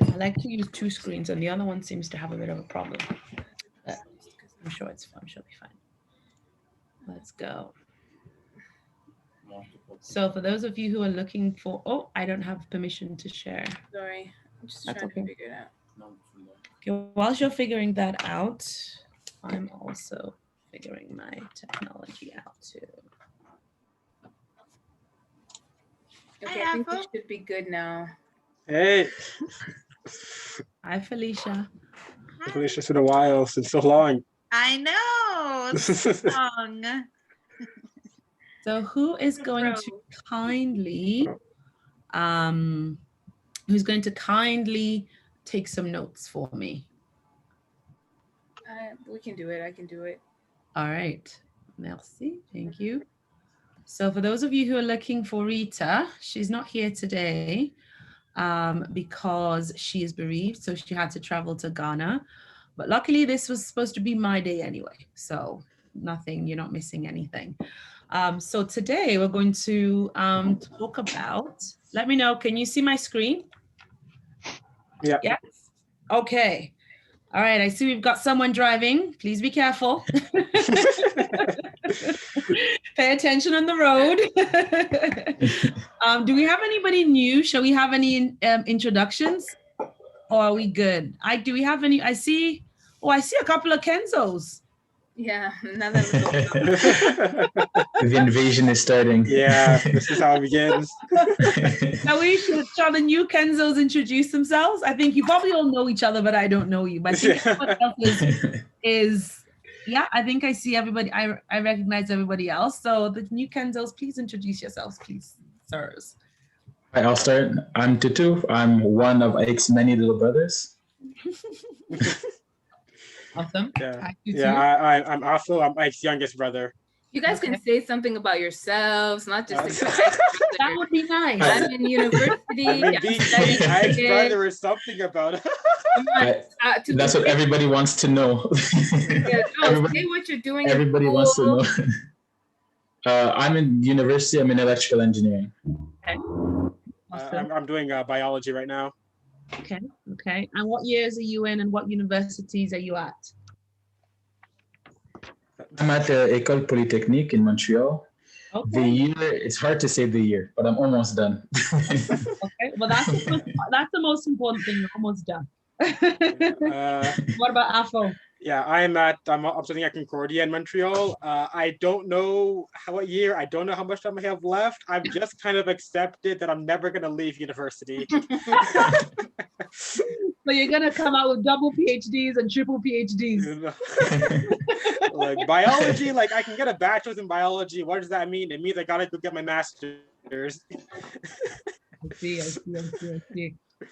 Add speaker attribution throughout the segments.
Speaker 1: I like to use two screens, and the other one seems to have a bit of a problem. But I'm sure it's fine. She'll be fine. Let's go. So for those of you who are looking for, oh, I don't have permission to share.
Speaker 2: Sorry, I'm just
Speaker 1: That's
Speaker 2: trying
Speaker 1: okay.
Speaker 2: to figure it out.
Speaker 1: Okay, whilst you're figuring that out, I'm also figuring my technology out too.
Speaker 2: Okay, I think we should be good now.
Speaker 3: Hey.
Speaker 1: Hi, Felicia.
Speaker 3: Hi. Felicia, it's been a while, since so long.
Speaker 4: I know, so long.
Speaker 1: So who is going to kindly, take some notes for me?
Speaker 2: We can do it. I can do it.
Speaker 1: All right. Merci. Thank you. So for those of you who are looking for Rita, she's not here today because she is bereaved. So she had to travel to Ghana. But luckily, this was supposed to be my day anyway. So nothing, you're not missing anything. So today we're going to talk about, let me know, can you see my screen?
Speaker 3: Yeah.
Speaker 1: Yes. Okay. All right, I see we've got someone driving. Please be careful. Pay attention on the road. Do we have anybody new? Shall we have any introductions? Or are we good? Do we have any? I see a couple of Kenzos.
Speaker 2: Yeah, now that
Speaker 5: the invasion is starting.
Speaker 3: Yeah, this is how it begins.
Speaker 1: Shall the new Kenzos introduce themselves? I think you probably all know each other, but I don't know you. But I think everyone else is yeah, I think I see everybody. I recognize everybody else. So the new Kenzos, please introduce yourselves, please, sirs.
Speaker 5: Hi, I'll start. I'm Tutu. I'm one of Ike's many little brothers.
Speaker 1: Awesome.
Speaker 3: Yeah, I'm also Ike's youngest brother.
Speaker 2: You guys can say something about yourselves, not just
Speaker 1: that would be nice.
Speaker 2: I'm in university.
Speaker 3: Ike's brother is something about it.
Speaker 5: That's what everybody wants to know.
Speaker 2: Say what you're doing.
Speaker 5: Everybody wants to know. I'm in university. I'm in electrical engineering.
Speaker 1: Okay. Awesome.
Speaker 3: I'm doing biology right now.
Speaker 1: Okay. And what years are you in and what universities are you at?
Speaker 5: I'm at the École Polytechnique in Montreal.
Speaker 1: Okay.
Speaker 5: The year, it's hard to say the year, but I'm almost done.
Speaker 1: Okay, well that's the most important thing, you're almost done. What about AFO?
Speaker 3: Yeah, I'm studying at Concordia in Montreal. I don't know what year. I don't know how much time I have left. I've just kind of accepted that I'm never going to leave university.
Speaker 1: So you're going to come out with double PhDs and triple PhDs.
Speaker 3: Like biology, like I can get a bachelor's in biology. What does that mean? It means I got to go get my master's.
Speaker 1: I see.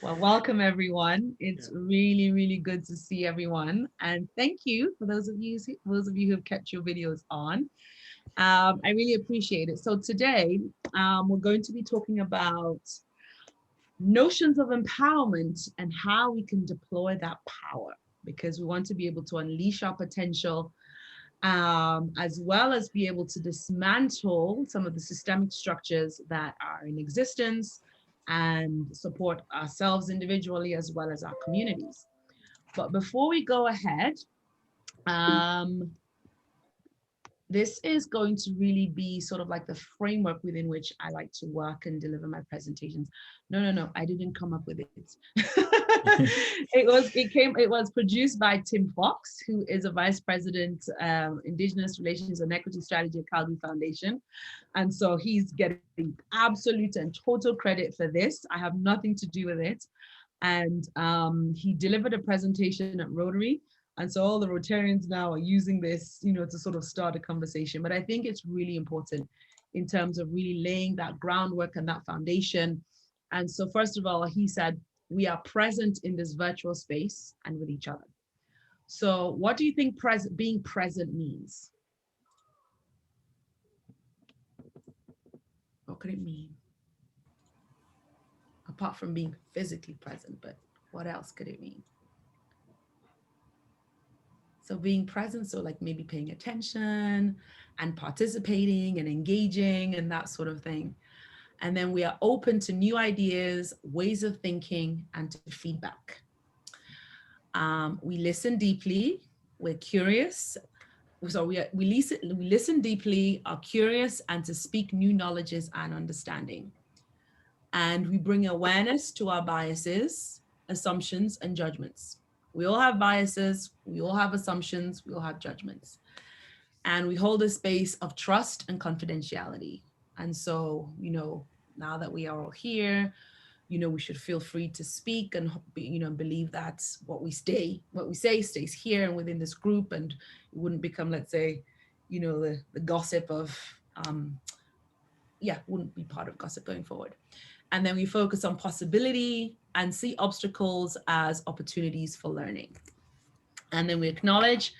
Speaker 1: Well, welcome everyone. It's really, really good to see everyone, and thank you for those of you who have kept your videos on. I really appreciate it. So today we're going to be talking about notions of empowerment and how we can deploy that power, because we want to be able to unleash our potential, as well as be able to dismantle some of the systemic structures that are in existence and support ourselves individually as well as our communities. But before we go ahead, this is going to really be sort of like the framework within which I like to work and deliver my presentations. No, I didn't come up with it. It was produced by Tim Fox, who is a Vice President, Indigenous Relations and Equity Strategy at Calgary Foundation. And so he's getting absolute and total credit for this. I have nothing to do with it. And he delivered a presentation at Rotary. And so all the Rotarians now are using this, to sort of start a conversation. But I think it's really important in terms of really laying that groundwork and that foundation. And so first of all, he said, we are present in this virtual space and with each other. So what do you think being present means? What could it mean? Apart from being physically present, but what else could it mean? So being present, so like maybe paying attention and participating and engaging and that sort of thing. And then we are open to new ideas, ways of thinking, and to feedback. We listen deeply, we're curious. So we listen deeply, are curious, and to speak new knowledges and understanding. And we bring awareness to our biases, assumptions, and judgments. We all have biases, we all have assumptions, we all have judgments. And we hold a space of trust and confidentiality. And so, now that we are all here, we should feel free to speak and, believe that what we say stays here and within this group, and it wouldn't become, let's say, the gossip of, wouldn't be part of gossip going forward. And then we focus on possibility and see obstacles as opportunities for learning. And then we acknowledge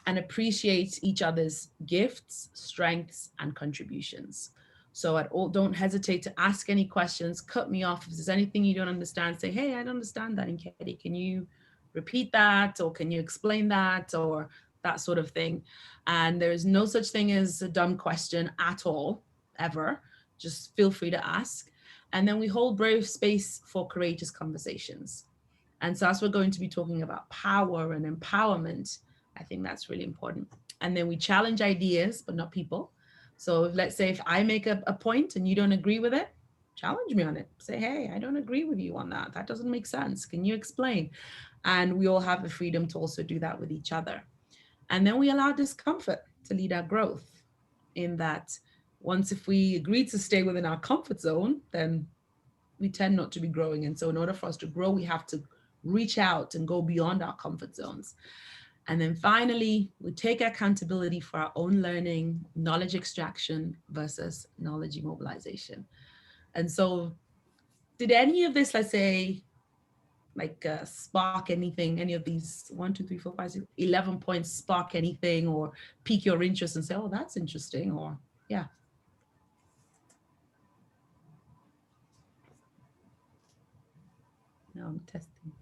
Speaker 1: and appreciate each other's gifts, strengths, and contributions. So don't hesitate to ask any questions, cut me off. If there's anything you don't understand, say, hey, I don't understand that, Nkedi. Can you repeat that? Or can you explain that? Or that sort of thing. And there is no such thing as a dumb question at all, ever. Just feel free to ask. And then we hold brave space for courageous conversations. And so as we're going to be talking about power and empowerment, I think that's really important. And then we challenge ideas, but not people. So let's say if I make a point and you don't agree with it, challenge me on it. Say, hey, I don't agree with you on that. That doesn't make sense. Can you explain? And we all have the freedom to also do that with each other. And then we allow discomfort to lead our growth, in that once if we agree to stay within our comfort zone, then we tend not to be growing. And so in order for us to grow, we have to reach out and go beyond our comfort zones. And then finally, we take accountability for our own learning, knowledge extraction versus knowledge immobilization. And so did any of this, let's say, like spark anything, any of these 1, 2, 3, 4, 5, 6, 11 points spark anything or pique your interest and say, oh, that's interesting, or yeah. No, I'm testing.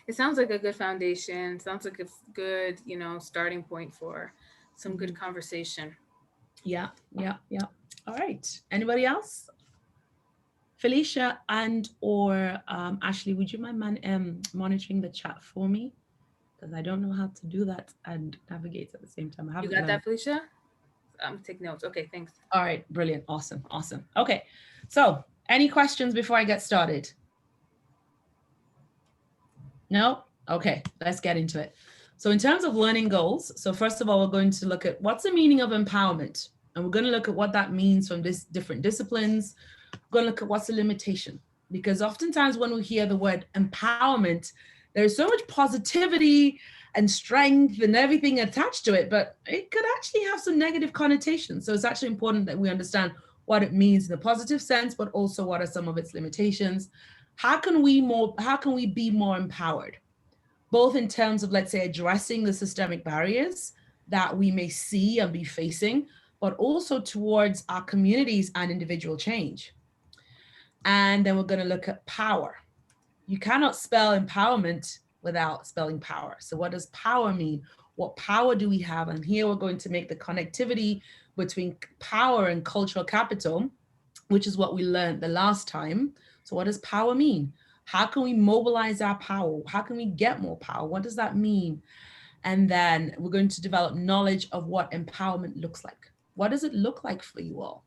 Speaker 2: It sounds like a good foundation. Sounds like a good, starting point for some good conversation.
Speaker 1: Yeah. All right. Anybody else? Felicia and or Ashley, would you mind monitoring the chat for me? Because I don't know how to do that and navigate at the same time.
Speaker 2: You got that, Felicia? Take notes. Okay, thanks.
Speaker 1: All right, brilliant. Awesome. Okay, so any questions before I get started? No? Okay, let's get into it. So in terms of learning goals, so first of all, we're going to look at what's the meaning of empowerment. And we're going to look at what that means from different disciplines. We're going to look at what's the limitation. Because oftentimes when we hear the word empowerment, there's so much positivity and strength and everything attached to it, but it could actually have some negative connotations. So it's actually important that we understand what it means in the positive sense, but also what are some of its limitations. How can we be more empowered? Both in terms of, let's say, addressing the systemic barriers that we may see and be facing, but also towards our communities and individual change. And then we're going to look at power. You cannot spell empowerment without spelling power. So what does power mean? What power do we have? And here we're going to make the connectivity between power and cultural capital, which is what we learned the last time. So what does power mean? How can we mobilize our power? How can we get more power? What does that mean? And then we're going to develop knowledge of what empowerment looks like. What does it look like for you all?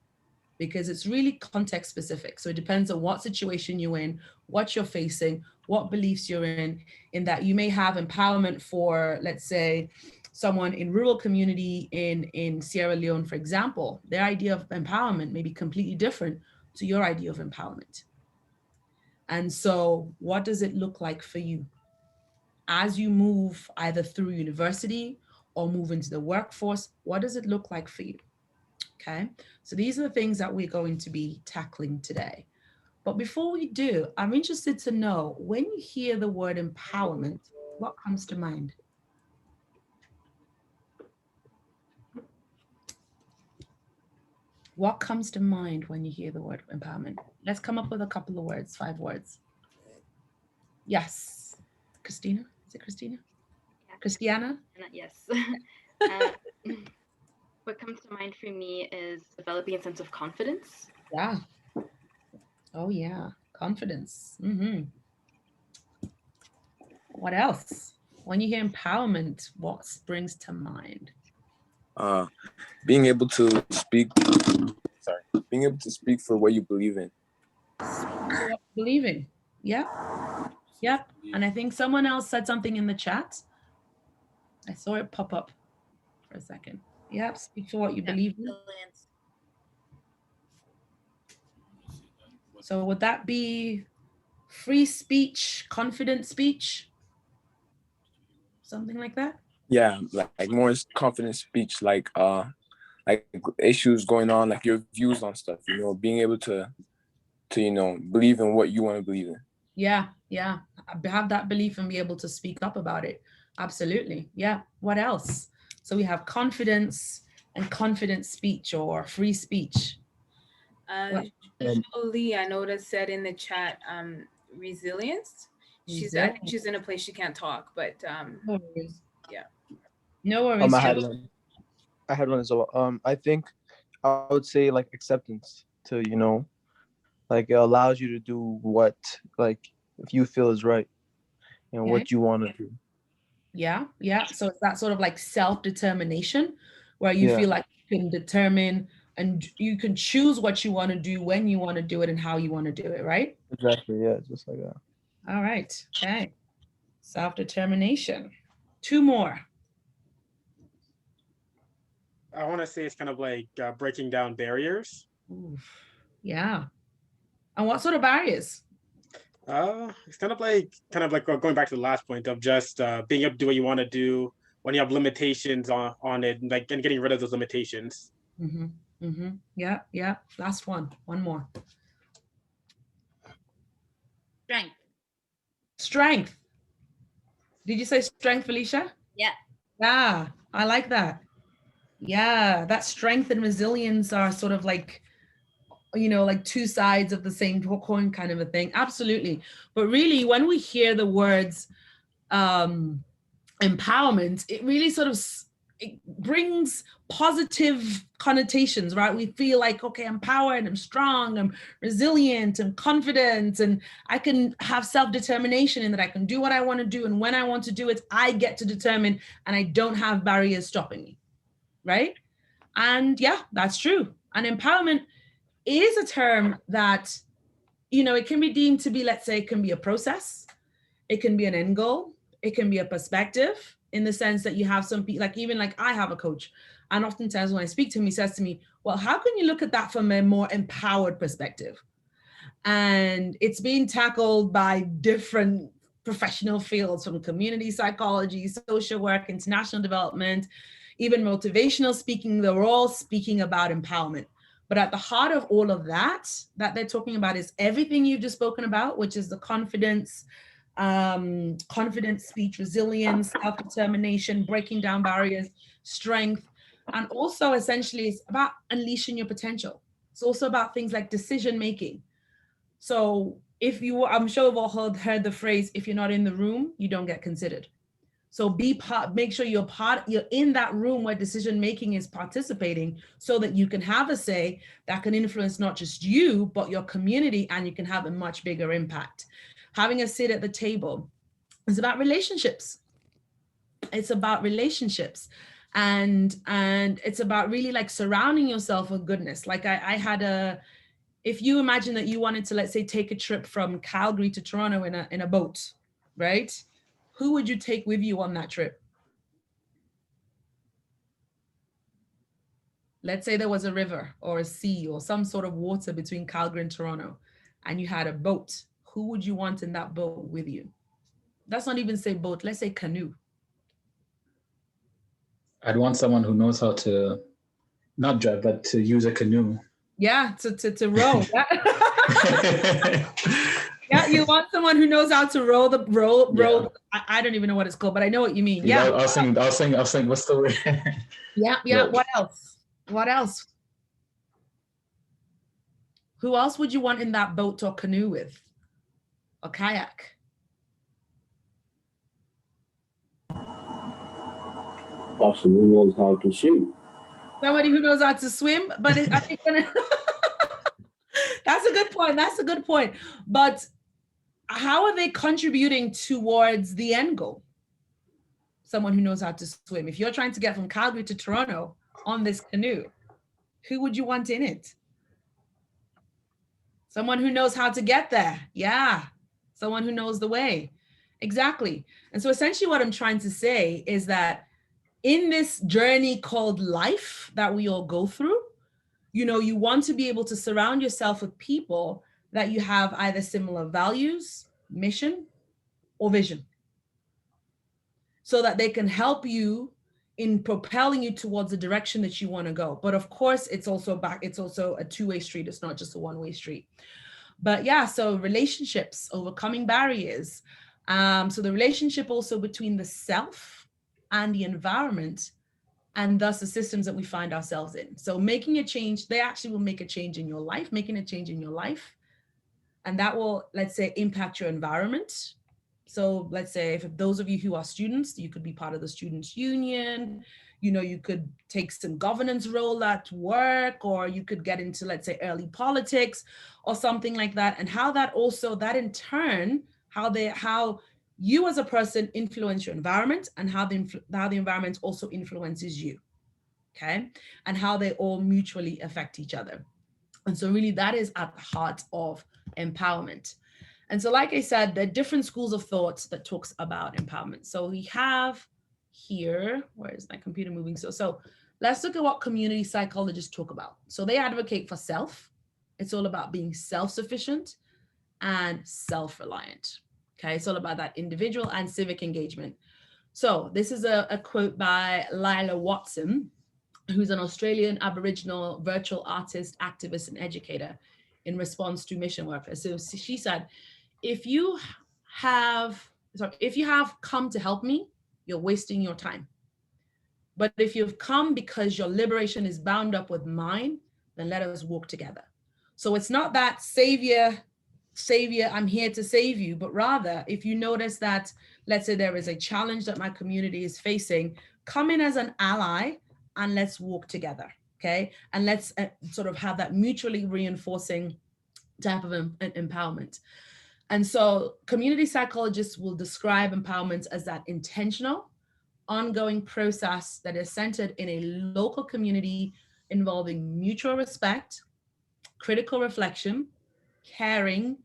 Speaker 1: Because it's really context specific. So it depends on what situation you're in, what you're facing, what beliefs you're in that you may have empowerment for, let's say, someone in rural community in Sierra Leone, for example. Their idea of empowerment may be completely different to your idea of empowerment. And so what does it look like for you? As you move either through university or move into the workforce, what does it look like for you? Okay, so these are the things that we're going to be tackling today. But before we do, I'm interested to know, when you hear the word empowerment, what comes to mind? What comes to mind when you hear the word empowerment? Let's come up with a couple of words, 5 words. Yes, Christina, is it Christina?
Speaker 6: Yeah.
Speaker 1: Christiana?
Speaker 6: Yes. what comes to mind for me is developing a sense of confidence.
Speaker 1: Yeah. Oh yeah, confidence. What else? When you hear empowerment, what springs to mind?
Speaker 7: Being able to speak. Being able to speak for what you believe in.
Speaker 1: Believing. Yeah. Yep. And I think someone else said something in the chat. I saw it pop up for a second. Yep. Speak for what you believe in. So would that be free speech, confident speech? Something like that?
Speaker 7: Yeah, like more confident speech, like issues going on, like your views on stuff, being able to believe in what you want to believe in.
Speaker 1: Yeah. Have that belief and be able to speak up about it. Absolutely. Yeah. What else? So we have confidence and confident speech or free speech.
Speaker 2: Jolie, I noticed said in the chat, resilience. I think she's in a place she can't talk, but
Speaker 1: no worries.
Speaker 2: Yeah.
Speaker 1: No worries.
Speaker 8: I had one as well. I think I would say like acceptance to, like it allows you to do what like if you feel is right and what you want to do.
Speaker 1: Yeah. So it's that sort of like self-determination where you feel like you can determine and you can choose what you want to do, when you want to do it, and how you want to do it, right?
Speaker 8: Exactly. Yeah, just like that.
Speaker 1: All right. Okay. Self-determination. 2 more.
Speaker 3: I want to say it's kind of like breaking down barriers.
Speaker 1: Oof. Yeah. And what sort of barriers?
Speaker 3: It's kind of like going back to the last point of just being able to do what you want to do when you have limitations on it, and getting rid of those limitations.
Speaker 1: Yeah. Last one. One more. Strength. Did you say strength, Felicia?
Speaker 4: Yeah.
Speaker 1: Yeah, I like that. Yeah, that strength and resilience are sort of like, like 2 sides of the same coin kind of a thing. Absolutely. But really, when we hear the words empowerment, it really sort of it brings positive connotations, right? We feel like, okay, I'm empowered, I'm strong, I'm resilient, I'm confident, and I can have self-determination in that I can do what I want to do, and when I want to do it, I get to determine, and I don't have barriers stopping me, right? And yeah, that's true. And empowerment is a term that, it can be deemed to be, let's say, it can be a process, it can be an end goal, it can be a perspective, in the sense that you have some people, like even like I have a coach, and oftentimes when I speak to him, he says to me, well, how can you look at that from a more empowered perspective? And it's being tackled by different professional fields, from community psychology, social work, international development, even motivational speaking. They're all speaking about empowerment. But at the heart of all of that they're talking about is everything you've just spoken about, which is the confidence, confident speech, resilience, self-determination, breaking down barriers, strength, and also essentially it's about unleashing your potential. It's also about things like decision making. So I'm sure we've all heard the phrase, if you're not in the room, you don't get considered. So make sure you're in that room where decision making is participating, so that you can have a say that can influence not just you, but your community, and you can have a much bigger impact. Having a seat at the table is about relationships. It's about relationships. And it's about really like surrounding yourself with goodness. Like if you imagine that you wanted to, let's say, take a trip from Calgary to Toronto in a boat, right? Who would you take with you on that trip? Let's say there was a river or a sea or some sort of water between Calgary and Toronto, and you had a boat. Who would you want in that boat with you? Let's not even say boat, let's say canoe.
Speaker 5: I'd want someone who knows how to not drive, but to use a canoe.
Speaker 1: Yeah, to row. Yeah, you want someone who knows how to row. Yeah. I don't even know what it's called, but I know what you mean. Yeah.
Speaker 5: I was saying, what's the word?
Speaker 1: Yeah. No. What else? Who else would you want in that boat or canoe with? Or kayak?
Speaker 9: Person who knows how to swim.
Speaker 1: Somebody who knows how to swim, but I think that's a good point. That's a good point. But how are they contributing towards the end goal? Someone who knows how to swim. If you're trying to get from Calgary to Toronto on this canoe, who would you want in it? Someone who knows how to get there. Yeah. Someone who knows the way. Exactly. And so essentially what I'm trying to say is that in this journey called life that we all go through, you know, you want to be able to surround yourself with people that you have either similar values, mission, or vision, so that they can help you in propelling you towards the direction that you want to go. But of course, it's also a two-way street. It's not just a one-way street. But yeah, so relationships, overcoming barriers. So the relationship also between the self and the environment, and thus the systems that we find ourselves in. So making a change, they actually will make a change in your life, making a change in your life. And that will, let's say, impact your environment. So let's say if those of you who are students, you could be part of the students' union, you know, you could take some governance role at work, or you could get into, let's say, early politics or something like that. And how that also, that in turn, how you as a person influence your environment, and how the environment also influences you, okay? And how they all mutually affect each other. And so really that is at the heart of empowerment. And so, like I said, there are different schools of thought that talks about empowerment. So we have here, where is my computer moving? So let's look at what community psychologists talk about. So they advocate for self. It's all about being self-sufficient and self-reliant. Okay, it's all about that individual and civic engagement. So this is a quote by Lila Watson, who's an Australian Aboriginal virtual artist, activist, and educator in response to mission workers. So she said, if you have come to help me, you're wasting your time. But if you've come because your liberation is bound up with mine, then let us walk together. So it's not that savior, I'm here to save you, but rather if you notice that, let's say there is a challenge that my community is facing, come in as an ally and let's walk together, okay? And let's sort of have that mutually reinforcing type of empowerment. And so community psychologists will describe empowerment as that intentional, ongoing process that is centered in a local community involving mutual respect, critical reflection, caring,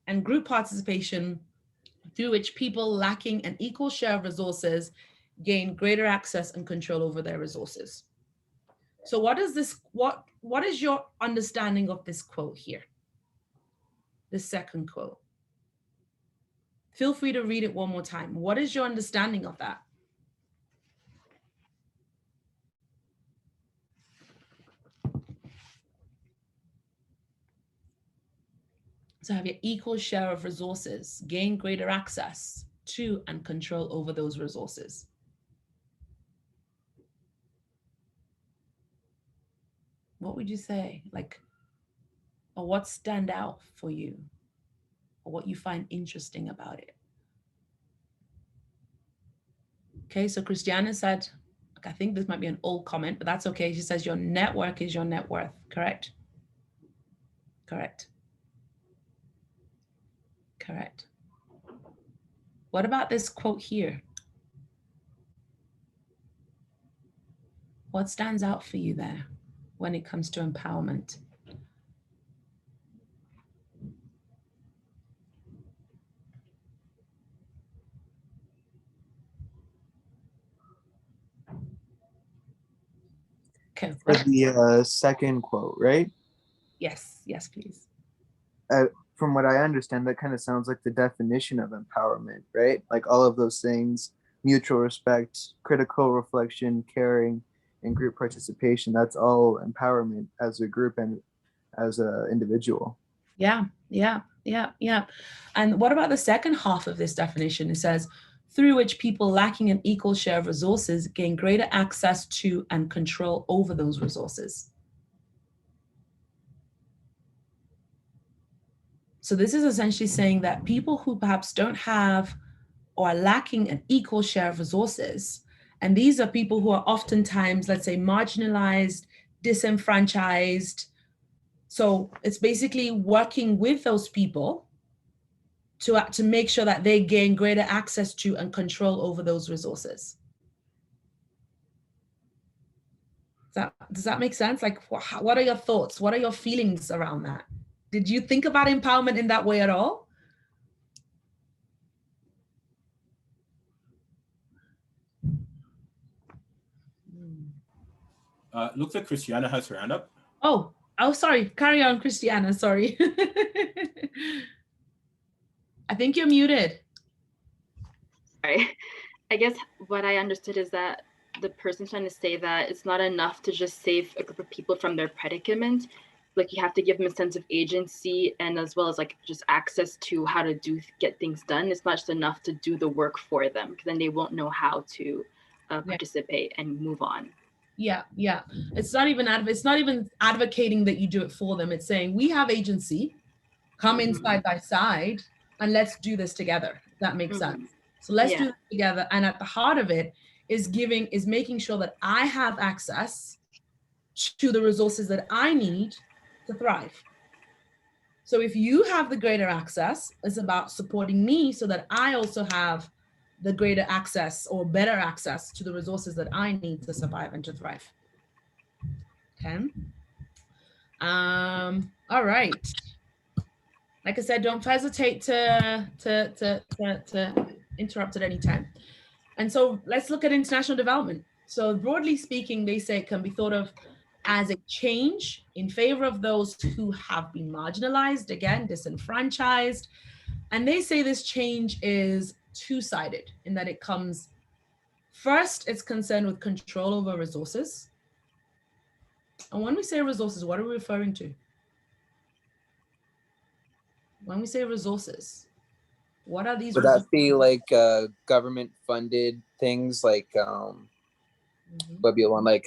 Speaker 1: and group participation, through which people lacking an equal share of resources gain greater access and control over their resources. So what is your understanding of this quote here? The second quote. Feel free to read it one more time. What is your understanding of that? So have your equal share of resources, gain greater access to and control over those resources. What would you say? Like, or what stand out for you? Or what you find interesting about it? Okay, so Christiana said, I think this might be an old comment, but that's okay. She says your network is your net worth, correct? Correct. Correct. What about this quote here? What stands out for you there when it comes to empowerment? Okay.
Speaker 8: For the second quote, right?
Speaker 1: Yes, yes, please.
Speaker 8: From what I understand, that kind of sounds like the definition of empowerment, right? Like all of those things, mutual respect, critical reflection, caring, and group participation. That's all empowerment as a group and as an individual.
Speaker 1: Yeah. And what about the second half of this definition? It says, through which people lacking an equal share of resources gain greater access to and control over those resources. So this is essentially saying that people who perhaps don't have or are lacking an equal share of resources And these are people who are oftentimes, let's say, marginalized, disenfranchised. So it's basically working with those people to make sure that they gain greater access to and control over those resources. Does that make sense? Like, what are your thoughts? What are your feelings around that? Did you think about empowerment in that way at all?
Speaker 9: Looks like Christiana has her hand up.
Speaker 1: Oh, sorry. Carry on, Christiana. Sorry. I think you're muted.
Speaker 6: Sorry. I guess what I understood is that the person's trying to say that it's not enough to just save a group of people from their predicament. Like, you have to give them a sense of agency, and as well as like just access to how to get things done. It's not just enough to do the work for them, because then they won't know how to participate and move on.
Speaker 1: Yeah. It's not even advocating that you do it for them. It's saying we have agency. Come in side by side and let's do this together. That makes sense. So let's do it together. And at the heart of it is making sure that I have access to the resources that I need to thrive. So if you have the greater access, it's about supporting me so that I also have the greater access or better access to the resources that I need to survive and to thrive. Okay. All right. Like I said, don't hesitate to interrupt at any time. And so let's look at international development. So broadly speaking, they say it can be thought of as a change in favor of those who have been marginalized, again, disenfranchised. And they say this change is two-sided in that it comes first, it's concerned with control over resources. And when we say resources, what are we referring to? When we say resources, what are these?
Speaker 10: Would that be like government funded things like would be one like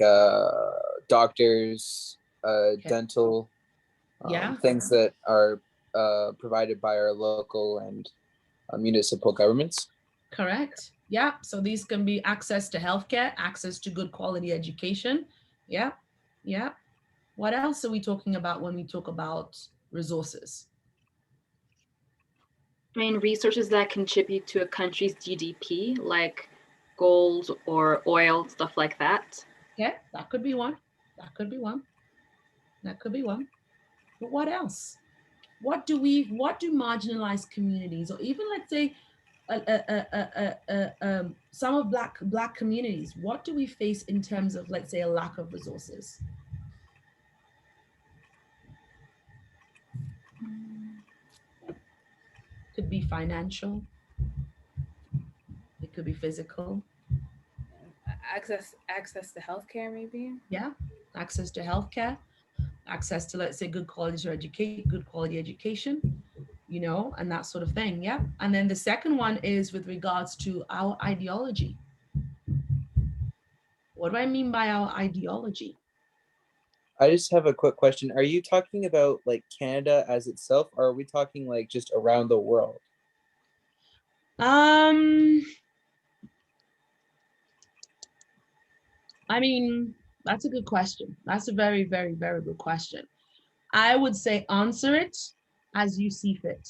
Speaker 10: doctors, dental, things that are provided by our local and municipal governments?
Speaker 1: Correct. Yeah. So these can be access to healthcare, access to good quality education. Yeah. Yeah. What else are we talking about when we talk about resources?
Speaker 6: I mean, resources that contribute to a country's GDP, like gold or oil, stuff like that.
Speaker 1: Yeah, that could be one. That could be one. That could be one. But what else? What do marginalized communities, or even let's say some of black communities, what do we face in terms of, let's say, a lack of resources? Could be financial. It could be physical.
Speaker 2: Access to healthcare, maybe.
Speaker 1: Yeah, access to healthcare, access to, let's say, good quality education, you know, and that sort of thing. Yeah. And then the second one is with regards to our ideology. What do I mean by our ideology?
Speaker 10: I just have a quick question. Are you talking about like Canada as itself, or are we talking like just around the world?
Speaker 1: I mean, that's a good question. That's a very, very, very good question. I would say answer it as you see fit.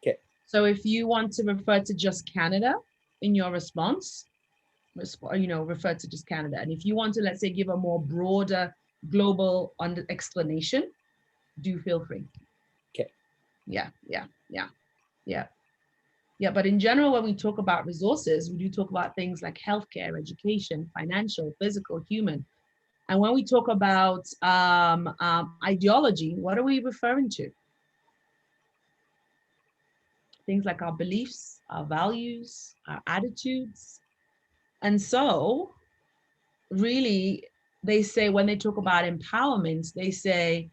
Speaker 10: Okay.
Speaker 1: So if you want to refer to just Canada in your response, refer to just Canada. And if you want to, let's say, give a more broader global explanation, do feel free.
Speaker 10: Okay.
Speaker 1: Yeah. But in general, when we talk about resources, we do talk about things like healthcare, education, financial, physical, human. And when we talk about ideology, what are we referring to? Things like our beliefs, our values, our attitudes. And so really, they say when they talk about empowerment, they say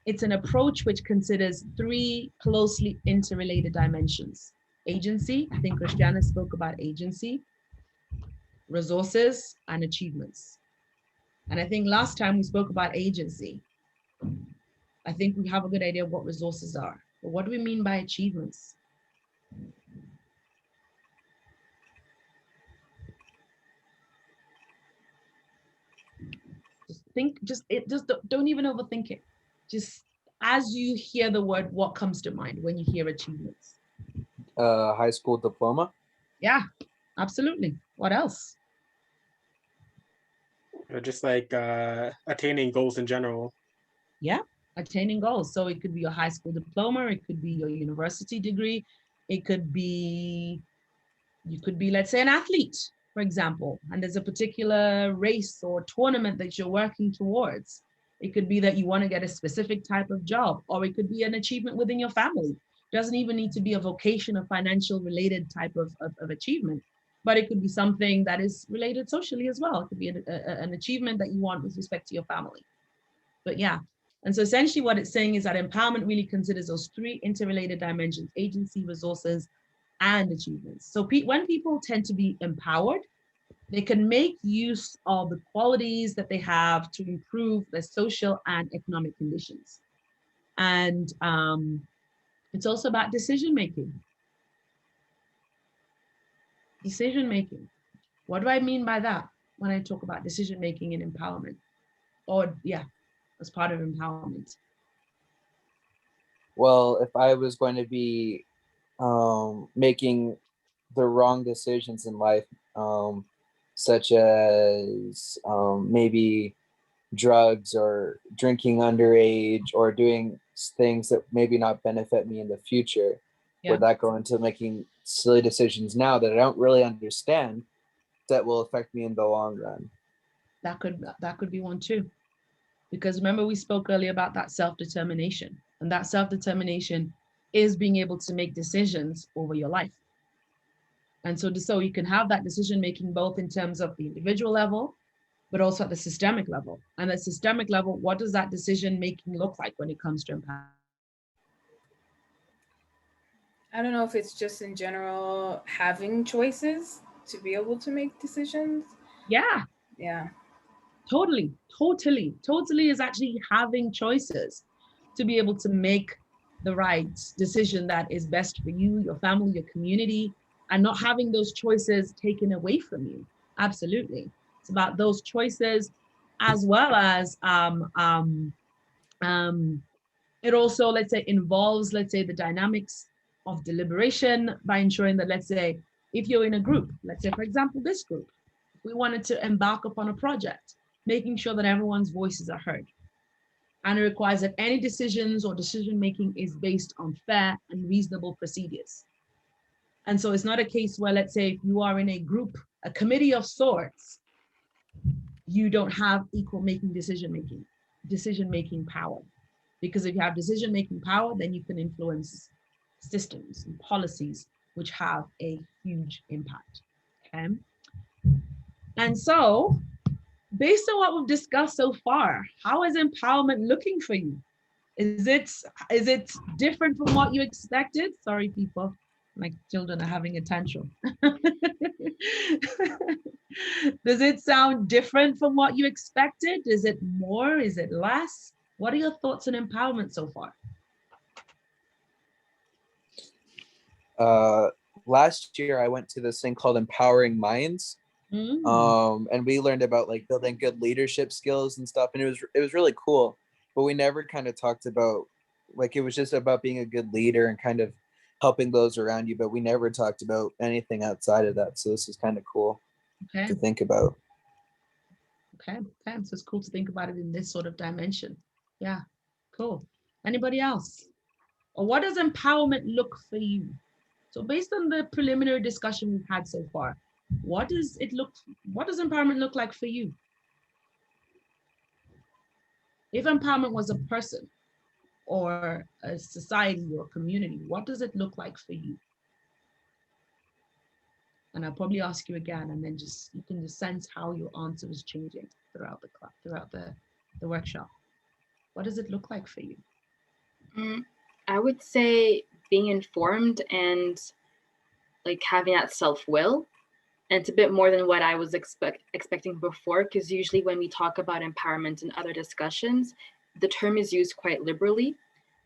Speaker 1: it's an approach which considers three closely interrelated dimensions. Agency, I think Christiana spoke about agency, resources, and achievements. And I think last time we spoke about agency, I think we have a good idea of what resources are. But what do we mean by achievements? don't even overthink it. Just as you hear the word, what comes to mind when you hear achievements?
Speaker 10: High school diploma.
Speaker 1: Yeah, absolutely. What else?
Speaker 3: Just like attaining goals in general.
Speaker 1: Yeah, attaining goals. So it could be your high school diploma, it could be your university degree, it could be, you could be, let's say, an athlete, for example, and there's a particular race or tournament that you're working towards. It could be that you want to get a specific type of job, or it could be an achievement within your family. It doesn't even need to be a vocation or financial related type of achievement, but it could be something that is related socially as well. It could be an achievement that you want with respect to your family. But yeah, and so essentially what it's saying is that empowerment really considers those three interrelated dimensions: agency, resources, and achievements. So when people tend to be empowered, they can make use of the qualities that they have to improve their social and economic conditions. And it's also about decision making. Decision making. What do I mean by that when I talk about decision making and empowerment? Or yeah, as part of empowerment.
Speaker 10: Well, if I was going to be making the wrong decisions in life, such as maybe drugs or drinking underage or doing things that maybe not benefit me in the future, would that go into making silly decisions now that I don't really understand that will affect me in the long run?
Speaker 1: That could be one too. Because remember, we spoke earlier about that self-determination, and that self-determination is being able to make decisions over your life. And so you can have that decision making both in terms of the individual level, but also at the systemic level. And at systemic level, what does that decision making look like when it comes to empowerment?
Speaker 2: I don't know if it's just in general having choices to be able to make decisions.
Speaker 1: Yeah.
Speaker 2: Yeah.
Speaker 1: Totally is actually having choices to be able to make the right decision that is best for you, your family, your community, and not having those choices taken away from you. Absolutely. It's about those choices, as well as it also, let's say, involves, let's say, the dynamics of deliberation by ensuring that, let's say, if you're in a group, let's say, for example, this group, we wanted to embark upon a project, making sure that everyone's voices are heard. And it requires that any decisions or decision-making is based on fair and reasonable procedures. And so it's not a case where, let's say, if you are in a group, a committee of sorts, you don't have equal decision-making power. Because if you have decision-making power, then you can influence systems and policies, which have a huge impact, okay? And so, based on what we've discussed so far, how is empowerment looking for you? Is it different from what you expected? Sorry, people, my children are having a tantrum. Does it sound different from what you expected? Is it more? Is it less? What are your thoughts on empowerment so far?
Speaker 10: Last year, I went to this thing called Empowering Minds. And we learned about like building good leadership skills and stuff, and it was really cool, but we never kind of talked about, like, it was just about being a good leader and kind of helping those around you, but we never talked about anything outside of that. So this is kind of cool to think about.
Speaker 1: Okay, so it's cool to think about it in this sort of dimension. Yeah, cool. Anybody else? Or what does empowerment look for you? So based on the preliminary discussion we've had so far, what does empowerment look like for you? If empowerment was a person or a society or community, what does it look like for you? And I'll probably ask you again, and then you can just sense how your answer is changing throughout the class, throughout the workshop. What does it look like for you?
Speaker 6: I would say being informed and like having that self-will. And it's a bit more than what I was expecting before, because usually when we talk about empowerment in other discussions, the term is used quite liberally.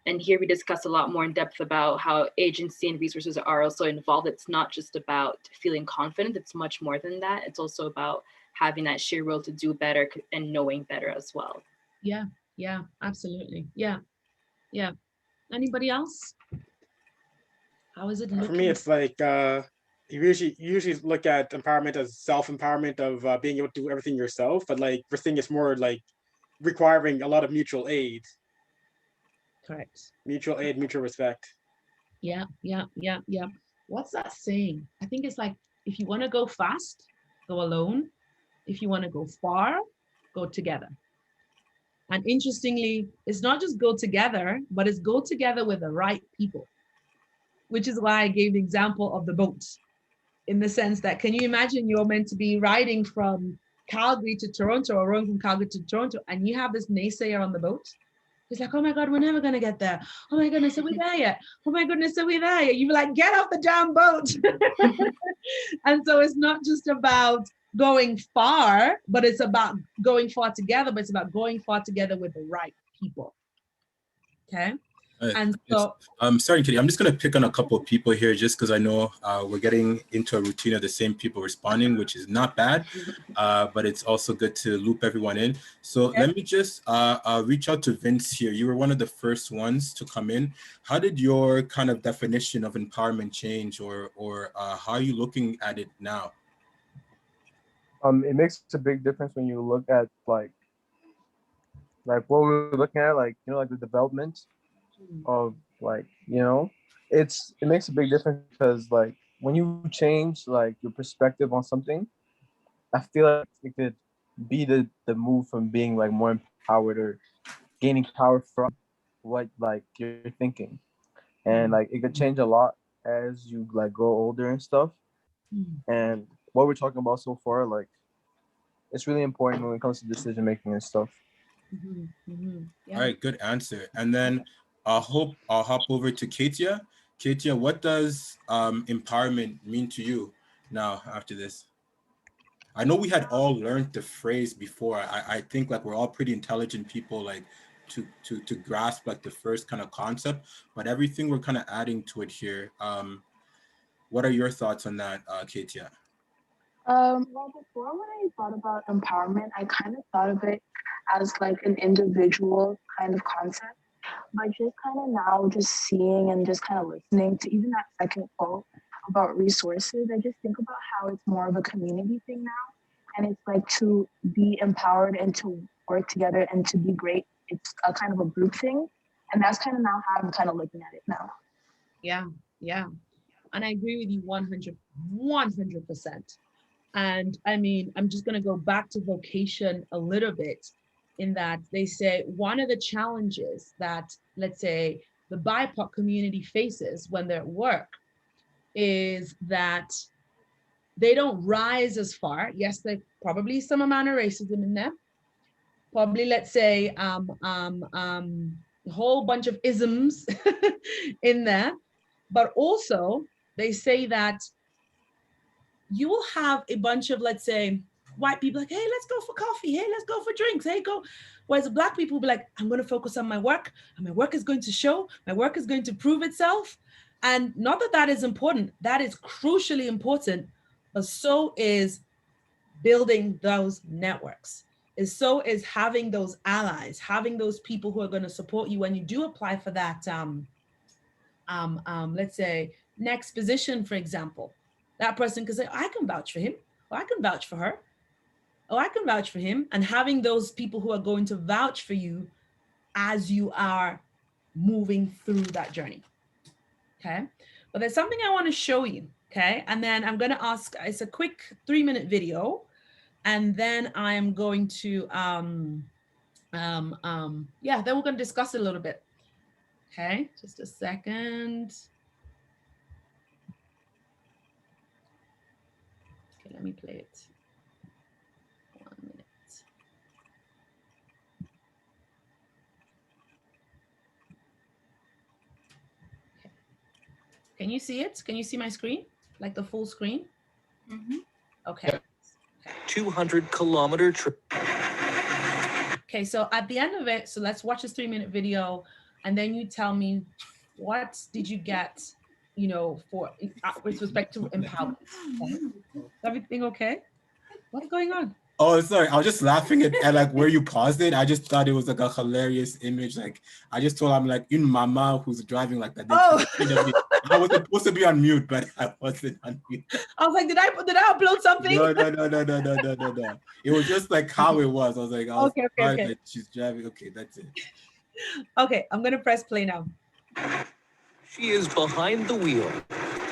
Speaker 6: And here we discuss a lot more in depth about how agency and resources are also involved. It's not just about feeling confident, it's much more than that. It's also about having that sheer will to do better and knowing better as well.
Speaker 1: Yeah, absolutely. Yeah. Anybody else? How is it looking?
Speaker 3: For me, it's like you usually look at empowerment as self-empowerment of being able to do everything yourself, but like we're seeing it's more like requiring a lot of mutual aid.
Speaker 1: Correct.
Speaker 3: Mutual aid, mutual respect.
Speaker 1: Yeah. What's that saying? I think it's like, if you want to go fast, go alone. If you want to go far, go together. And interestingly, it's not just go together, but it's go together with the right people, which is why I gave the example of the boat, in the sense that, can you imagine you're meant to be riding from Calgary to Toronto, or rowing from Calgary to Toronto, and you have this naysayer on the boat? It's like, oh my God, we're never going to get there. Oh my goodness, are we there yet? Oh my goodness, are we there yet? You were like, get off the damn boat. And so it's not just about going far, but it's about going far together, but it's about going far together with the right people. Okay. And so
Speaker 9: sorry, Kitty, I'm just going to pick on a couple of people here just because I know we're getting into a routine of the same people responding, which is not bad, but it's also good to loop everyone in. So let me just reach out to Vince here. You were one of the first ones to come in. How did your kind of definition of empowerment change, or how are you looking at it now?
Speaker 8: It makes a big difference when you look at like what we're looking at, like, you know, like the development of, like, you know, it makes a big difference, because like when you change like your perspective on something, I feel like it could be the move from being like more empowered or gaining power from what like you're thinking, and like it could change a lot as you like grow older and stuff. And what we're talking about so far, like, it's really important when it comes to decision making and stuff.
Speaker 9: All right, good answer. And then I'll hop over to Katia. Katia, what does empowerment mean to you now after this? I know we had all learned the phrase before. I think like we're all pretty intelligent people, like to grasp like the first kind of concept, but everything we're kind of adding to it here. What are your thoughts on that, Katia?
Speaker 11: Well, before, when I thought about empowerment, I kind of thought of it as like an individual kind of concept. But just kind of now, just seeing and just kind of listening to even that second quote about resources, I just think about how it's more of a community thing now. And it's like to be empowered and to work together and to be great, it's a kind of a group thing. And that's kind of now how I'm kind of looking at it now.
Speaker 1: Yeah. And I agree with you 100%. And I mean, I'm just going to go back to vocation a little bit, in that they say one of the challenges that, let's say, the BIPOC community faces when they're at work is that they don't rise as far. Yes, there's probably some amount of racism in there. Probably, let's say, a whole bunch of isms in there. But also, they say that you will have a bunch of, let's say, white people like, hey, let's go for coffee. Hey, let's go for drinks. Hey, go. Whereas Black people will be like, I'm going to focus on my work, and my work is going to show, my work is going to prove itself. And not that that is important. That is crucially important, but so is building those networks. So is having those allies, having those people who are going to support you when you do apply for that, let's say, next position, for example. That person can say, I can vouch for him, or I can vouch for her. Oh, I can vouch for him. And having those people who are going to vouch for you as you are moving through that journey. Okay. But there's something I want to show you. Okay. And then I'm going to ask, it's a quick 3-minute video. And then I'm going to, then we're going to discuss it a little bit. Okay. Just a second. Okay, let me play it. 1 minute. Okay. Can you see it? Can you see my screen? Like the full screen?
Speaker 6: Mm-hmm.
Speaker 1: Okay.
Speaker 12: 200-kilometer trip.
Speaker 1: Okay, so at the end of it, so let's watch this 3-minute video, and then you tell me, what did you get, you know, for with respect to empowerment? Okay? Is everything okay? What's going on?
Speaker 9: Oh, sorry. I was just laughing at like where you paused it. I just thought it was like a hilarious image. Like I just told I'm like in mama who's driving like that.
Speaker 1: Oh.
Speaker 9: I was supposed to be on mute, but I wasn't on mute.
Speaker 1: I was like, did I upload something?
Speaker 9: No. It was just like how it was. I was like,
Speaker 1: Okay.
Speaker 9: That she's driving. Okay, that's it.
Speaker 1: Okay, I'm gonna press play now.
Speaker 12: She is behind the wheel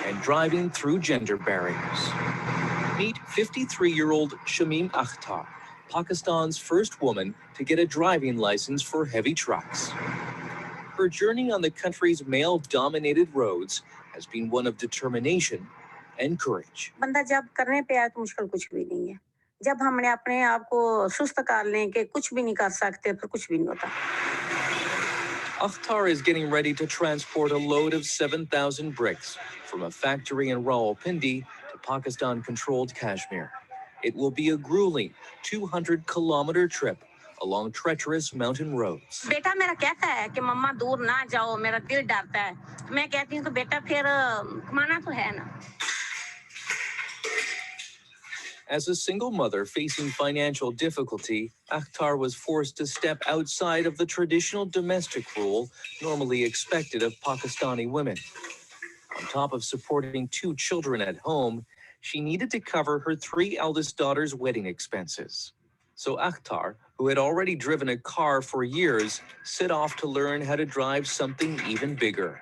Speaker 12: and driving through gender barriers. Meet 53-year-old Shamim Akhtar, Pakistan's first woman to get a driving license for heavy trucks. Her journey on the country's male-dominated roads has been one of determination and courage.
Speaker 13: बंदा जब करने पे आए तो मुश्किल कुछ भी नहीं है. जब हमने अपने आप को सुस्त कर लें कि कुछ भी नहीं कर सकते फिर कुछ भी नहीं होता.
Speaker 12: Akhtar is getting ready to transport a load of 7,000 bricks from a factory in Rawalpindi to Pakistan-controlled Kashmir. It will be a grueling 200-kilometer trip along treacherous mountain roads.
Speaker 13: बेटा मेरा कहता है कि मम्मा दूर ना जाओ मेरा दिल डरता है. मैं कहती हूँ तो बेटा फिर कमाना तो है ना.
Speaker 12: As a single mother facing financial difficulty, Akhtar was forced to step outside of the traditional domestic role normally expected of Pakistani women. On top of supporting 2 children at home, she needed to cover her 3 eldest daughters' wedding expenses. So Akhtar, who had already driven a car for years, set off to learn how to drive something even bigger.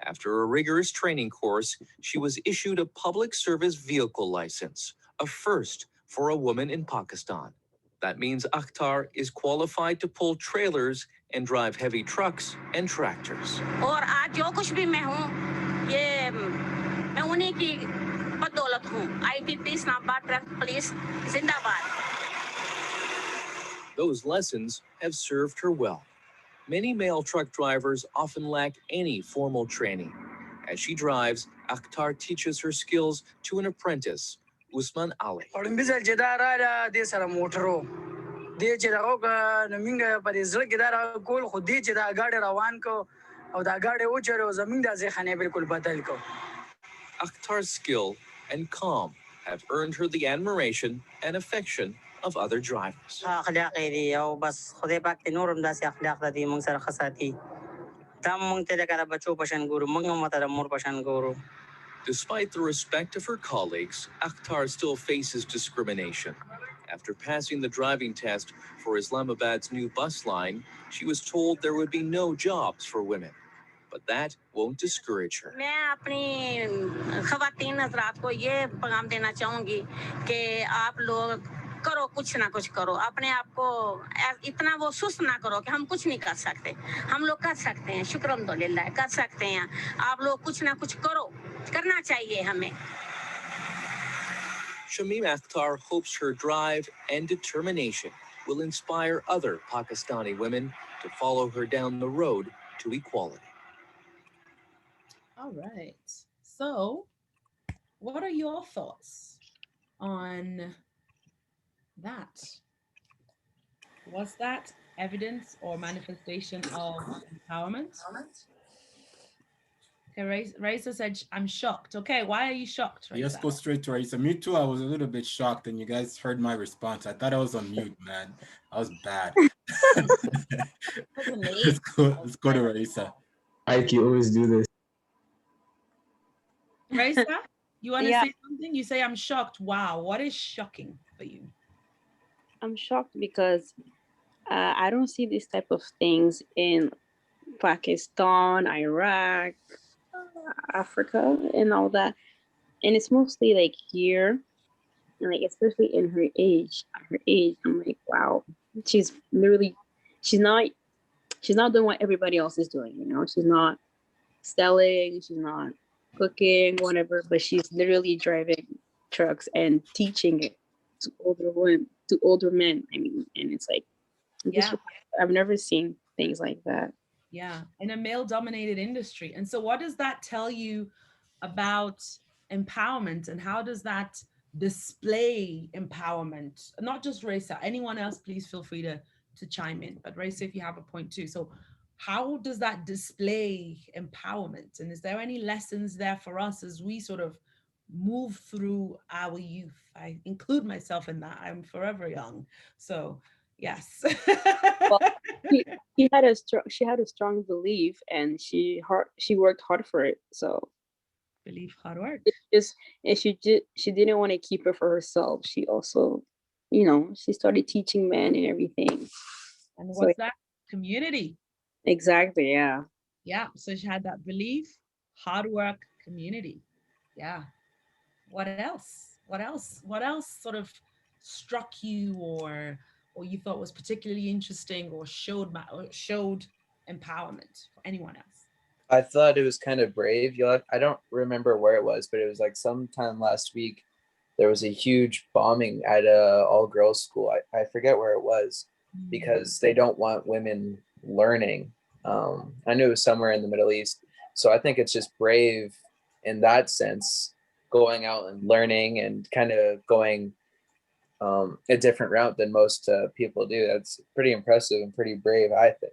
Speaker 12: After a rigorous training course, she was issued a public service vehicle license, a first for a woman in Pakistan. That means Akhtar is qualified to pull trailers and drive heavy trucks and tractors.
Speaker 13: और आज जो कुछ भी मैं हूँ, ये मैं उन्हीं की बदौलत हूँ. IPP इस्लामाबाद ट्रैफिक पुलिस जिंदाबाद.
Speaker 12: Those lessons have served her well. Many male truck drivers often lack any formal training. As she drives, Akhtar teaches her skills to an apprentice, Usman Ali. Akhtar's skill and calm have earned her the admiration and affection of other drivers. Despite the respect of her colleagues, Akhtar still faces discrimination. After passing the driving test for Islamabad's new bus line, she was told there would be no jobs for women. But that won't discourage her.
Speaker 13: मैं अपनी ख़वातीन हज़रात को ये पैगाम देना चाहूँगी कि आप लोग करो कुछ ना कुछ करो अपने आप को इतना वो सुस्त ना करो कि हम कुछ नहीं कर सकते हम लोग कर सकते हैं शुक्र अल्हम्दुलिल्लाह कर सकते हैं आप लोग कुछ ना कुछ करो करना चाहिए हमें.
Speaker 12: Shamim Akhtar hopes her drive and determination will inspire other Pakistani women to follow her down the road to equality.
Speaker 1: All right. So, what are your thoughts on that? Was that evidence or manifestation of empowerment? Okay, Raisa said, I'm shocked. Okay, why are you shocked, Raisa?
Speaker 9: Let's go straight to Raisa. Me too, I was a little bit shocked, and you guys heard my response. I thought I was on mute, man. I was bad. Let's go to Raisa.
Speaker 5: Ike, you always do this.
Speaker 1: Raisa, you want to say something? You say, I'm shocked. Wow, what is shocking for you?
Speaker 14: I'm shocked because I don't see this type of things in Pakistan, Iraq, Africa, and all that. And it's mostly like here, and like especially in her age. At her age, I'm like, wow, she's not doing what everybody else is doing. You know, she's not selling, she's not cooking, whatever, but she's literally driving trucks and teaching it to older women, to older men. I mean, and it's like, I've never seen things like that.
Speaker 1: Yeah, in a male-dominated industry. And so what does that tell you about empowerment, and how does that display empowerment? Not just Raisa, anyone else, please feel free to chime in. But Raisa, if you have a point too. So how does that display empowerment? And is there any lessons there for us as we sort of move through our youth. I include myself in that. I'm forever young. So yes.
Speaker 14: Well, he had a she had a strong belief, and she worked hard for it. So
Speaker 1: belief, hard work.
Speaker 14: And she didn't want to keep it for herself. She also, she started teaching men and everything.
Speaker 1: And what's that? Community.
Speaker 14: Exactly. Yeah.
Speaker 1: Yeah. So she had that belief, hard work, community. Yeah. What else? What else? What else sort of struck you, or you thought was particularly interesting, or showed empowerment for anyone else?
Speaker 10: I thought it was kind of brave. I don't remember where it was, but it was like sometime last week. There was a huge bombing at a all-girls school. I forget where it was, because they don't want women learning. I knew it was somewhere in the Middle East. So I think it's just brave in that sense, going out and learning and kind of going a different route than most people do. That's pretty impressive and pretty brave, I think.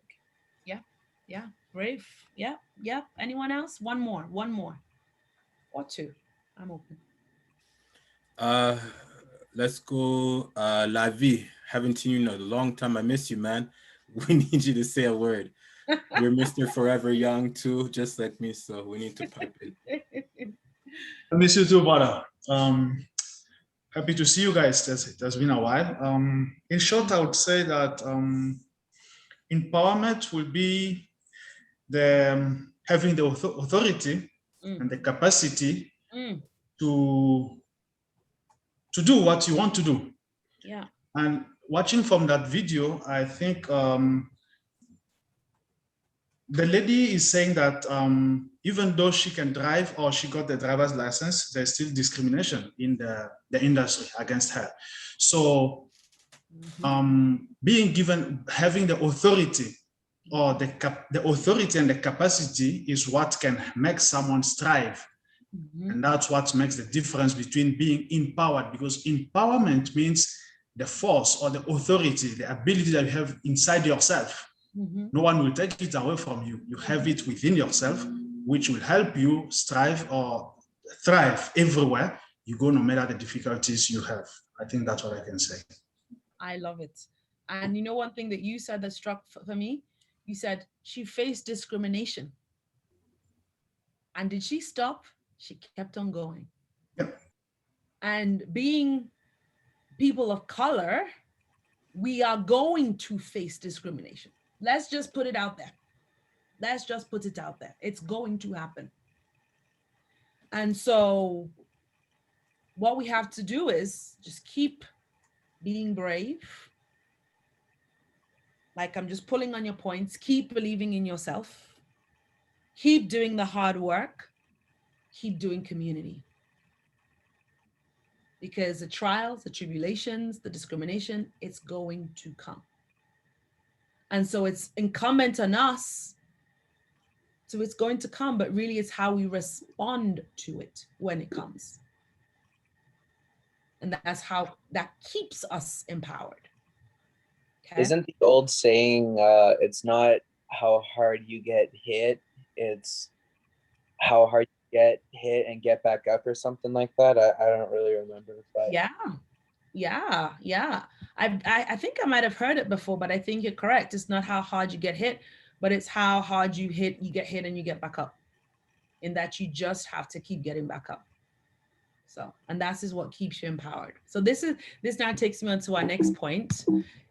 Speaker 1: Yeah, brave. Yeah. Anyone else? One more or two. I'm open.
Speaker 9: Let's go. La Vie. Haven't seen you in a long time. I miss you, man. We need you to say a word. You're Mr. Forever Young too, just like me. So we need to pipe in.
Speaker 15: I miss you too, brother. Happy to see you guys. It has been a while. In short, I would say that empowerment will be having the authority and the capacity to do what you want to do.
Speaker 1: Yeah.
Speaker 15: And watching from that video, I think the lady is saying that even though she can drive or she got the driver's license, there's still discrimination in the industry against her. So having the authority or the authority and the capacity is what can make someone strive. And that's what makes the difference between being empowered, because empowerment means the force or the authority, the ability that you have inside yourself. No one will take it away from you. You have it within yourself, which will help you strive or thrive everywhere you go, no matter the difficulties you have. I think that's what I can say.
Speaker 1: I love it. And you know, one thing that you said that struck for me, you said she faced discrimination. And did she stop? She kept on going.
Speaker 15: Yep.
Speaker 1: And being people of color, we are going to face discrimination. Let's just put it out there. It's going to happen. And so what we have to do is just keep being brave. Like, I'm just pulling on your points. Keep believing in yourself. Keep doing the hard work. Keep doing community. Because the trials, the tribulations, the discrimination, it's going to come. And so it's incumbent on us. So it's going to come, but really it's how we respond to it when it comes. And that's how that keeps us empowered. Okay?
Speaker 10: Isn't the old saying, it's not how hard you get hit, it's how hard you get hit and get back up, or something like that? I don't really remember. But
Speaker 1: Yeah. I think I might have heard it before, but I think you're correct. It's not how hard you get hit, but it's how hard you get hit and you get back up. In that you just have to keep getting back up. So, and that is what keeps you empowered. So this now takes me on to our next point.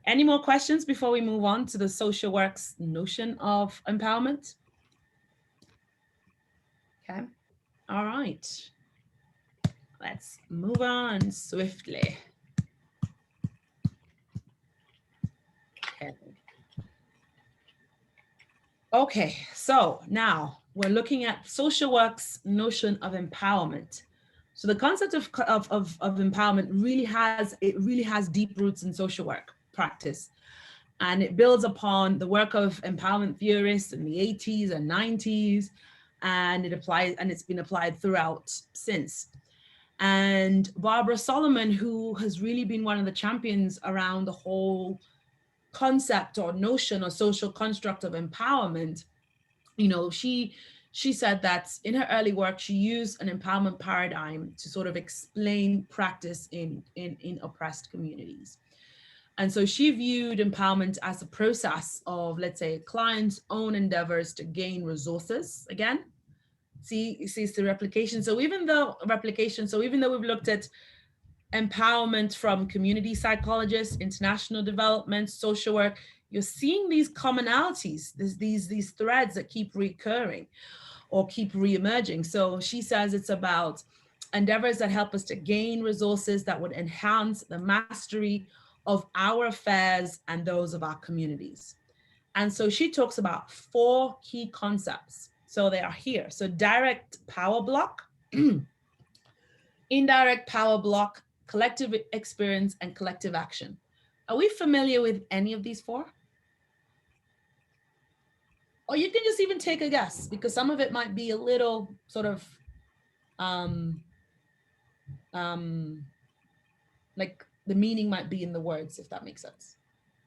Speaker 1: Any more questions before we move on to the social work's notion of empowerment? Okay. All right. Let's move on swiftly. Okay, so now we're looking at social work's notion of empowerment. So the concept of empowerment really has deep roots in social work practice, and it builds upon the work of empowerment theorists in the 80s and 90s, and it's been applied throughout since. And Barbara Solomon, who has really been one of the champions around the whole concept or notion or social construct of empowerment, you know, she she said that in her early work, she used an empowerment paradigm to sort of explain practice in oppressed communities. And so she viewed empowerment as a process of, let's say, clients' own endeavors to gain resources. Again, see, it's the replication. So even though we've looked at empowerment from community psychologists, international development, social work, you're seeing these commonalities, these threads that keep recurring or keep reemerging. So she says it's about endeavors that help us to gain resources that would enhance the mastery of our affairs and those of our communities. And so she talks about 4 key concepts. So they are here. So direct power block, indirect power block, collective experience, and collective action. Are we familiar with any of these 4? Or you can just even take a guess, because some of it might be a little sort of like the meaning might be in the words, if that makes sense.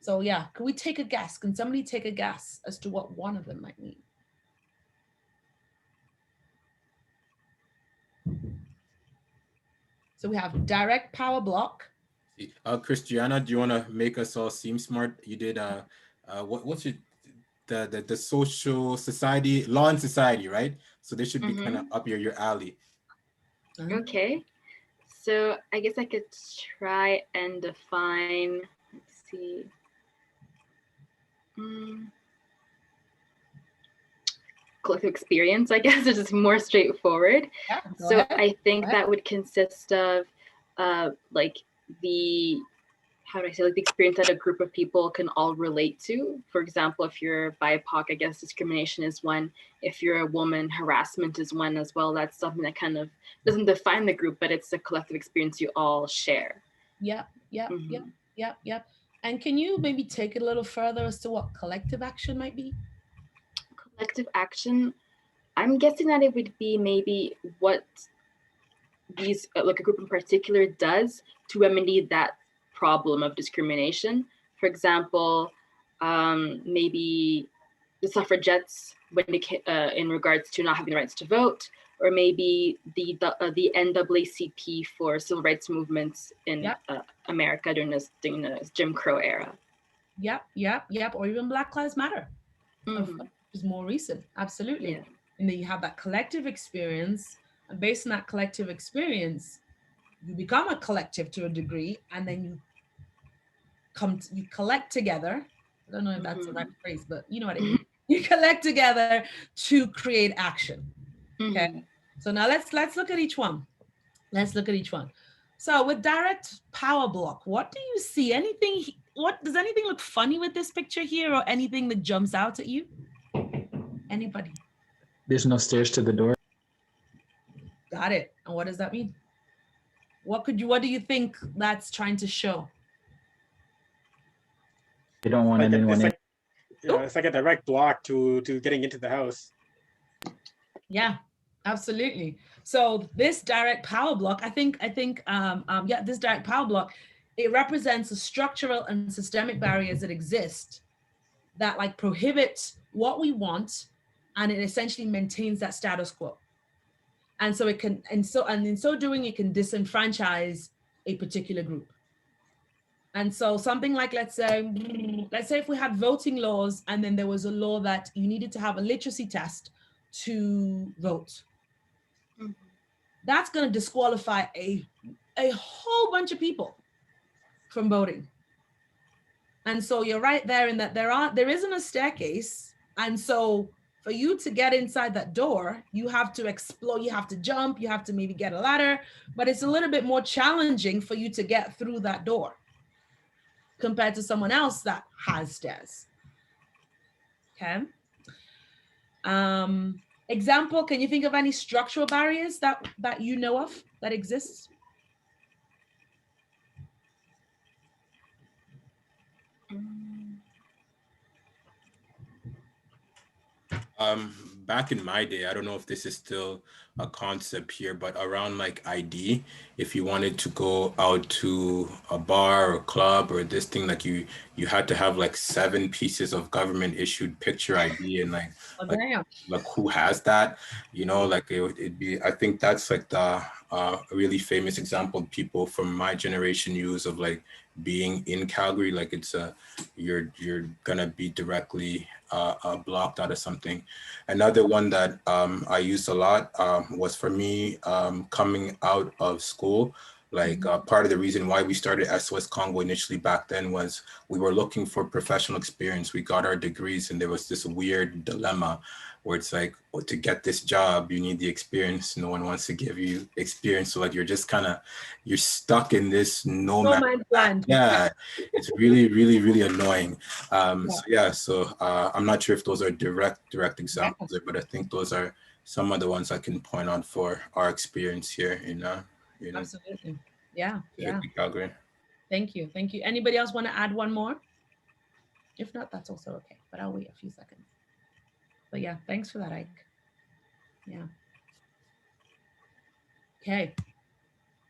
Speaker 1: So yeah, can we take a guess? Can somebody take a guess as to what one of them might mean? So we have direct power block.
Speaker 9: Christiana, do you want to make us all seem smart? You did what's your the social society, law and society, right? So this should be kind of up your alley.
Speaker 6: Okay, so I guess I could try and define, let's see. Collective experience, I guess, is just more straightforward.
Speaker 1: Yeah,
Speaker 6: so ahead. I think that would consist of like the, how do I say, like the experience that a group of people can all relate to. For example, if you're BIPOC, I guess discrimination is one. If you're a woman, harassment is one as well. That's something that kind of doesn't define the group, but it's a collective experience you all share.
Speaker 1: Yep. And can you maybe take it a little further as to what collective action might be?
Speaker 6: Collective action, I'm guessing that it would be maybe what these, like a group in particular, does to remedy that problem of discrimination. For example, maybe the suffragettes when in regards to not having the rights to vote, or maybe the NAACP for civil rights movements in America during the Jim Crow era.
Speaker 1: Yep. Or even Black Lives Matter. Is more recent, absolutely. Yeah. And then you have that collective experience, and based on that collective experience, you become a collective to a degree, and then you collect together. I don't know if that's the right phrase, but you know what I mean. You collect together to create action. Okay. So now let's look at each one. So with direct power block, what do you see? Does anything look funny with this picture here, or anything that jumps out at you? Anybody?
Speaker 5: There's no stairs to the door.
Speaker 1: Got it. And what does that mean? What do you think that's trying to show?
Speaker 5: You don't want anyone in.
Speaker 3: It's like a direct block to getting into the house.
Speaker 1: Yeah, absolutely. So this direct power block, I think, this direct power block, it represents the structural and systemic barriers that exist that like prohibit what we want, and it essentially maintains that status quo. And so it can, and in so doing, it can disenfranchise a particular group. And so something like, let's say if we had voting laws, and then there was a law that you needed to have a literacy test to vote. That's going to disqualify a whole bunch of people from voting. And so you're right there in that there isn't a staircase. And so for you to get inside that door, you have to explore, you have to jump, you have to maybe get a ladder, but it's a little bit more challenging for you to get through that door compared to someone else that has stairs. Okay. Example, can you think of any structural barriers that you know of that exist?
Speaker 9: back in my day, I don't know if this is still a concept here, but around like ID, if you wanted to go out to a bar or club or this thing, like you had to have like 7 pieces of government issued picture ID, and like, like who has that, you know, like it'd be, I think that's like the a really famous example people from my generation use of like being in Calgary, like it's you're gonna be directly blocked out of something. Another one that I used a lot was for me coming out of school. Like part of the reason why we started SOS Congo initially back then was we were looking for professional experience. We got our degrees and there was this weird dilemma where it's like, well, to get this job, you need the experience. No one wants to give you experience. So like, you're just kind of, you're stuck in this no man's land. Yeah, it's really, really, really annoying. So I'm not sure if those are direct examples, but I think those are some of the ones I can point on for our experience here in
Speaker 1: absolutely. Yeah.
Speaker 9: Calgary.
Speaker 1: Thank you. Anybody else want to add one more? If not, that's also okay, but I'll wait a few seconds. But yeah, thanks for that, Ike. Yeah. Okay.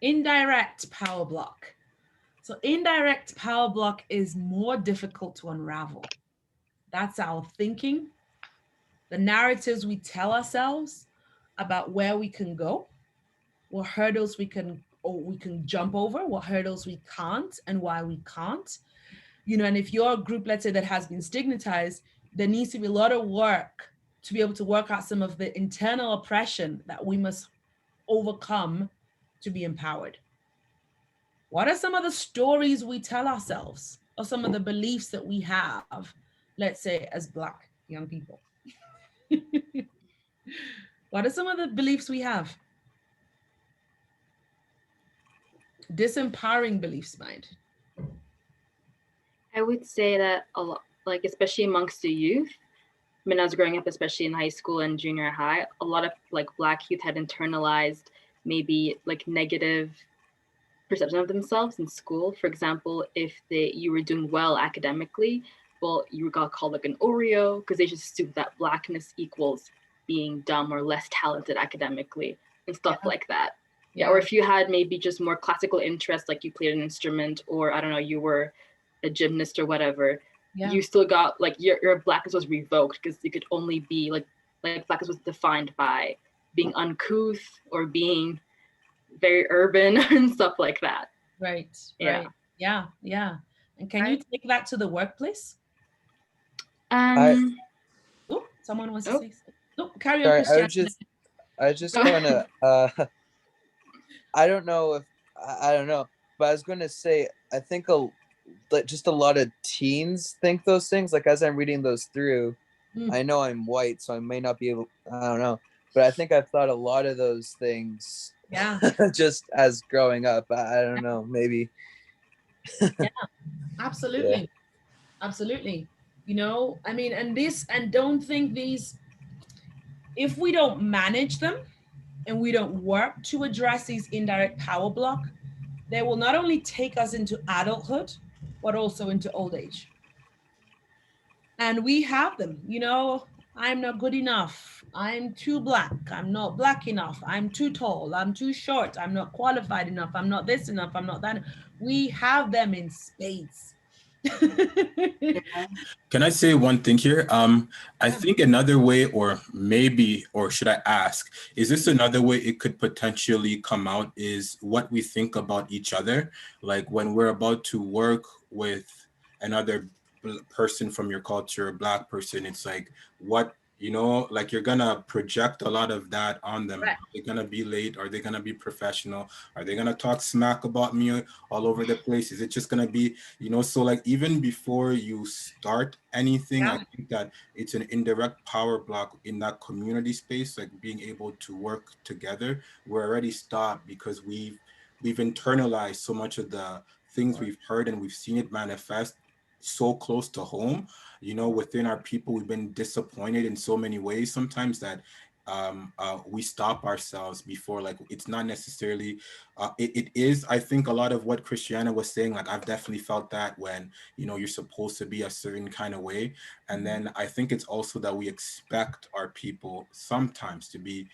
Speaker 1: Indirect power block. So indirect power block is more difficult to unravel. That's our thinking, the narratives we tell ourselves about where we can go, what hurdles we can jump over, what hurdles we can't, and why we can't. You know, and if you're a group, let's say, that has been stigmatized, there needs to be a lot of work to be able to work out some of the internal oppression that we must overcome to be empowered. What are some of the stories we tell ourselves, or some of the beliefs that we have, let's say, as Black young people? What are some of the beliefs we have? Disempowering beliefs, mind.
Speaker 6: I would say that a lot, like especially amongst the youth, when I was growing up, especially in high school and junior high, a lot of like Black youth had internalized maybe like negative perception of themselves in school. For example, if you were doing well academically, well, you got called like an Oreo because they just assumed that Blackness equals being dumb or less talented academically and stuff like that. Yeah. Or if you had maybe just more classical interest, like you played an instrument, or I don't know, you were a gymnast or whatever, you still got like your Blackness was revoked because you could only be like Blackness was defined by being uncouth or being very urban and stuff like that.
Speaker 1: Right. And can you take that to the workplace? Someone wants to say something. No, carry on, Christian.
Speaker 8: I just gonna I don't know, but I was gonna say I think just a lot of teens think those things. Like as I'm reading those through, I know I'm white, so I may not be able, I don't know, but I think I've thought a lot of those things just as growing up. I don't know, maybe.
Speaker 1: Absolutely. You know, I mean, and don't think these, if we don't manage them and we don't work to address these indirect power block, they will not only take us into adulthood, but also into old age. And we have them, you know, I'm not good enough. I'm too Black. I'm not Black enough. I'm too tall. I'm too short. I'm not qualified enough. I'm not this enough. I'm not that. We have them in spades.
Speaker 9: Can I say one thing here? I think another way, or should I ask, is this another way it could potentially come out is what we think about each other? Like when we're about to work with another person from your culture, a Black person, it's like, what, you know, like you're gonna project a lot of that on them. Right. Are they gonna be late? Are they gonna be professional? Are they gonna talk smack about me all over the place? Is it just gonna be, you know, so like even before you start anything, I think that it's an indirect power block in that community space, like being able to work together. We're already stopped because we've internalized so much of the things we've heard and we've seen it manifest so close to home, you know, within our people. We've been disappointed in so many ways sometimes that we stop ourselves before, like, it's not necessarily, it is, I think, a lot of what Christiana was saying. Like, I've definitely felt that when, you know, you're supposed to be a certain kind of way. And then I think it's also that we expect our people sometimes to be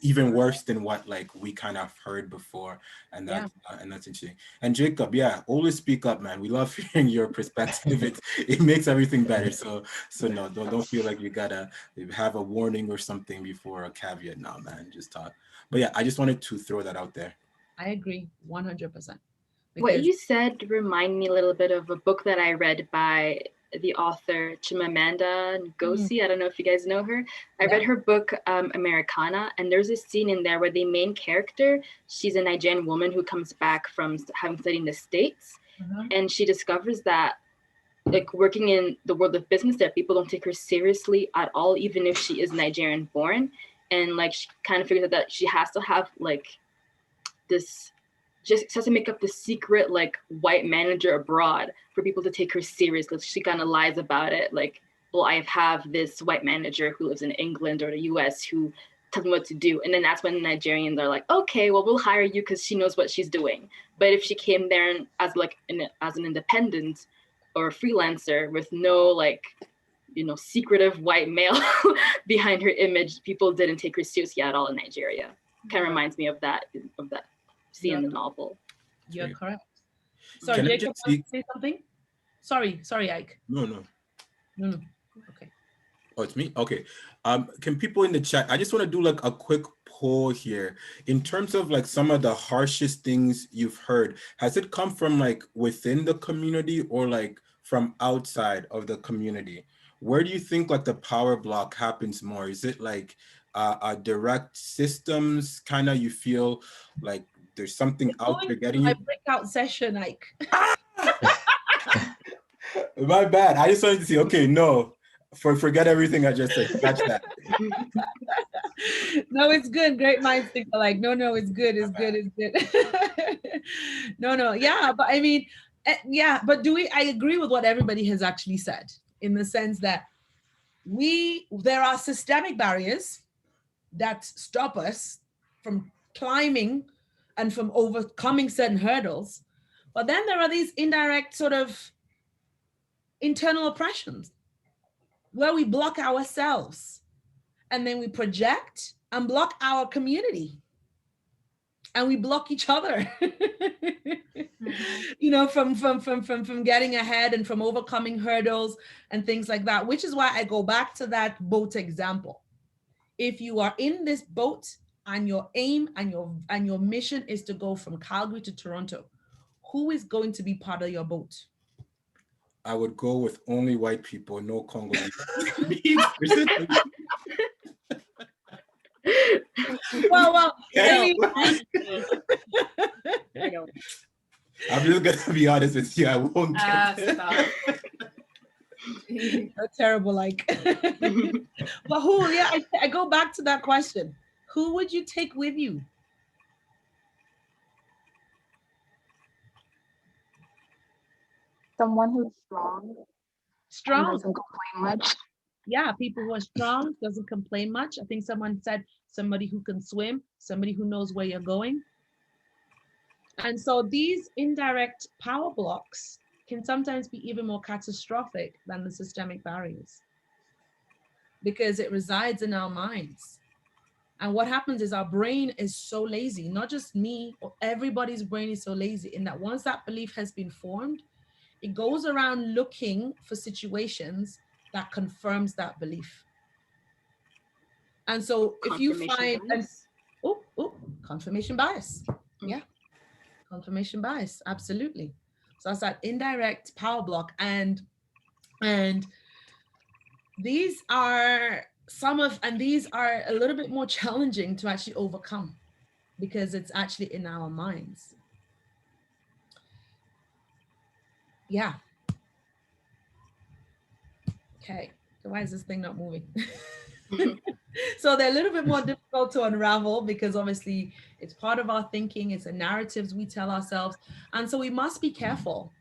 Speaker 9: even worse than what, like, we kind of heard before. And that, and that's interesting. And Jacob, always speak up, man. We love hearing your perspective. It makes everything better. So no, don't feel like you gotta have a warning or something before a caveat. No, man, just talk. But yeah, I just wanted to throw that out there.
Speaker 1: I agree 100%.
Speaker 6: What you said remind me a little bit of a book that I read by the author Chimamanda Ngozi. I don't know if you guys know her. I read her book Americana, and there's a scene in there where the main character, she's a Nigerian woman who comes back from having studied in the States, and she discovers that, like, working in the world of business, that people don't take her seriously at all, even if she is Nigerian born. And like, she kind of figures out that she has to have like this, just has to make up the secret like white manager abroad for people to take her seriously. She kind of lies about it, like, well, I have this white manager who lives in England or the US who tells me what to do. And then that's when the Nigerians are like, okay, well, we'll hire you because she knows what she's doing. But if she came there as like as an independent or a freelancer with no, like, you know, secretive white male behind her image, people didn't take her seriously at all in Nigeria. Kind of reminds me of that scene in the novel.
Speaker 1: You're correct. Sorry, Jacob, want to say something? Sorry, Ike.
Speaker 9: No.
Speaker 1: Okay.
Speaker 9: Oh, it's me? Okay. Can people in the chat, I just want to do like a quick poll here. In terms of like some of the harshest things you've heard, has it come from like within the community or like from outside of the community? Where do you think like the power block happens more? Is it like a direct systems kind of, you feel like there's something out there getting you?
Speaker 1: My breakout session, Ike.
Speaker 9: My bad. I just wanted to see, okay, no. Forget everything I just said. Catch that.
Speaker 1: No, it's good. Great minds think alike. No, it's good. It's good. No. Yeah, but I mean, but I agree with what everybody has actually said, in the sense that there are systemic barriers that stop us from climbing and from overcoming certain hurdles. But then there are these indirect sort of internal oppressions where we block ourselves, and then we project and block our community, and we block each other, you know, from getting ahead and from overcoming hurdles and things like that, which is why I go back to that boat example. If you are in this boat and your aim and your mission is to go from Calgary to Toronto, who is going to be part of your boat?
Speaker 9: I would go with only white people, no Congolese.
Speaker 1: Well,
Speaker 9: I'm just gonna be honest with you. I won't get it.
Speaker 1: You're terrible, like. But who? Yeah, I go back to that question. Who would you take with you?
Speaker 11: Someone who's strong.
Speaker 1: Strong.
Speaker 11: Doesn't complain much.
Speaker 1: Yeah, people who are strong, doesn't complain much. I think someone said somebody who can swim, somebody who knows where you're going. And so these indirect power blocks can sometimes be even more catastrophic than the systemic barriers, because it resides in our minds. And what happens is our brain is so lazy, not just me, everybody's brain is so lazy, in that once that belief has been formed, it goes around looking for situations that confirms that belief. And so if you find, confirmation bias. Yeah, confirmation bias, absolutely. So that's that indirect power block. And these are these are a little bit more challenging to actually overcome, because it's actually in our minds. Yeah. Okay, so why is this thing not moving? So they're a little bit more difficult to unravel, because obviously it's part of our thinking, it's the narratives we tell ourselves. And so we must be careful,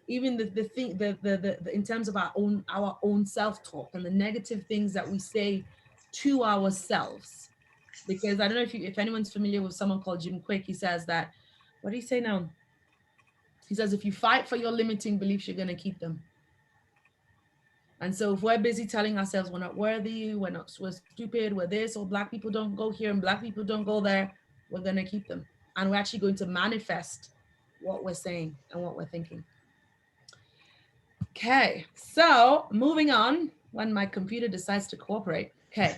Speaker 1: even in terms of our own self-talk and the negative things that we say to ourselves. Because I don't know if anyone's familiar with someone called Jim Quick. He says that, what do you say now? He says, if you fight for your limiting beliefs, you're going to keep them. And so if we're busy telling ourselves we're not worthy, we're stupid, we're this, or Black people don't go here and Black people don't go there, we're going to keep them. And we're actually going to manifest what we're saying and what we're thinking. Okay, so moving on, when my computer decides to cooperate. Okay.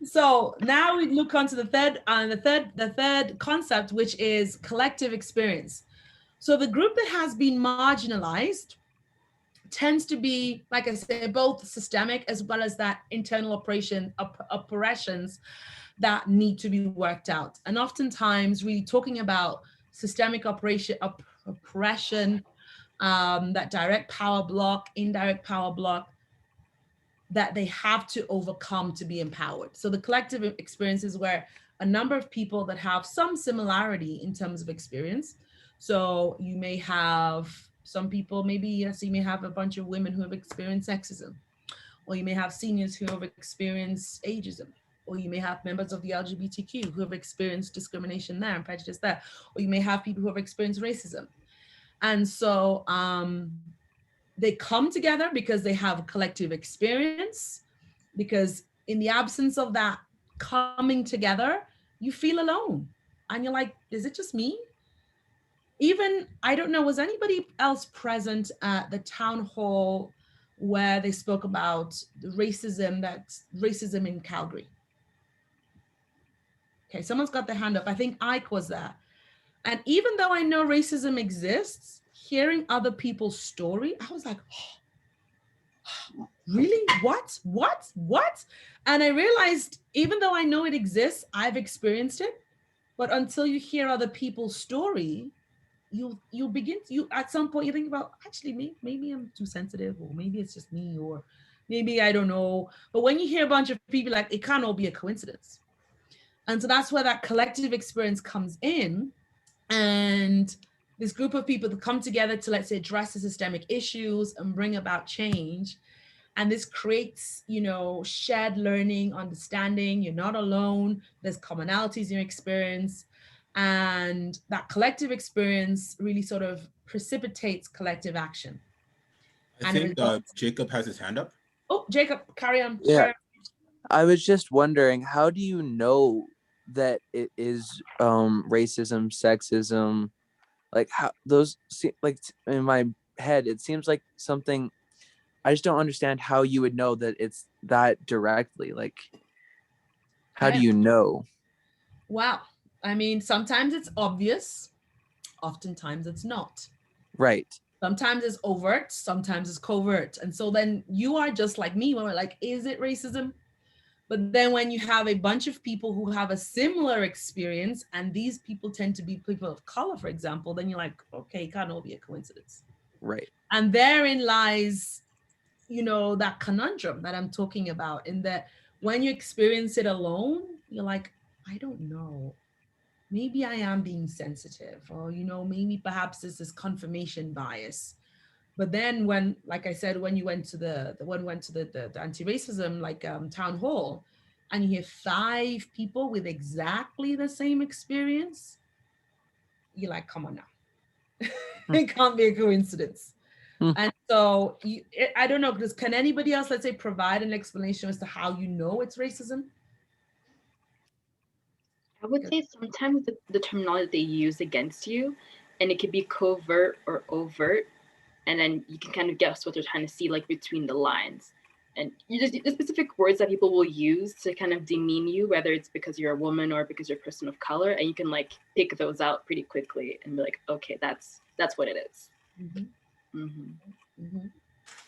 Speaker 1: So now we look onto the third concept, which is collective experience. So the group that has been marginalized tends to be, like I said, both systemic as well as that internal oppressions that need to be worked out. And oftentimes really talking about systemic oppression, that direct power block, indirect power block, that they have to overcome to be empowered. So the collective experience is where a number of people that have some similarity in terms of experience. So you may have some people, maybe, yes, you may have a bunch of women who have experienced sexism, or you may have seniors who have experienced ageism, or you may have members of the LGBTQ who have experienced discrimination there and prejudice there, or you may have people who have experienced racism. And so they come together because they have a collective experience, because in the absence of that coming together, you feel alone. And you're like, is it just me? Even, I don't know, was anybody else present at the town hall where they spoke about the racism in Calgary? Okay, someone's got their hand up. I think Ike was there. And even though I know racism exists, hearing other people's story, I was like, oh, really? What? And I realized, even though I know it exists, I've experienced it, but until you hear other people's story, you begin to, at some point you think about, actually, maybe I'm too sensitive, or maybe it's just me, or maybe I don't know. But when you hear a bunch of people, like, it can't all be a coincidence. And so that's where that collective experience comes in. And this group of people that come together to, let's say, address the systemic issues and bring about change. And this creates, shared learning, understanding. You're not alone. There's commonalities in your experience. And that collective experience really sort of precipitates collective action.
Speaker 9: I think Jacob has his hand up.
Speaker 1: Oh, Jacob, carry on.
Speaker 8: Yeah. I was just wondering, how do you know that it is racism, sexism? Like, how those, like, in my head, it seems like something, I just don't understand how you would know that it's that directly. Like, how do you know?
Speaker 1: Wow. I mean, sometimes it's obvious, oftentimes it's not.
Speaker 8: Right.
Speaker 1: Sometimes it's overt, sometimes it's covert. And so then you are just like me, when we're like, is it racism? But then when you have a bunch of people who have a similar experience, and these people tend to be people of color, for example, then you're like, okay, it can't all be a coincidence.
Speaker 8: Right.
Speaker 1: And therein lies, that conundrum that I'm talking about, in that when you experience it alone, you're like, I don't know. Maybe I am being sensitive, or, maybe perhaps this is confirmation bias. But then when, like I said, when you went to the anti-racism, town hall, and you hear 5 people with exactly the same experience, you're like, come on now. It can't be a coincidence. And so I don't know, because can anybody else, let's say, provide an explanation as to how you know it's racism?
Speaker 6: I would say sometimes the terminology they use against you, and it could be covert or overt, and then you can kind of guess what they're trying to see, like, between the lines. And the specific words that people will use to kind of demean you, whether it's because you're a woman or because you're a person of color, and you can, like, pick those out pretty quickly and be like, okay, that's what it is.
Speaker 1: Mm-hmm.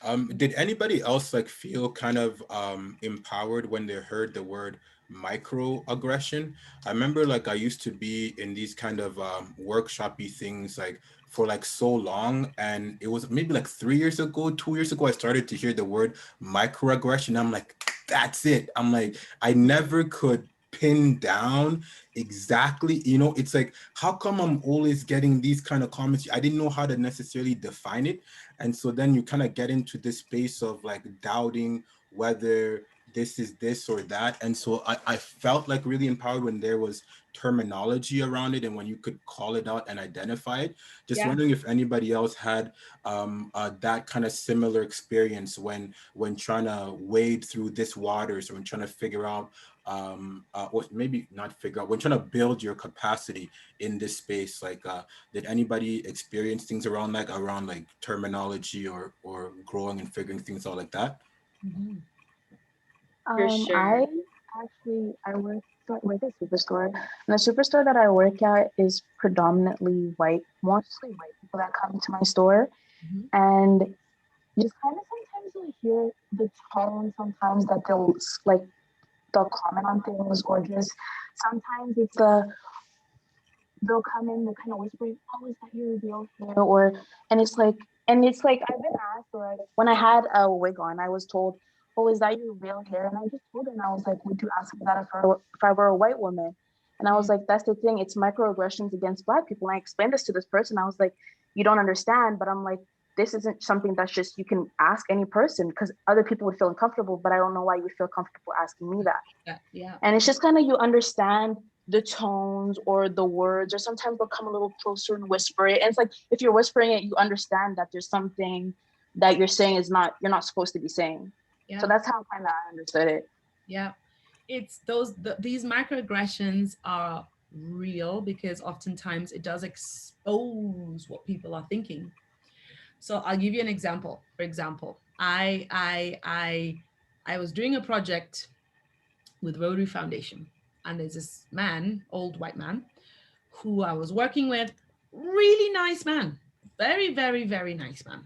Speaker 1: Mm-hmm.
Speaker 9: Did anybody else, like, feel kind of empowered when they heard the word microaggression? I remember, like, I used to be in these kind of workshop-y things, like, for like so long, and it was maybe like 3 years ago, 2 years ago, I started to hear the word microaggression. I'm like, that's it. I'm like, I never could pin down exactly, it's like, how come I'm always getting these kind of comments? I didn't know how to necessarily define it. And so then you kind of get into this space of, like, doubting whether this is this or that. And so I felt like really empowered when there was terminology around it and when you could call it out and identify it. Just wondering if anybody else had that kind of similar experience when trying to wade through this waters, or when trying to figure out or maybe not figure out, when trying to build your capacity in this space. Like did anybody experience things around like terminology or growing and figuring things out like that?
Speaker 1: Mm-hmm.
Speaker 6: For sure.
Speaker 11: I work with a superstore, and the superstore that I work at is predominantly white, mostly white people that come to my store.
Speaker 1: Mm-hmm.
Speaker 11: And just kind of sometimes you'll hear the tone sometimes that they'll comment on things, or just sometimes they'll come in, they're kind of whispering, oh, is that your real hair? And it's like I've been asked, or when I had a wig on, I was told, oh, is that your real hair? And I just told her, and I was like, would you ask me that if I were a white woman? And I was like, that's the thing, it's microaggressions against Black people. And I explained this to this person. I was like, you don't understand, but I'm like, this isn't something that's just you can ask any person, because other people would feel uncomfortable, but I don't know why you would feel comfortable asking me that.
Speaker 1: Yeah.
Speaker 11: And it's just kind of, you understand the tones or the words, or sometimes they'll come a little closer and whisper it. And it's like, if you're whispering it, you understand that there's something that you're saying you're not supposed to be saying.
Speaker 1: Yeah.
Speaker 11: So that's how kind of I understood it.
Speaker 1: Yeah. It's these microaggressions are real, because oftentimes it does expose what people are thinking. So I'll give you an example. For example, I was doing a project with Rotary Foundation, and there's this man, old white man, who I was working with, really nice man, very, very, very nice man.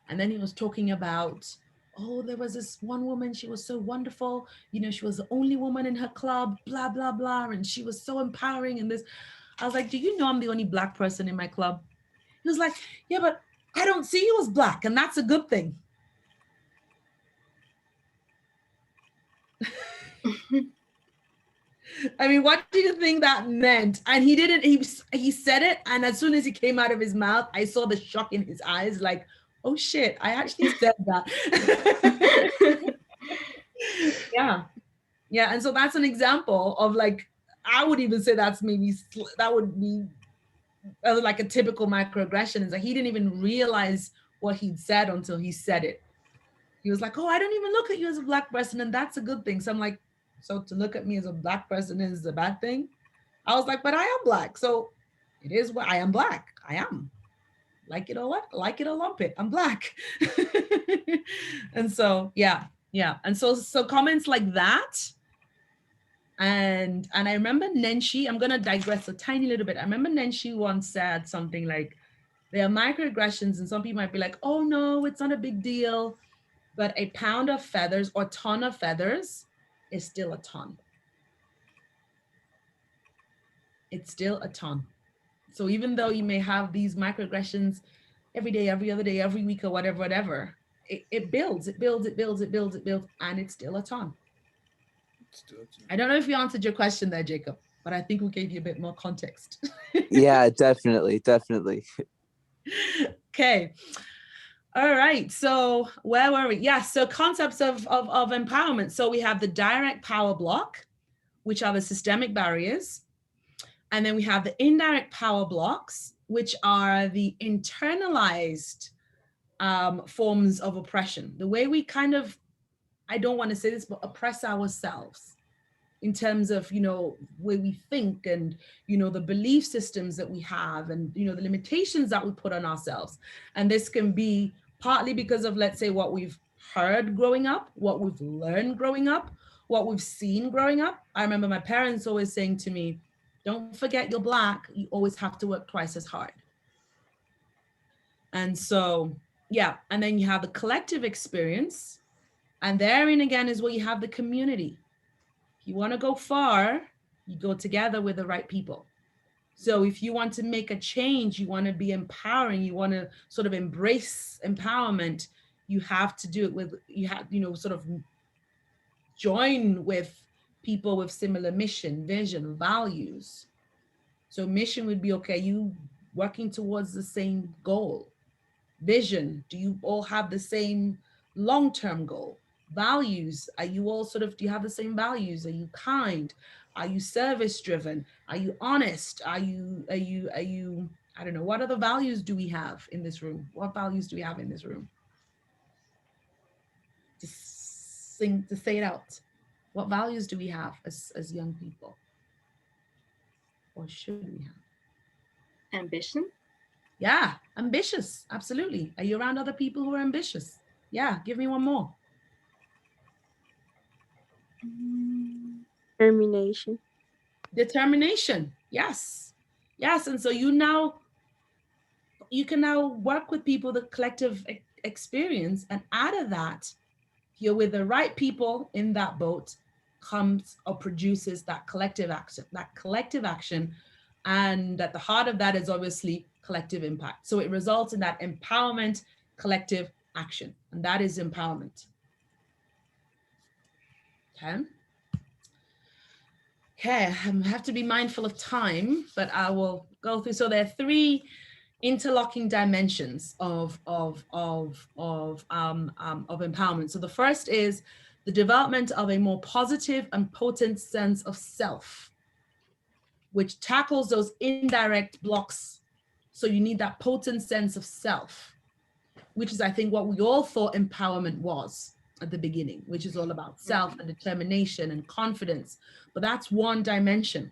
Speaker 1: And then he was talking about, oh, there was this one woman, she was so wonderful. You know, she was the only woman in her club, blah, blah, blah. And she was so empowering. And this, I was like, do you know I'm the only Black person in my club? He was like, yeah, but I don't see you as Black, and that's a good thing. I mean, what do you think that meant? And he said it, and as soon as it came out of his mouth, I saw the shock in his eyes, like, oh shit, I actually said that. Yeah. And so that's an example of, like, I would even say that would be like a typical microaggression. Is like he didn't even realize what he'd said until he said it. He was like, oh, I don't even look at you as a Black person, and that's a good thing. So I'm like, so to look at me as a Black person is a bad thing? I was like, but I am Black. So it is what I am Black. I am. Like it or lump it, I'm Black. And so, yeah. And so comments like that. And I remember Nenshi, I'm going to digress a tiny little bit. I remember Nenshi once said something like, there are microaggressions, and some people might be like, oh no, it's not a big deal. But a pound of feathers or ton of feathers is still a ton. It's still a ton. So even though you may have these microaggressions every day, every other day, every week, or whatever, it builds, and it's still a ton. I don't know if you answered your question there, Jacob, but I think we gave you a bit more context.
Speaker 10: Yeah, definitely.
Speaker 1: Okay. All right. So where were we? Yeah. So concepts of empowerment. So we have the direct power block, which are the systemic barriers. And then we have the indirect power blocks, which are the internalized forms of oppression. The way we kind of, I don't want to say this, but oppress ourselves in terms of, where we think, and, the belief systems that we have, and, the limitations that we put on ourselves. And this can be partly because of, let's say, what we've heard growing up, what we've learned growing up, what we've seen growing up. I remember my parents always saying to me, don't forget you're Black, you always have to work twice as hard. And so, yeah. And then you have the collective experience. And therein again is where you have the community. If you want to go far, you go together with the right people. So if you want to make a change, you want to be empowering, you want to sort of embrace empowerment, you have to do it sort of join with people with similar mission, vision, values. So mission would be, okay, you working towards the same goal. Vision, do you all have the same long-term goal? Values, are you all sort of, do you have the same values? Are you kind? Are you service driven? Are you honest? Are you, I don't know, what other values do we have in this room? What values do we have in this room? Just say it out. What values do we have as young people? Or should we have?
Speaker 6: Ambition?
Speaker 1: Yeah, ambitious, absolutely. Are you around other people who are ambitious? Yeah, give me one more.
Speaker 14: Determination.
Speaker 1: Determination, yes. Yes, and so you can now work with people, the collective experience, and out of that, you're with the right people in that boat, comes or produces that collective action. And at the heart of that is obviously collective impact. So it results in that empowerment, collective action, and that is empowerment. Okay. Okay, I have to be mindful of time, but I will go through. So there are three interlocking dimensions of empowerment. So the first is the development of a more positive and potent sense of self, which tackles those indirect blocks. So you need that potent sense of self, which is, I think, what we all thought empowerment was at the beginning, which is all about self and determination and confidence. But that's one dimension.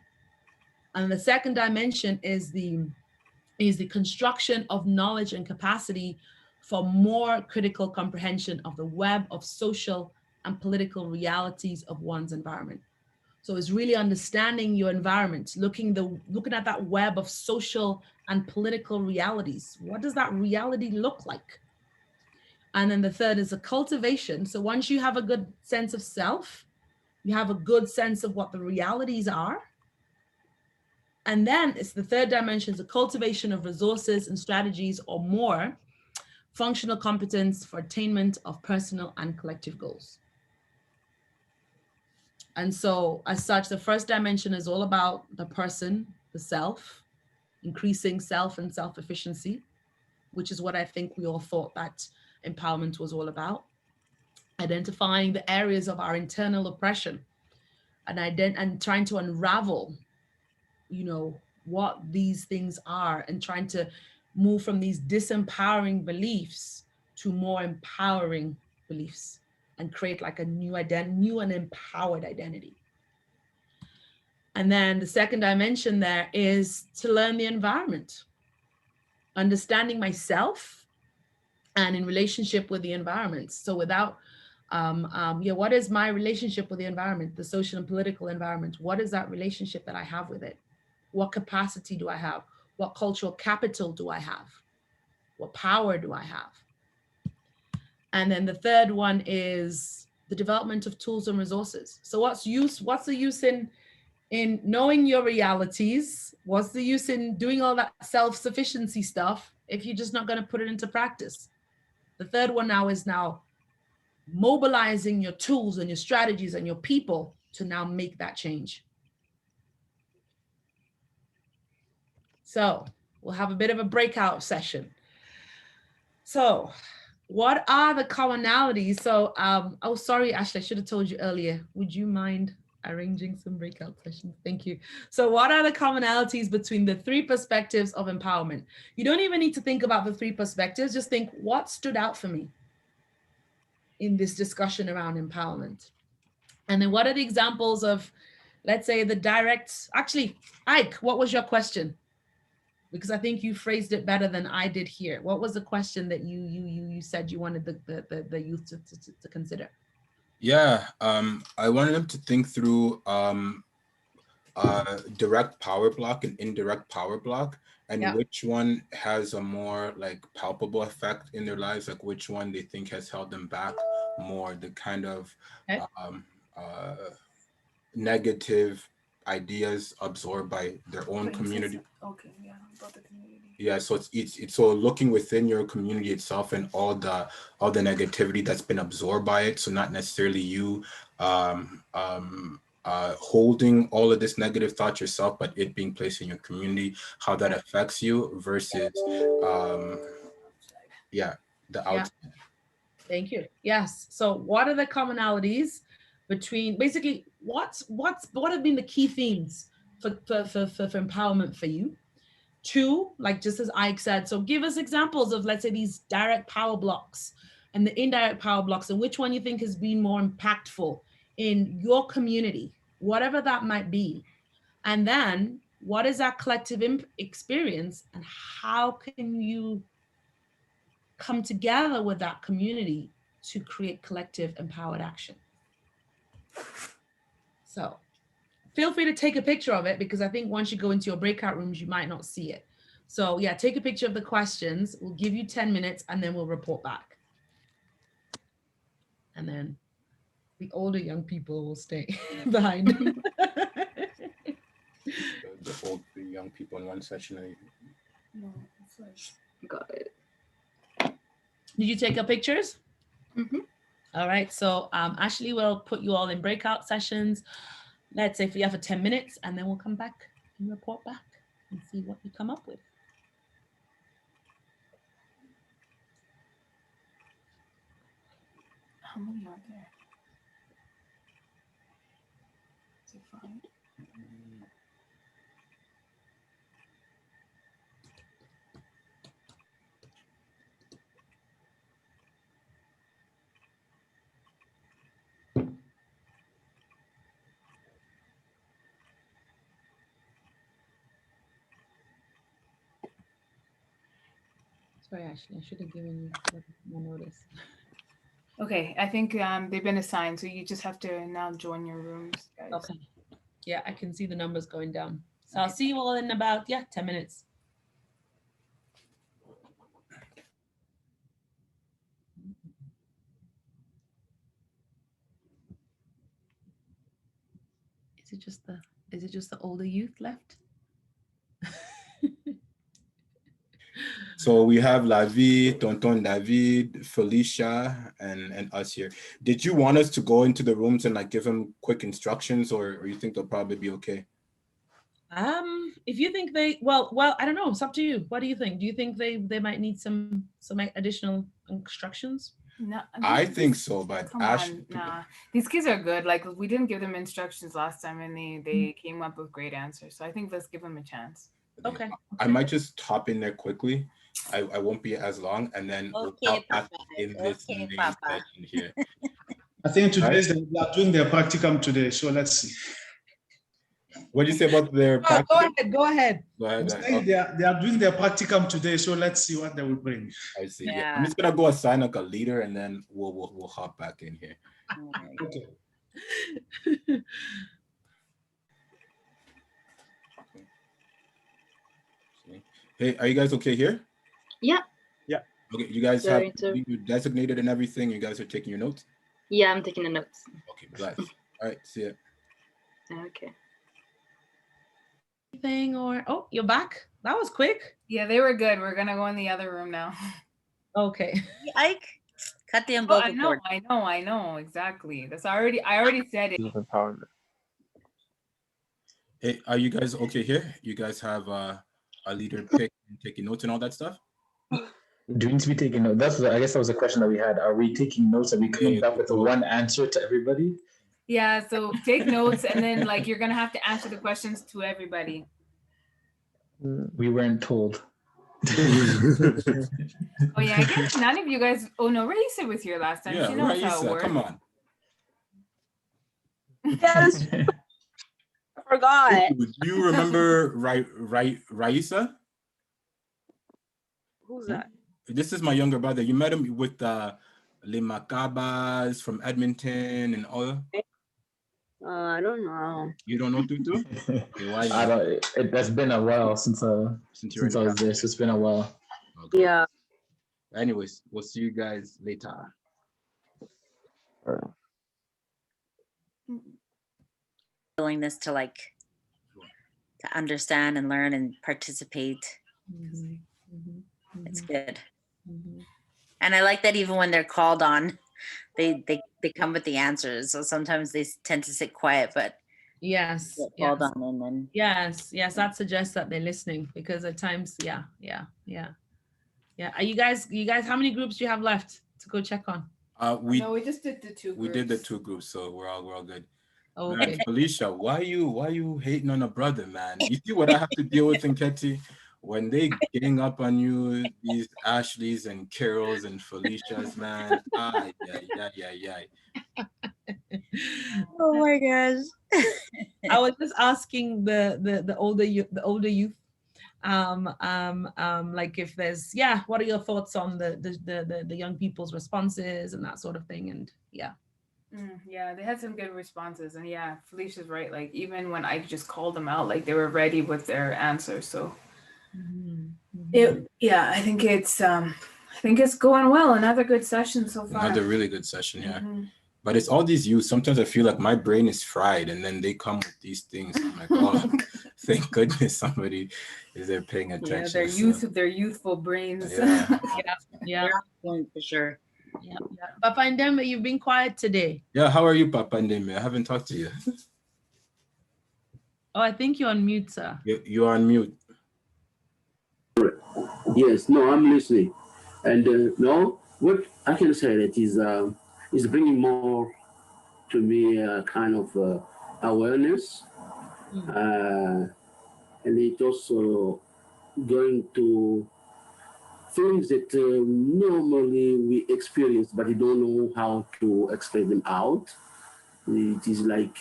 Speaker 1: And the second dimension is the construction of knowledge and capacity for more critical comprehension of the web of social and political realities of one's environment. So it's really understanding your environment, looking at that web of social and political realities. What does that reality look like? And then the third is a cultivation. So once you have a good sense of self, you have a good sense of what the realities are. And then it's the third dimension, is a cultivation of resources and strategies or more functional competence for attainment of personal and collective goals. And so as such, the first dimension is all about the person, the self, increasing self and self-efficiency, which is what I think we all thought that empowerment was all about. Identifying the areas of our internal oppression and trying to unravel, what these things are, and trying to move from these disempowering beliefs to more empowering beliefs and create like a new and empowered identity. And then the second dimension there is to learn the environment, understanding myself and in relationship with the environment. So without, what is my relationship with the environment, the social and political environment? What is that relationship that I have with it? What capacity do I have? What cultural capital do I have? What power do I have? And then the third one is the development of tools and resources. So what's the use in knowing your realities? What's the use in doing all that self-sufficiency stuff if you're just not going to put it into practice? The third one now is mobilizing your tools and your strategies and your people to now make that change. So we'll have a bit of a breakout session. So what are the commonalities? So, oh, sorry, Ashley, I should have told you earlier. Would you mind arranging some breakout sessions? Thank you. So what are the commonalities between the three perspectives of empowerment? You don't even need to think about the three perspectives. Just think, what stood out for me in this discussion around empowerment? And then what are the examples of, let's say, the direct, actually, Ike, what was your question? Because I think you phrased it better than I did here. What was the question that you said you wanted the youth to consider?
Speaker 9: Yeah, I wanted them to think through direct power block and indirect power block, and which one has a more like palpable effect in their lives, like which one they think has held them back more, the kind of negative ideas absorbed by their own community.
Speaker 2: Okay, yeah, about the community.
Speaker 9: Yeah, so it's so looking within your community itself and all the negativity that's been absorbed by it. So not necessarily you holding all of this negative thought yourself, but it being placed in your community, how that affects you versus the outside.
Speaker 1: Thank you. Yes. So what are the commonalities between basically what have been the key themes for empowerment for you? Two, like just as Ike said, so give us examples of, let's say, these direct power blocks and the indirect power blocks, and which one you think has been more impactful in your community, whatever that might be. And then what is that collective experience, and how can you come together with that community to create collective empowered action? So feel free to take a picture of it, because I think once you go into your breakout rooms, you might not see it. So yeah, take a picture of the questions. We'll give you 10 minutes and then we'll report back. And then the older young people will stay behind.
Speaker 9: The young people in one session.
Speaker 6: No, got it.
Speaker 1: Did you take your pictures?
Speaker 6: Mm-hmm.
Speaker 1: All right, so Ashley will put you all in breakout sessions. Let's say for 10 minutes, and then we'll come back and report back and see what you come up with.
Speaker 2: How many are there? Is it 5?
Speaker 1: Sorry, Ashley, I should have given you more notice.
Speaker 2: Okay, I think they've been assigned, so you just have to now join your rooms, guys.
Speaker 1: Okay. Yeah, I can see the numbers going down. So I'll see you all in about 10 minutes. Is it just the older youth left?
Speaker 9: So we have Lavi, Tonton David, Felicia, and us here. Did you want us to go into the rooms and like give them quick instructions, or you think they'll probably be okay?
Speaker 1: If you think well, I don't know. It's up to you. What do you think? Do you think they might need some additional instructions?
Speaker 2: No,
Speaker 9: I think so, but
Speaker 2: come
Speaker 9: Ash,
Speaker 2: on, nah. These kids are good. Like, we didn't give them instructions last time, and they came up with great answers. So I think let's give them a chance.
Speaker 1: Okay.
Speaker 9: I might just hop in there quickly. I won't be as long, and then we'll hop back in this main session here.
Speaker 15: I think today they are doing their practicum today, so let's see.
Speaker 9: What did you say about their practicum?
Speaker 1: Go ahead.
Speaker 15: I'm saying they are doing their practicum today, so let's see what they will bring.
Speaker 9: I see. Yeah. I'm just gonna go assign like a leader, and then we'll hop back in here.
Speaker 15: Okay.
Speaker 9: Hey, are you guys okay here?
Speaker 6: Yeah.
Speaker 9: Yeah. Okay, you guys have you designated and everything. You guys are taking your notes?
Speaker 6: Yeah, I'm taking the notes.
Speaker 9: Okay, glad. All right, see ya.
Speaker 6: Okay.
Speaker 1: Anything or you're back? That was quick.
Speaker 2: Yeah, they were good. We're gonna go in the other room now.
Speaker 1: Okay.
Speaker 4: Ike, cut the umbilical cord.
Speaker 2: I know exactly. I already said it.
Speaker 8: Empowerment.
Speaker 9: Hey, are you guys okay here? You guys have a leader pick and taking notes and all that stuff?
Speaker 5: Do we need to be taking notes? I guess that was a question that we had. Are we taking notes? Are we coming back with one answer to everybody?
Speaker 2: Yeah, so take notes, and then like you're gonna have to answer the questions to everybody.
Speaker 5: We weren't told.
Speaker 2: Oh yeah, I guess none of you guys. Oh no, Raisa was here last time.
Speaker 9: Yeah,
Speaker 2: she knows how it
Speaker 9: Raisa,
Speaker 2: works.
Speaker 9: come on.
Speaker 14: Yes. I forgot.
Speaker 9: Do you remember Raisa?
Speaker 14: Who's that?
Speaker 9: This is my younger brother. You met him with Le Macabas from Edmonton and all.
Speaker 14: I don't know.
Speaker 9: You don't know Tutu? Okay, why?
Speaker 5: I don't. That's been a while since I was there. So it's been a while.
Speaker 9: Okay.
Speaker 14: Yeah.
Speaker 9: Anyways, we'll see you guys later.
Speaker 4: Willingness to to understand and learn and participate. It's good. And I like that even when they're called on, they come with the answers. So sometimes they tend to sit quiet, but
Speaker 1: yes,
Speaker 4: called on and then
Speaker 1: yes, that suggests that they're listening, because at times, yeah. Are you guys, how many groups do you have left to go check on?
Speaker 2: No, we just did the two groups.
Speaker 9: We did the 2 groups, so we're all good.
Speaker 1: Okay.
Speaker 9: Man, Felicia, why you hating on a brother, man? You see what I have to deal with in Ketty? When they gang up on you, these Ashleys and Carols and Felicias, man. Yeah.
Speaker 4: Oh my gosh.
Speaker 1: I was just asking the older youth, like if there's, what are your thoughts on the young people's responses and that sort of thing, and
Speaker 2: Yeah, they had some good responses, and yeah, Felicia's right. Like even when I just called them out, like they were ready with their answers. So I think it's going well. Another good session so far.
Speaker 9: Another really good session, yeah. But it's all these youth. Sometimes I feel like my brain is fried, and then they come with these things. I'm like, oh, thank goodness somebody is there paying attention.
Speaker 2: Yeah, their youthful brains.
Speaker 1: Yeah,
Speaker 4: for sure.
Speaker 1: Yeah. Papa Ndembe, you've been quiet today.
Speaker 9: Yeah, how are you, Papa Ndembe? I haven't talked to you.
Speaker 1: Oh, I think you're on mute, sir.
Speaker 9: You're on mute.
Speaker 16: Yes, no, I'm listening. And no, what I can say that is bringing more to me kind of awareness. And it also going to things that normally we experience, but we don't know how to express them out. It is like,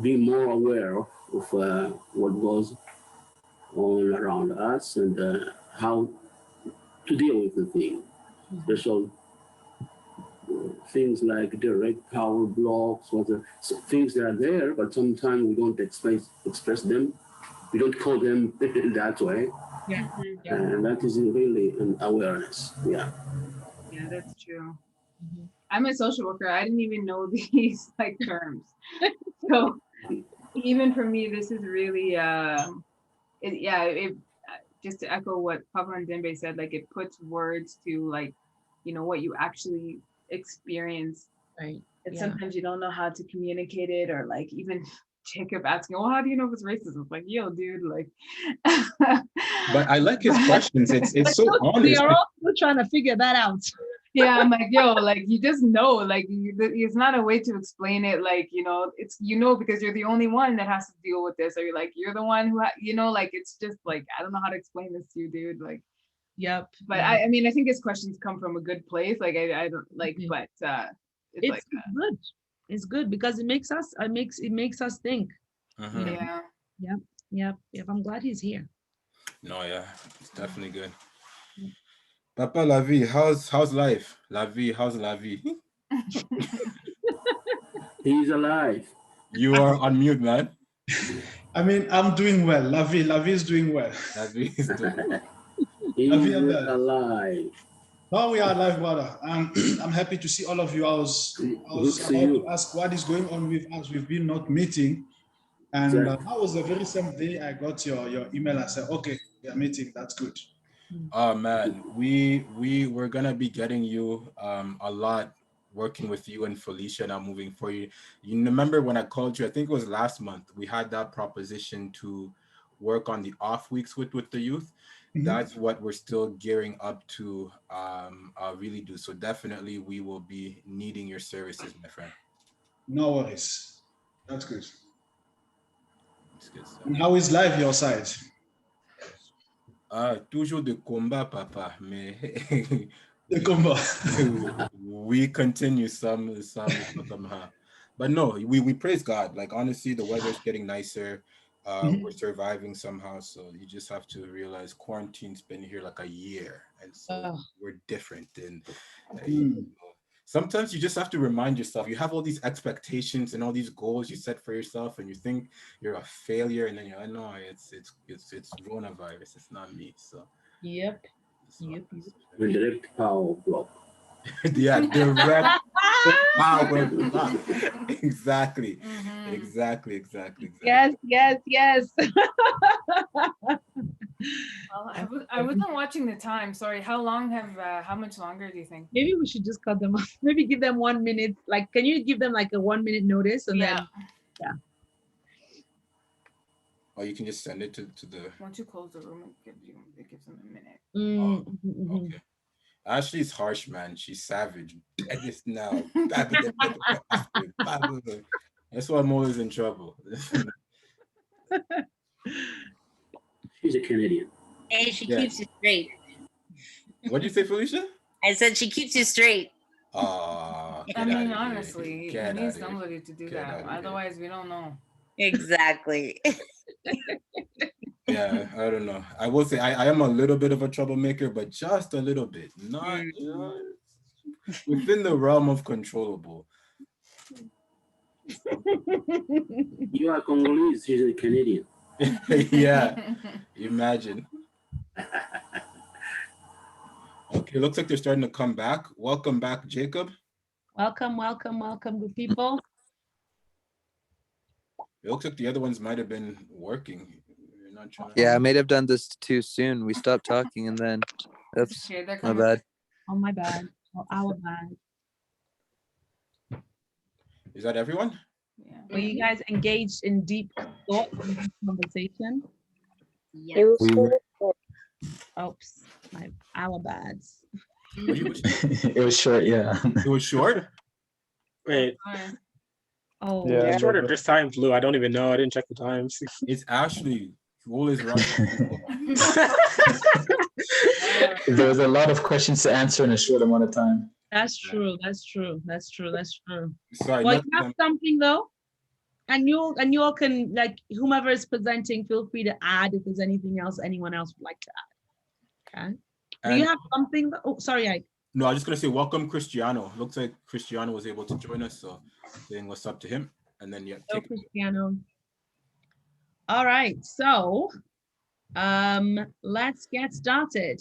Speaker 16: being more aware of what goes on around us and how to deal with the thing. Special things like direct power blocks, so things that are there, but sometimes we don't express them. We don't call them that way.
Speaker 1: Yeah.
Speaker 16: And that is really an awareness. Yeah,
Speaker 2: that's true. I'm a social worker. I didn't even know these like terms. So even for me, this is really just to echo what Papa Ndembe said, like it puts words to like, what you actually experience.
Speaker 1: Right.
Speaker 2: And sometimes you don't know how to communicate it, or like even Jacob asking, well, how do you know if it's racist? It's like, yo, dude, like.
Speaker 9: But I like his questions. It's so honest.
Speaker 1: We are all still trying to figure that out.
Speaker 2: Yeah, I'm like, yo, like you just know, like it's not a way to explain it. Like, it's, because you're the only one that has to deal with this. Or you're like, you're the one who, like, it's just like, I don't know how to explain this to you, dude. Like,
Speaker 1: yep.
Speaker 2: But I mean, I think his questions come from a good place. Like, I don't like, but
Speaker 1: it's
Speaker 2: like,
Speaker 1: good. It's good because it makes us think. Yep. I'm glad he's here.
Speaker 9: No, yeah, it's definitely good. Papa La Vie, how's life? La Vie, how's La Vie?
Speaker 16: He's alive.
Speaker 9: You are on mute, man.
Speaker 15: I mean, I'm doing well. La Vie is doing well.
Speaker 9: La Vie is doing well.
Speaker 16: He's alive.
Speaker 15: Oh, we are alive, brother. I'm happy to see all of you. I was about to ask what is going on with us. We've been not meeting. And that was the very same day I got your email. I said, okay, we are meeting. That's good.
Speaker 9: Oh man, we're gonna be getting you a lot, working with you and Felicia now moving forward. You remember when I called you, I think it was last month, we had that proposition to work on the off weeks with the youth. That's what we're still gearing up to really do. So definitely we will be needing your services, my friend.
Speaker 15: No worries. That's good. And how is life your side?
Speaker 9: Toujours de combat, papa. Mais
Speaker 15: de combat.
Speaker 9: We continue some. But no, we praise God. Like honestly, the weather's getting nicer. We're surviving somehow. So you just have to realize quarantine's been here like a year, and so we're different. And sometimes you just have to remind yourself, you have all these expectations and all these goals you set for yourself, and you think you're a failure, and then you're like, no, it's coronavirus, it's not me. So
Speaker 1: yep.
Speaker 16: Direct power block.
Speaker 9: Yeah, direct power block. Exactly.
Speaker 1: Yes.
Speaker 2: Well, I wasn't watching the time. Sorry. How much longer do you think?
Speaker 1: Maybe we should just cut them off. Maybe give them 1 minute. Like, can you give them like a 1 minute notice and then?
Speaker 9: Or you can just send it to the.
Speaker 2: Once you close the room, it gives them a minute.
Speaker 9: Okay. Ashley's harsh, man. She's savage. At this now. That's why I'm always in trouble.
Speaker 16: She's a Canadian.
Speaker 4: Hey, she
Speaker 9: Yeah.
Speaker 4: keeps you straight.
Speaker 9: What'd you say, Felicia?
Speaker 4: I said she keeps you straight.
Speaker 9: Oh,
Speaker 2: I mean, honestly, you need somebody to do that. Otherwise, we don't know.
Speaker 4: Exactly.
Speaker 9: Yeah, I don't know. I will say I am a little bit of a troublemaker, but just a little bit. Not within the realm of controllable.
Speaker 16: You are Congolese, she's a Canadian.
Speaker 9: Yeah, imagine. Okay, looks like they're starting to come back. Welcome back, Jacob.
Speaker 1: Welcome, welcome, welcome, good people.
Speaker 9: It looks like the other ones might have been working. You're not trying to...
Speaker 17: Yeah, I may have done this too soon. We stopped talking and then, oops,
Speaker 2: Okay, they're
Speaker 17: my
Speaker 2: coming
Speaker 17: bad.
Speaker 1: Oh, my bad. Oh, our bad.
Speaker 9: Is that everyone?
Speaker 2: Yeah.
Speaker 1: Were you guys engaged in deep thought in this conversation?
Speaker 14: It was
Speaker 1: Oops, our bads.
Speaker 5: It was short, yeah.
Speaker 3: It was short? Wait.
Speaker 1: Oh,
Speaker 3: yeah. It's shorter this time, Blue. I don't even know. I didn't check the times.
Speaker 9: It's Ashley. Always rushing people.
Speaker 5: There was a lot of questions to answer in a short amount of time.
Speaker 1: That's true. That's true. That's true. That's true.
Speaker 9: Sorry,
Speaker 1: Well, you have something though, and you all can, like, whomever is presenting, feel free to add if there's anything else anyone else would like to add. Okay. Do you have something? Oh, sorry, Ike.
Speaker 9: No, I was just gonna say welcome, Cristiano. Looks like Cristiano was able to join us, so saying what's up to him, and then yeah.
Speaker 1: Hello, Cristiano. All right, so let's get started.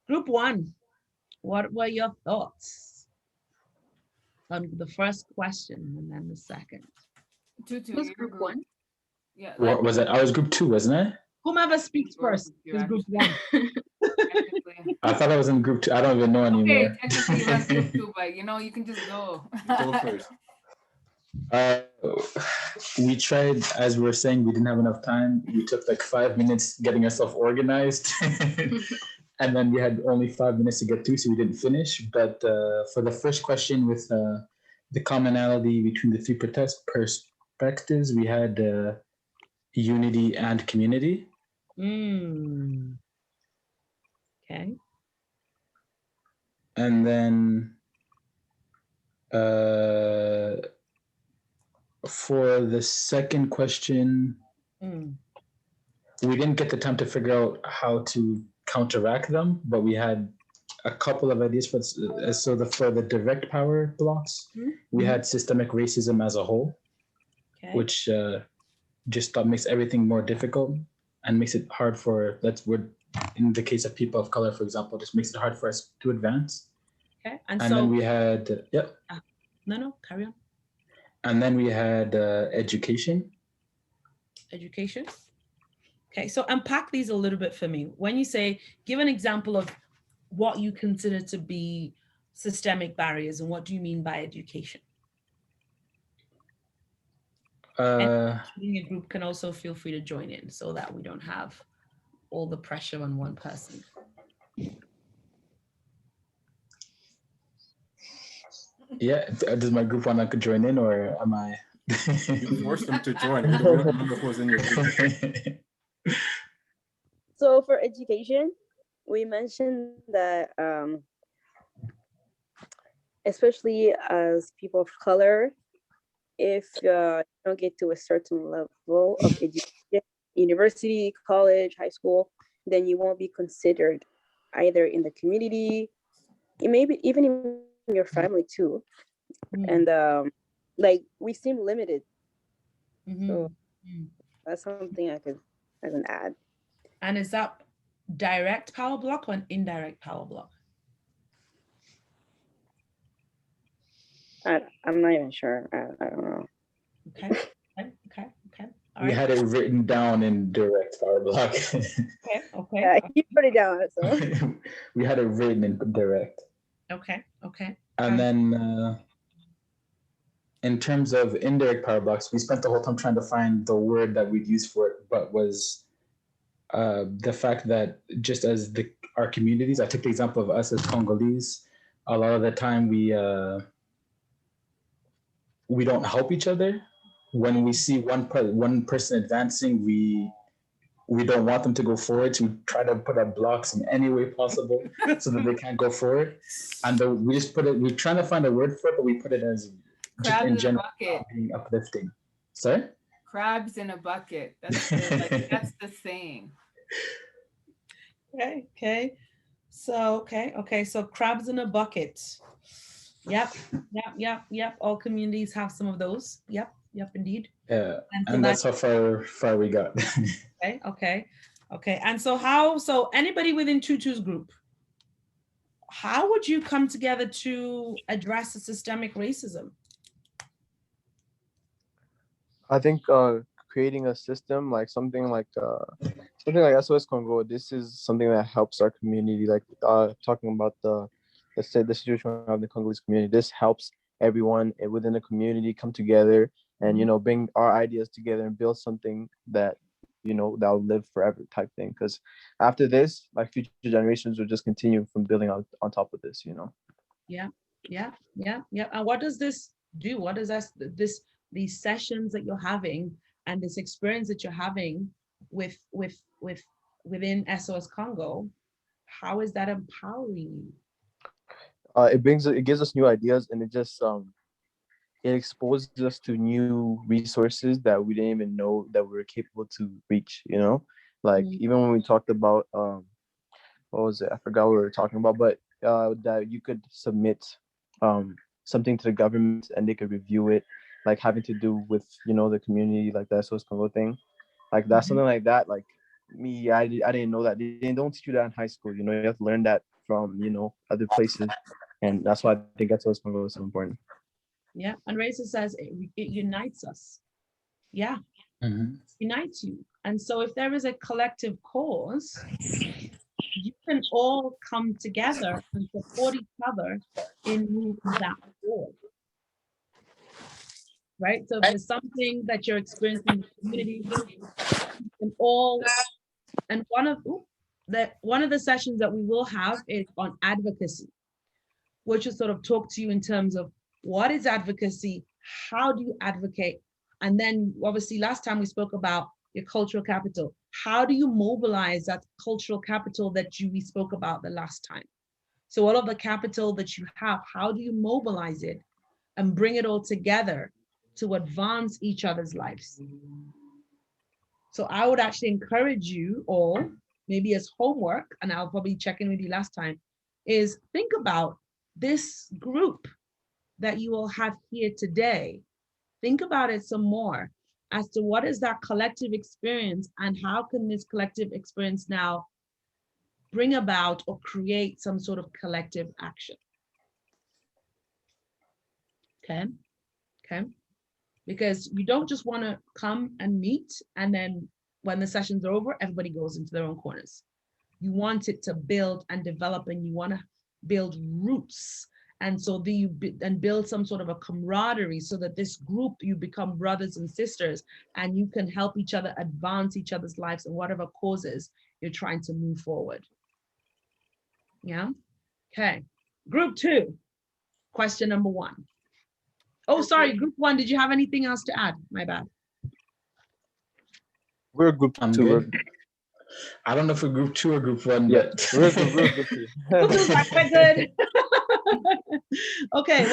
Speaker 1: Group one, what were your thoughts on the first question and then the second?
Speaker 2: Who's group one? Yeah.
Speaker 5: What was it? I was group 2, wasn't I?
Speaker 1: Whomever speaks first is group 1.
Speaker 5: I thought I was in group 2. I don't even know anymore.
Speaker 2: Okay, technically you was group 2, but you know, you can just go.
Speaker 9: Go first.
Speaker 5: We tried, as we were saying, we didn't have enough time. We took like 5 minutes getting ourselves organized. And then we had only 5 minutes to get through, so we didn't finish. But for the first question with the commonality between the three perspectives, we had unity and community.
Speaker 1: Okay.
Speaker 5: And then for the second question, we didn't get the time to figure out how to counteract them, but we had a couple of ideas for the direct power blocks. We had systemic racism as a whole, which just makes everything more difficult and makes it hard for, in the case of people of color, for example, just makes it hard for us to advance.
Speaker 1: Okay.
Speaker 5: And then we had,
Speaker 1: No, carry on.
Speaker 5: And then we had education.
Speaker 1: Education. Okay, so unpack these a little bit for me. When you say, give an example of what you consider to be systemic barriers, and what do you mean by education? And a group can also feel free to join in so that we don't have all the pressure on one person.
Speaker 5: Yeah, does my group want to join in, or am I?
Speaker 9: You forced them to join. We don't remember who was in your group.
Speaker 14: So for education, we mentioned that especially as people of color, if you don't get to a certain level of education, university, college, high school, then you won't be considered either in the community, maybe even in your family too. And like, we seem limited. So that's something I can add.
Speaker 1: And is that direct power block or an indirect power block?
Speaker 14: I'm not even sure. I don't know.
Speaker 1: Okay.
Speaker 5: We had it written down in direct power block.
Speaker 1: Okay.
Speaker 14: Yeah, you put it down. So
Speaker 5: we had it written in direct.
Speaker 1: Okay.
Speaker 5: And then in terms of indirect power blocks, we spent the whole time trying to find the word that we'd use for it, but was the fact that just as our communities, I took the example of us as Congolese. A lot of the time we don't help each other. When we see one person advancing, we don't want them to go forward. So we try to put up blocks in any way possible so that they can't go forward. And we just put it. We're trying to find a word for it, but we put it as just
Speaker 2: Crabs
Speaker 5: in
Speaker 2: in a
Speaker 5: general
Speaker 2: bucket.
Speaker 5: being uplifting. Sorry?
Speaker 2: Crabs in a bucket. That's that's the saying.
Speaker 1: Okay. So, okay. So crabs in a bucket. Yep. All communities have some of those. Yep, indeed.
Speaker 5: Yeah,
Speaker 1: so
Speaker 5: and that's how far we got.
Speaker 1: Okay. And so anybody within Tutu's group, how would you come together to address the systemic racism?
Speaker 8: I think creating a system like something like SOS Congo. This is something that helps our community. Like talking about the situation of the Congolese community. This helps everyone within the community come together and bring our ideas together and build something that that'll live forever type thing. Because after this, like future generations will just continue from building on top of this.
Speaker 1: Yeah. And what does this do? What does these sessions that you're having and this experience that you're having within SOS Congo, how is that empowering you?
Speaker 8: It gives us new ideas, and it just it exposes us to new resources that we didn't even know that we were capable to reach. Like even when we talked about what was it? I forgot what we were talking about, but that you could submit something to the government and they could review it, like having to do with the community, like that SOS Congo thing, like that's something like that. Like me, I didn't know that. They don't teach you that in high school. You have to learn that from other places, and that's why I think SOS Congo is so important.
Speaker 1: Yeah, and Reza says it unites us. Yeah, unites you. And so if there is a collective cause, you can all come together and support each other in moving that forward. Right? So if there's something that you're experiencing in the community, you can all, and one of the sessions that we will have is on advocacy, which will sort of talk to you in terms of what is advocacy, how do you advocate, and then obviously last time we spoke about your cultural capital. How do you mobilize that cultural capital that we spoke about the last time? So all of the capital that you have, how do you mobilize it and bring it all together to advance each other's lives? So I would actually encourage you all, maybe as homework, and I'll probably check in with you last time, is think about this group that you all have here today. Think about it some more as to what is that collective experience and how can this collective experience now bring about or create some sort of collective action. Okay. Because you don't just want to come and meet and then when the sessions are over, everybody goes into their own corners. You want it to build and develop, and you want to build roots. And so build some sort of a camaraderie so that this group, you become brothers and sisters and you can help each other advance each other's lives and whatever causes you're trying to move forward. Yeah. Okay. Group 2, question number 1. Oh, sorry, group 1, did you have anything else to add? My bad.
Speaker 8: We're group 2.
Speaker 5: I don't know if we're group 2 or group 1,
Speaker 8: yeah,
Speaker 5: but
Speaker 8: we're group 2.
Speaker 1: We're good. Okay,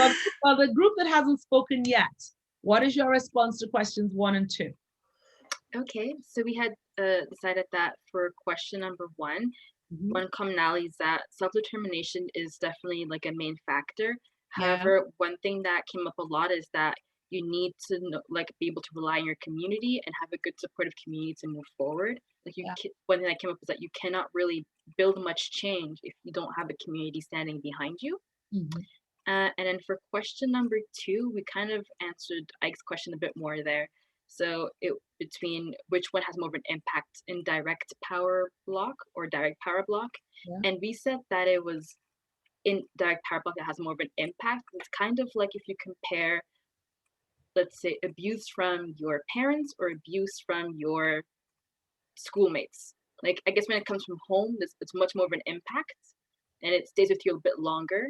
Speaker 1: well, the group that hasn't spoken yet, what is your response to questions 1 and 2?
Speaker 6: Okay, so we had decided that for question number 1, one commonality is that self-determination is definitely like a main factor. However, one thing that came up a lot is that you need to be able to rely on your community and have a good supportive community to move forward. One thing that came up is that you cannot really build much change if you don't have a community standing behind you. And then for question number 2, we kind of answered Ike's question a bit more there. So between which one has more of an impact, indirect power block or direct power block. And we said that it was indirect power block that has more of an impact. It's kind of like if you compare, let's say, abuse from your parents or abuse from your schoolmates. Like, I guess when it comes from home, it's much more of an impact, and it stays with you a bit longer.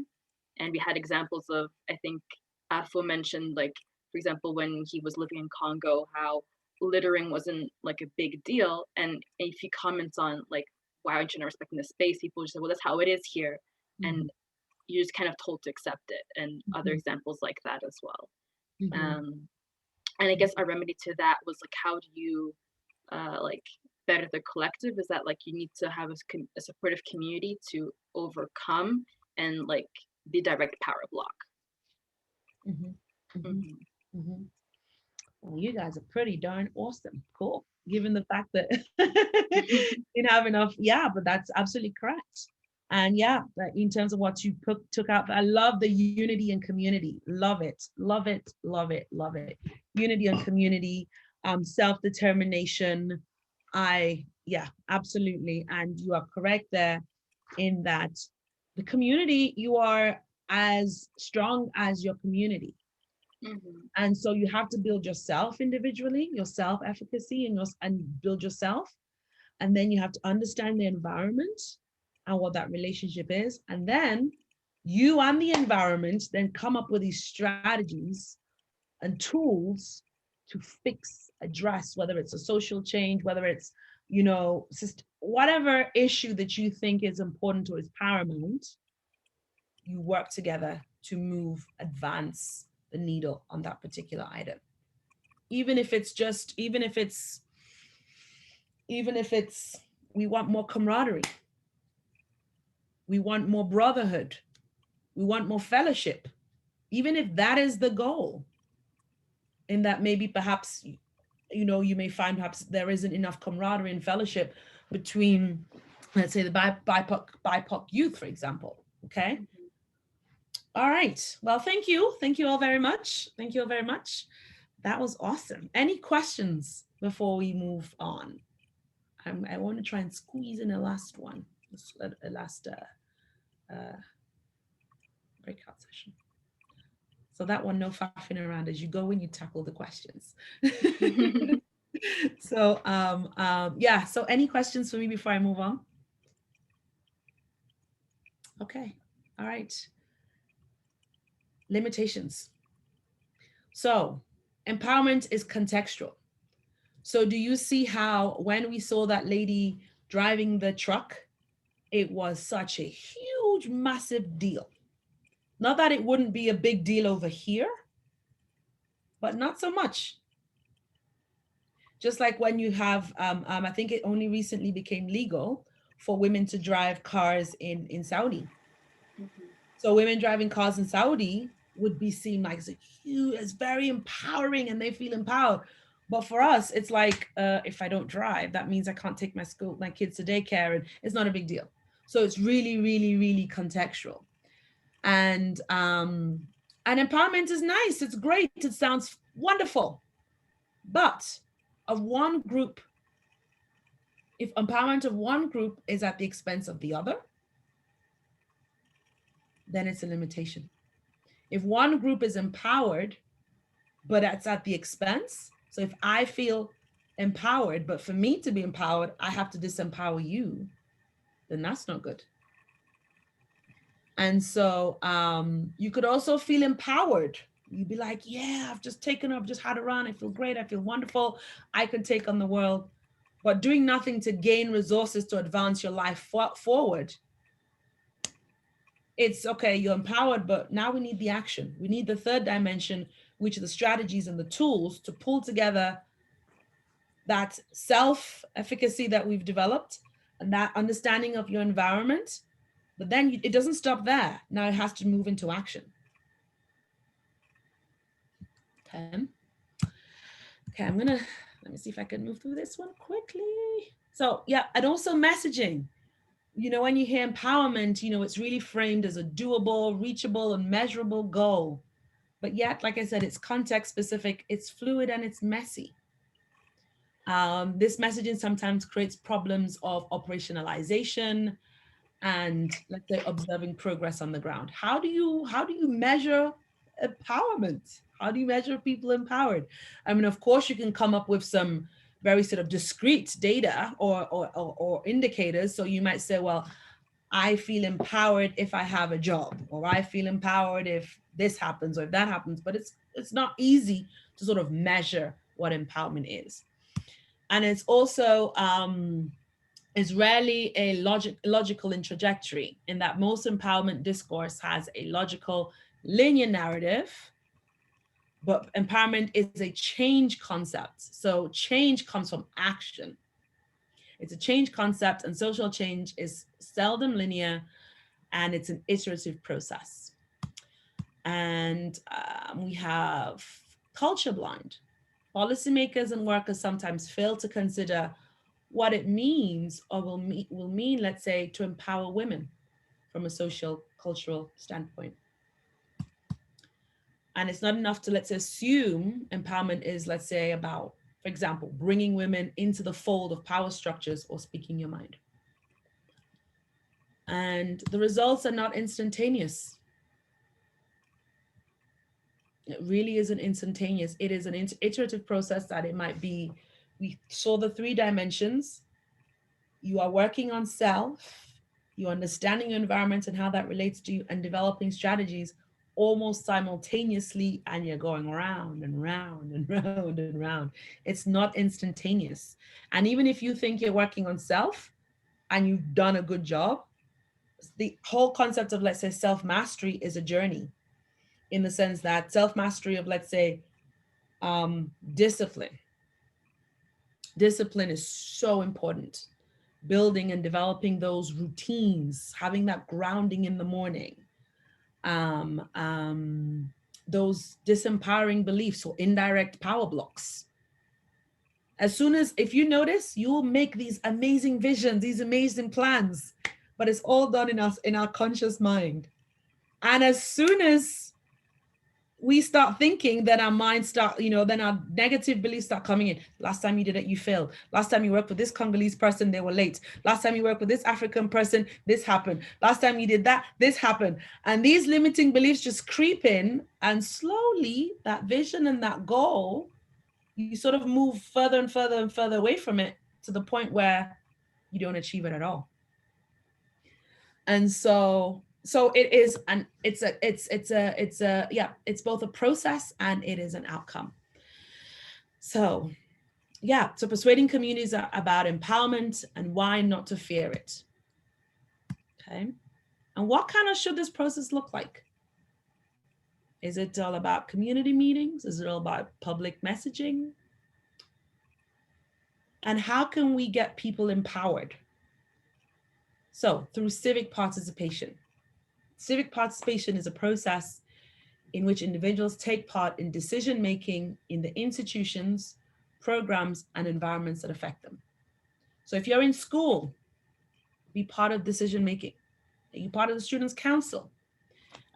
Speaker 6: And we had examples of, I think Afo mentioned, like, for example, when he was living in Congo, how littering wasn't like a big deal. And if he comments on like, why aren't you not respecting the space? People just say, well, that's how it is here. And you're just kind of told to accept it. And other examples like that as well. And I guess our remedy to that was like, how do you like better the collective? Is that like you need to have a supportive community to overcome and like the direct power block.
Speaker 1: Well, you guys are pretty darn awesome. Cool. Given the fact that you have enough. Yeah, but that's absolutely correct. And yeah, in terms of what you took out, I love the unity and community. Love it, love it, love it, love it. Unity and community, self-determination. Yeah, absolutely. And you are correct there in that the community, you are as strong as your community. And so you have to build yourself individually, your self-efficacy and build yourself. And then you have to understand the environment and what that relationship is. And then you and the environment then come up with these strategies and tools to fix, address, whether it's a social change, whether it's, you know, whatever issue that you think is important or is paramount, you work together to move, advance the needle on that particular item. Even if it's, we want more camaraderie. We want more brotherhood. We want more fellowship. Even if that is the goal, in that maybe perhaps, you know, you may find perhaps there isn't enough camaraderie and fellowship between, let's say, the BIPOC youth, for example, okay? All right, well, thank you. Thank you all very much. Thank you all very much. That was awesome. Any questions before we move on? I want to try and squeeze in a last one, a last breakout session. So that one, no faffing around as you go when you tackle the questions. So yeah, so any questions for me before I move on? Okay, all right. Limitations. So empowerment is contextual. So do you see how when we saw that lady driving the truck, it was such a huge, massive deal. Not that it wouldn't be a big deal over here, but not so much. Just like when you have, I think it only recently became legal for women to drive cars in Saudi. So women driving cars in Saudi would be seen like it's very empowering and they feel empowered. But for us, it's like, if I don't drive, that means I can't take my kids to daycare, and it's not a big deal. So it's really, really, really contextual. And empowerment is nice, it's great, it sounds wonderful. But of one group, if empowerment of one group is at the expense of the other, then it's a limitation. If one group is empowered, but it's at the expense, so if I feel empowered, but for me to be empowered, I have to disempower you, then that's not good. And so you could also feel empowered. You'd be like, yeah, I've just had a run. I feel great. I feel wonderful. I can take on the world. But doing nothing to gain resources to advance your life forward, it's okay, you're empowered, but now we need the action. We need the third dimension, which are the strategies and the tools to pull together that self-efficacy that we've developed and that understanding of your environment. But then it doesn't stop there. Now it has to move into action. Okay, let me see if I can move through this one quickly. So yeah, and also messaging. You know, when you hear empowerment, you know, it's really framed as a doable, reachable, and measurable goal. But yet, like I said, it's context specific, it's fluid, and it's messy. This messaging sometimes creates problems of operationalization and, let's say, observing progress on the ground. How do you measure empowerment? How do you measure people empowered? I mean, of course, you can come up with some very sort of discrete data or indicators. So you might say, well, I feel empowered if I have a job, or I feel empowered if this happens or if that happens, but it's not easy to sort of measure what empowerment is. And it's also, is rarely a logical in trajectory, in that most empowerment discourse has a logical linear narrative, but empowerment is a change concept. So change comes from action. It's a change concept, and social change is seldom linear, and it's an iterative process. And we have culture blind. Policymakers and workers sometimes fail to consider what it means or will mean, let's say, to empower women from a social cultural standpoint. And it's not enough to, let's say, assume empowerment is, let's say, about, for example, bringing women into the fold of power structures or speaking your mind. And the results are not instantaneous. It really isn't instantaneous. It is an iterative process that it might be. We saw the 3 dimensions. You are working on self, you're understanding your environment and how that relates to you, and developing strategies almost simultaneously, and you're going round and round and round and round. It's not instantaneous. And even if you think you're working on self and you've done a good job, the whole concept of, let's say, self-mastery is a journey, in the sense that self-mastery of, let's say, discipline. Discipline is so important. Building and developing those routines, having that grounding in the morning, those disempowering beliefs or indirect power blocks. As soon as, if you notice, you will make these amazing visions, these amazing plans, but it's all done in our conscious mind. And as soon as we start thinking, then our minds start, then our negative beliefs start coming in. Last time you did it, you failed. Last time you worked with this Congolese person, they were late. Last time you worked with this African person, this happened. Last time you did that, this happened. And these limiting beliefs just creep in, and slowly that vision and that goal, you sort of move further and further and further away from it, to the point where you don't achieve it at all. And so it is, and it's both a process and it is an outcome. So persuading communities about empowerment and why not to fear it. Okay. And what kind of should this process look like? Is it all about community meetings? Is it all about public messaging? And how can we get people empowered? So through civic participation. Civic participation is a process in which individuals take part in decision-making in the institutions, programs, and environments that affect them. So if you're in school, be part of decision-making. Are you part of the Students' Council?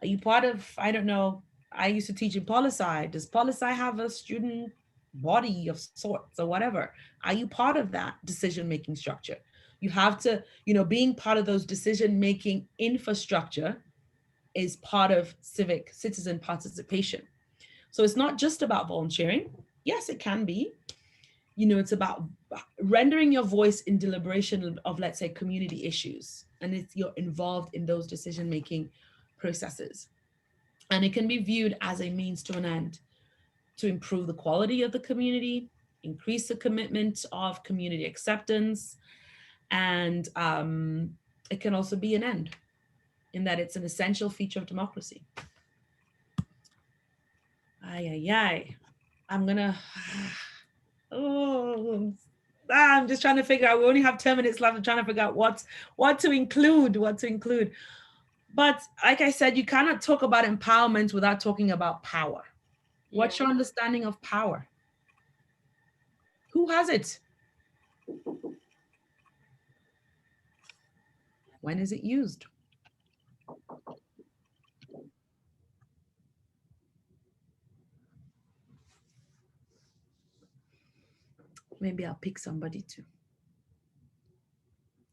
Speaker 1: Are you part of, I don't know, I used to teach in poli-sci. Does poli-sci have a student body of sorts or whatever? Are you part of that decision-making structure? You have to, being part of those decision-making infrastructure is part of civic citizen participation. So it's not just about volunteering. Yes, it can be. It's about rendering your voice in deliberation of, let's say, community issues. And you're involved in those decision-making processes. And it can be viewed as a means to an end, to improve the quality of the community, increase the commitment of community acceptance, and it can also be an end, in that it's an essential feature of democracy. I'm just trying to figure out, we only have 10 minutes left. I'm trying to figure out what to include. But like I said, you cannot talk about empowerment without talking about power. Yeah. What's your understanding of power? Who has it? When is it used? Maybe I'll pick somebody too.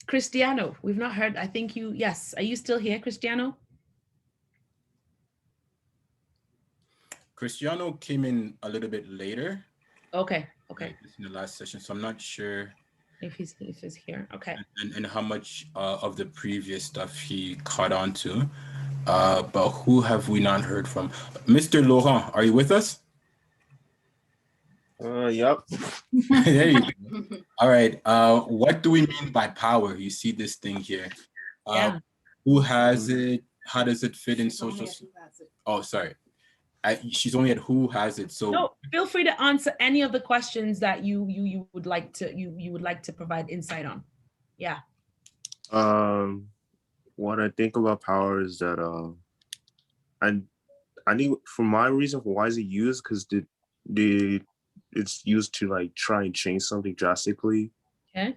Speaker 1: Cristiano, we've not heard. I think you, yes. Are you still here, Cristiano?
Speaker 9: Cristiano came in a little bit later.
Speaker 1: Okay.
Speaker 9: In the last session, so I'm not sure
Speaker 1: if he's here. Okay.
Speaker 9: And how much of the previous stuff he caught on to. But who have we not heard from? Mr. Laurent, are you with us?
Speaker 18: Yep.
Speaker 9: There you go. All right. What do we mean by power? You see this thing here. Who has it? How does it fit in social? Oh, sorry. She's only at who has it. So
Speaker 1: no, feel free to answer any of the questions that you would like to you would like to provide insight on. Yeah.
Speaker 18: What I think about power is that I need, for my reason for why is it used, because it's used to like try and change something drastically.
Speaker 1: Okay.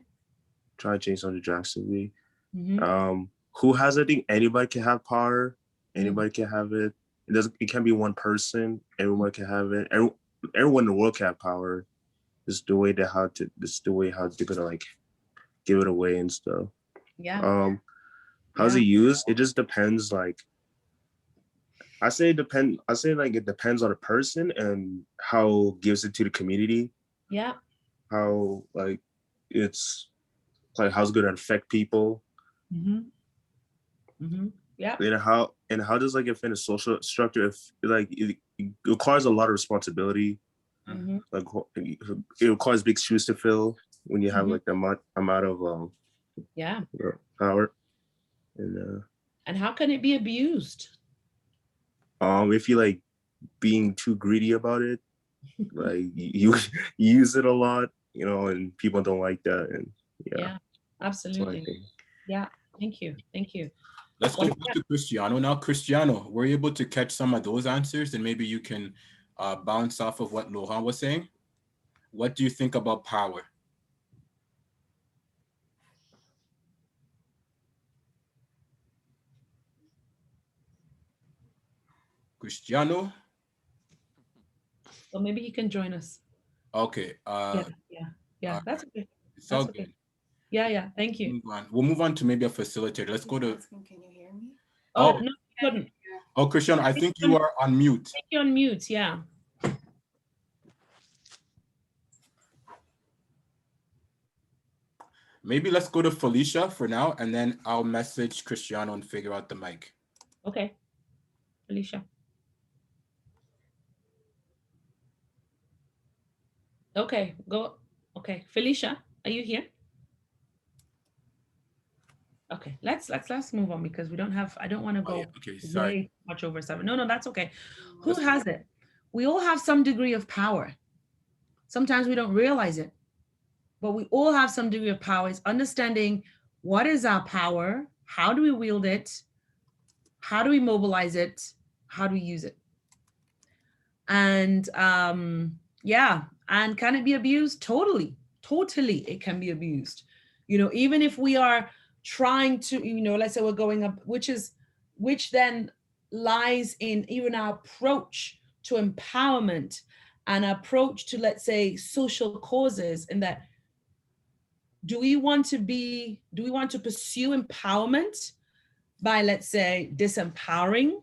Speaker 18: Try and change something drastically.
Speaker 1: Mm-hmm.
Speaker 18: Who has it? I think anybody can have power. Anybody can have it. It can't be one person. Everyone can have it. Everyone in the world can have power. It's the way how they're gonna like give it away and stuff.
Speaker 1: Yeah.
Speaker 18: How's it used? It just depends. Like I say it depends on the person and how gives it to the community.
Speaker 1: Yeah.
Speaker 18: How like it's like how's it gonna affect people.
Speaker 1: Mm-hmm. Mm-hmm. Yeah.
Speaker 18: And how does like it fit in a social structure? If like it requires a lot of responsibility, like it requires big shoes to fill when you have like the amount of power.
Speaker 1: And how can it be abused?
Speaker 18: If you like being too greedy about it, like you use it a lot, and people don't like that, and
Speaker 1: yeah, absolutely. Yeah, thank you.
Speaker 9: Let's go back to Cristiano. Now, Cristiano, were you able to catch some of those answers? And maybe you can bounce off of what Laurent was saying. What do you think about power? Cristiano?
Speaker 1: So maybe he can join us.
Speaker 9: Okay.
Speaker 1: Yeah, that's okay.
Speaker 9: It's all good.
Speaker 1: Yeah, thank you.
Speaker 9: We'll move on to maybe a facilitator. Let's go to...
Speaker 2: Can you hear me?
Speaker 1: Oh, no, you couldn't.
Speaker 9: Oh, Cristiano, I think you are on mute.
Speaker 1: I think you're on mute, yeah.
Speaker 9: Maybe let's go to Felicia for now, and then I'll message Cristiano and figure out the mic.
Speaker 1: Okay, Felicia. Okay, go. Okay, Felicia, are you here? Okay, let's move on because we don't have. I don't want to go way much over 7. No, that's okay. Who has it? We all have some degree of power. Sometimes we don't realize it, but we all have some degree of power. It's understanding what is our power, how do we wield it, how do we mobilize it, how do we use it, and and can it be abused? Totally, it can be abused. Even if we are trying to, let's say we're going up, which then lies in even our approach to empowerment and approach to, let's say, social causes, in that do we want to pursue empowerment by, let's say, disempowering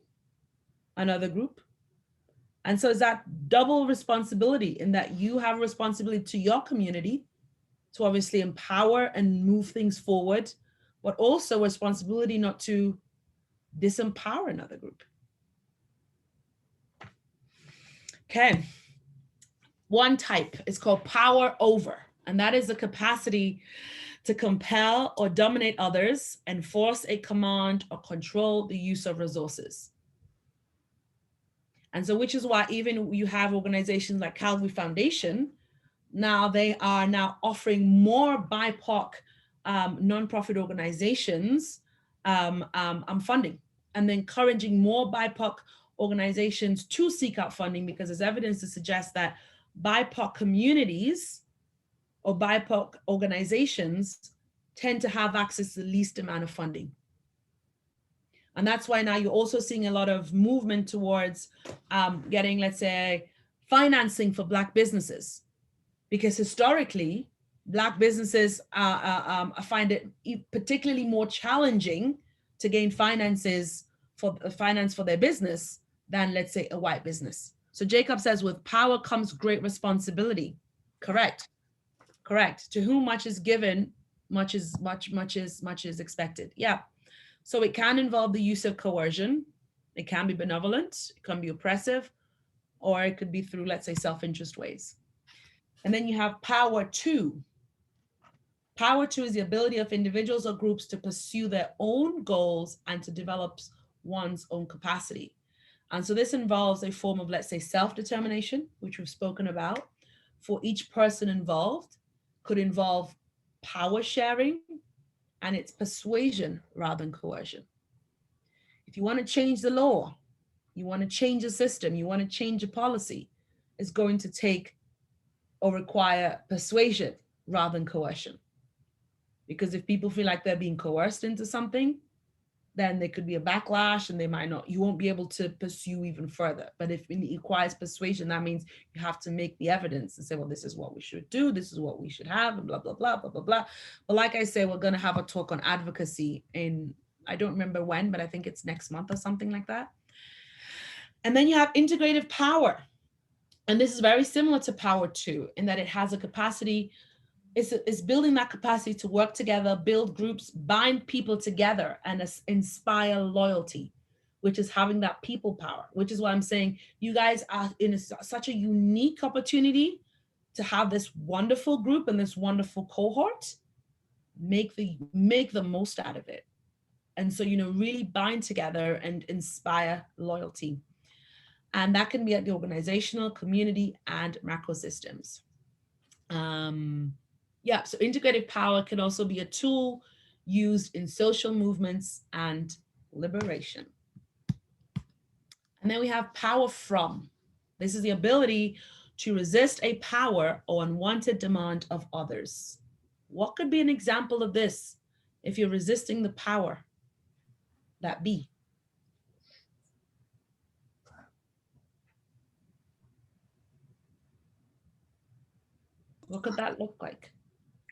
Speaker 1: another group? And so it's that double responsibility, in that you have responsibility to your community to obviously empower and move things forward, but also responsibility not to disempower another group. Okay. One type is called power over, and that is the capacity to compel or dominate others, enforce a command, or control the use of resources. And so, which is why even you have organizations like Calgary Foundation, now they are now offering more BIPOC nonprofit organizations funding, and encouraging more BIPOC organizations to seek out funding, because there's evidence to suggest that BIPOC communities or BIPOC organizations tend to have access to the least amount of funding. And that's why now you're also seeing a lot of movement towards getting, let's say, financing for Black businesses, because historically, Black businesses find it particularly more challenging to gain finance for their business than, let's say, a white business. So Jacob says, with power comes great responsibility. Correct. Correct. To whom much is given, much is expected. Yeah. So it can involve the use of coercion. It can be benevolent, it can be oppressive, or it could be through, let's say, self-interest ways. And then you have power two. Power two is the ability of individuals or groups to pursue their own goals and to develop one's own capacity. And so this involves a form of, let's say, self-determination, which we've spoken about. For each person involved, could involve power sharing, and it's persuasion rather than coercion. If you want to change the law, you want to change a system, you want to change a policy, it's going to take or require persuasion rather than coercion. Because if people feel like they're being coerced into something, then there could be a backlash and they might not, you won't be able to pursue even further. But if it requires persuasion, that means you have to make the evidence and say, well, this is what we should do, this is what we should have, and blah, blah, blah, blah, blah, blah. But like I say, we're going to have a talk on advocacy in, I don't remember when, but I think it's next month or something like that. And then you have integrative power. And this is very similar to power two in that it has a capacity, it's building that capacity to work together, build groups, bind people together, and inspire loyalty, which is having that people power, which is why I'm saying you guys are in such a unique opportunity to have this wonderful group and this wonderful cohort. Make the most out of it. And so, really bind together and inspire loyalty. And that can be at the organizational, community, and macro systems. Yeah, so integrative power can also be a tool used in social movements and liberation. And then we have power from. This is the ability to resist a power or unwanted demand of others. What could be an example of this if you're resisting the power that be? What could that look like?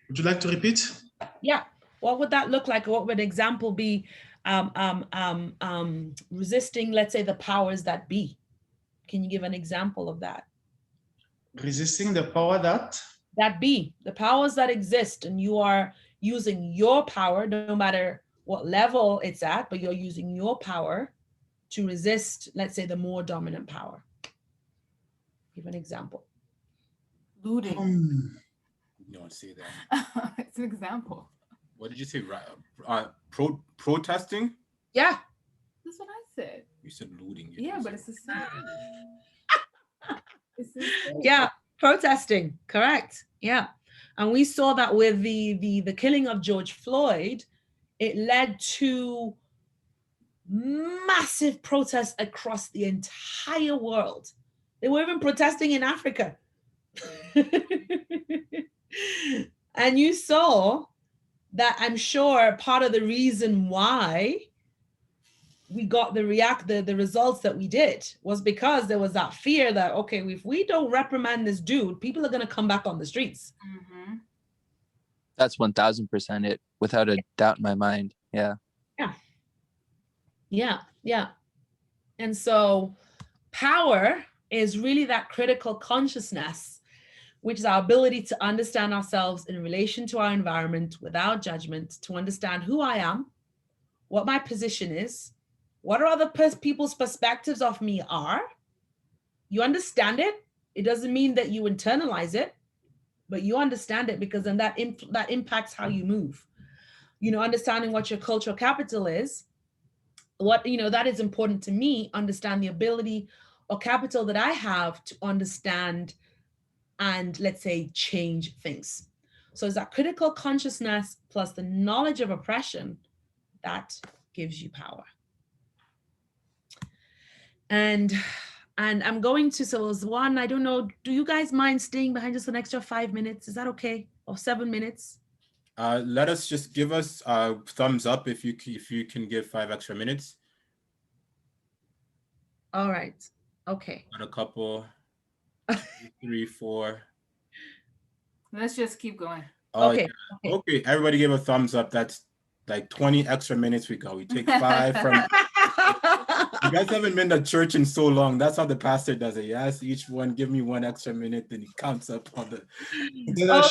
Speaker 15: Would you like to repeat?
Speaker 1: Yeah. What would that look like? What would an example be? Resisting, let's say, the powers that be. Can you give an example of that?
Speaker 15: Resisting the power that
Speaker 1: be, the powers that exist, and you are using your power, no matter what level it's at, but you're using your power to resist, let's say, the more dominant power. Give an example.
Speaker 2: Looting.
Speaker 9: You don't say that.
Speaker 2: It's an example.
Speaker 9: What did you say? Protesting?
Speaker 1: Yeah.
Speaker 2: That's what I said.
Speaker 9: You said looting.
Speaker 2: Yeah, but it's the same.
Speaker 1: Yeah, protesting. Correct. Yeah. And we saw that with the killing of George Floyd, it led to massive protests across the entire world. They were even protesting in Africa. And you saw that, I'm sure part of the reason why we got the results that we did was because there was that fear that, okay, if we don't reprimand this dude, people are going to come back on the streets.
Speaker 2: Mm-hmm.
Speaker 17: That's 1000% it, without a doubt in my mind. Yeah.
Speaker 1: Yeah. And so power is really that critical consciousness, which is our ability to understand ourselves in relation to our environment without judgment, to understand who I am, what my position is, what are other people's perspectives of me are. You understand it. It doesn't mean that you internalize it, but you understand it, because then that impacts how you move. Understanding what your cultural capital is, that is important to me. Understand the ability or capital that I have to understand and, let's say, change things. So it's that critical consciousness plus the knowledge of oppression that gives you power. And I'm going to, so as one, I don't know, do you guys mind staying behind just an extra 5 minutes? Is that okay? Or 7 minutes?
Speaker 9: Let us just give us a thumbs up if you can give 5 extra minutes.
Speaker 1: All right. Okay.
Speaker 9: Got a couple. 3, 4.
Speaker 2: Let's just keep going.
Speaker 9: Oh, okay. Yeah. Okay. Everybody give a thumbs up. That's like 20 extra minutes we go. We take 5 from. You guys haven't been to church in so long. That's how the pastor does it. He asks each one, give me 1 extra minute, then he counts up on the.
Speaker 1: Oh,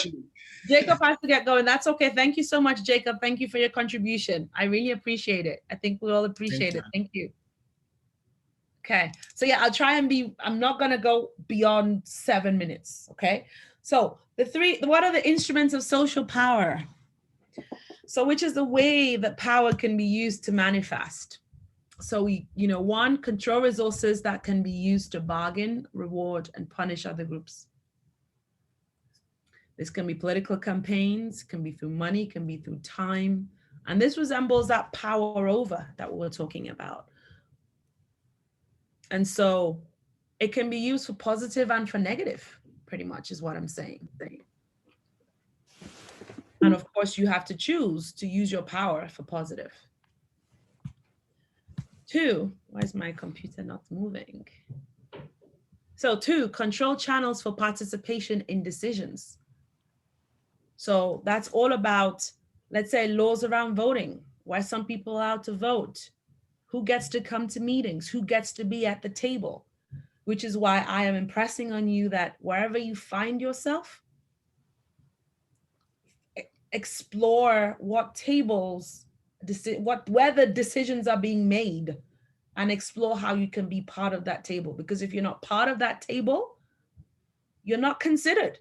Speaker 1: Jacob has to get going. That's okay. Thank you so much, Jacob. Thank you for your contribution. I really appreciate it. I think we all appreciate it. Thank you. Okay. So yeah, I'll try and I'm not going to go beyond 7 minutes. Okay. So what are the instruments of social power? So which is the way that power can be used to manifest? So one, control resources that can be used to bargain, reward, and punish other groups. This can be political campaigns, can be through money, can be through time. And this resembles that power over that we're talking about. And so it can be used for positive and for negative, pretty much is what I'm saying. And of course, you have to choose to use your power for positive. 2, why is my computer not moving? So 2, control channels for participation in decisions. So that's all about, let's say, laws around voting, why some people are allowed to vote, who gets to come to meetings, who gets to be at the table, which is why I am impressing on you that wherever you find yourself, explore what tables, where the decisions are being made, and explore how you can be part of that table. Because if you're not part of that table, you're not considered.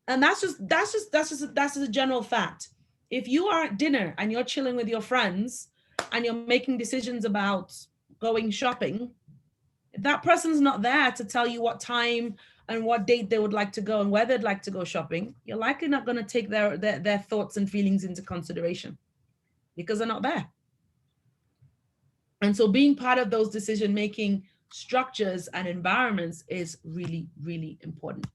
Speaker 1: And that's just a general fact. If you are at dinner and you're chilling with your friends and you're making decisions about going shopping, if that person's not there to tell you what time and what date they would like to go and where they'd like to go shopping, you're likely not going to take their thoughts and feelings into consideration because they're not there. And so being part of those decision-making structures and environments is really, really important.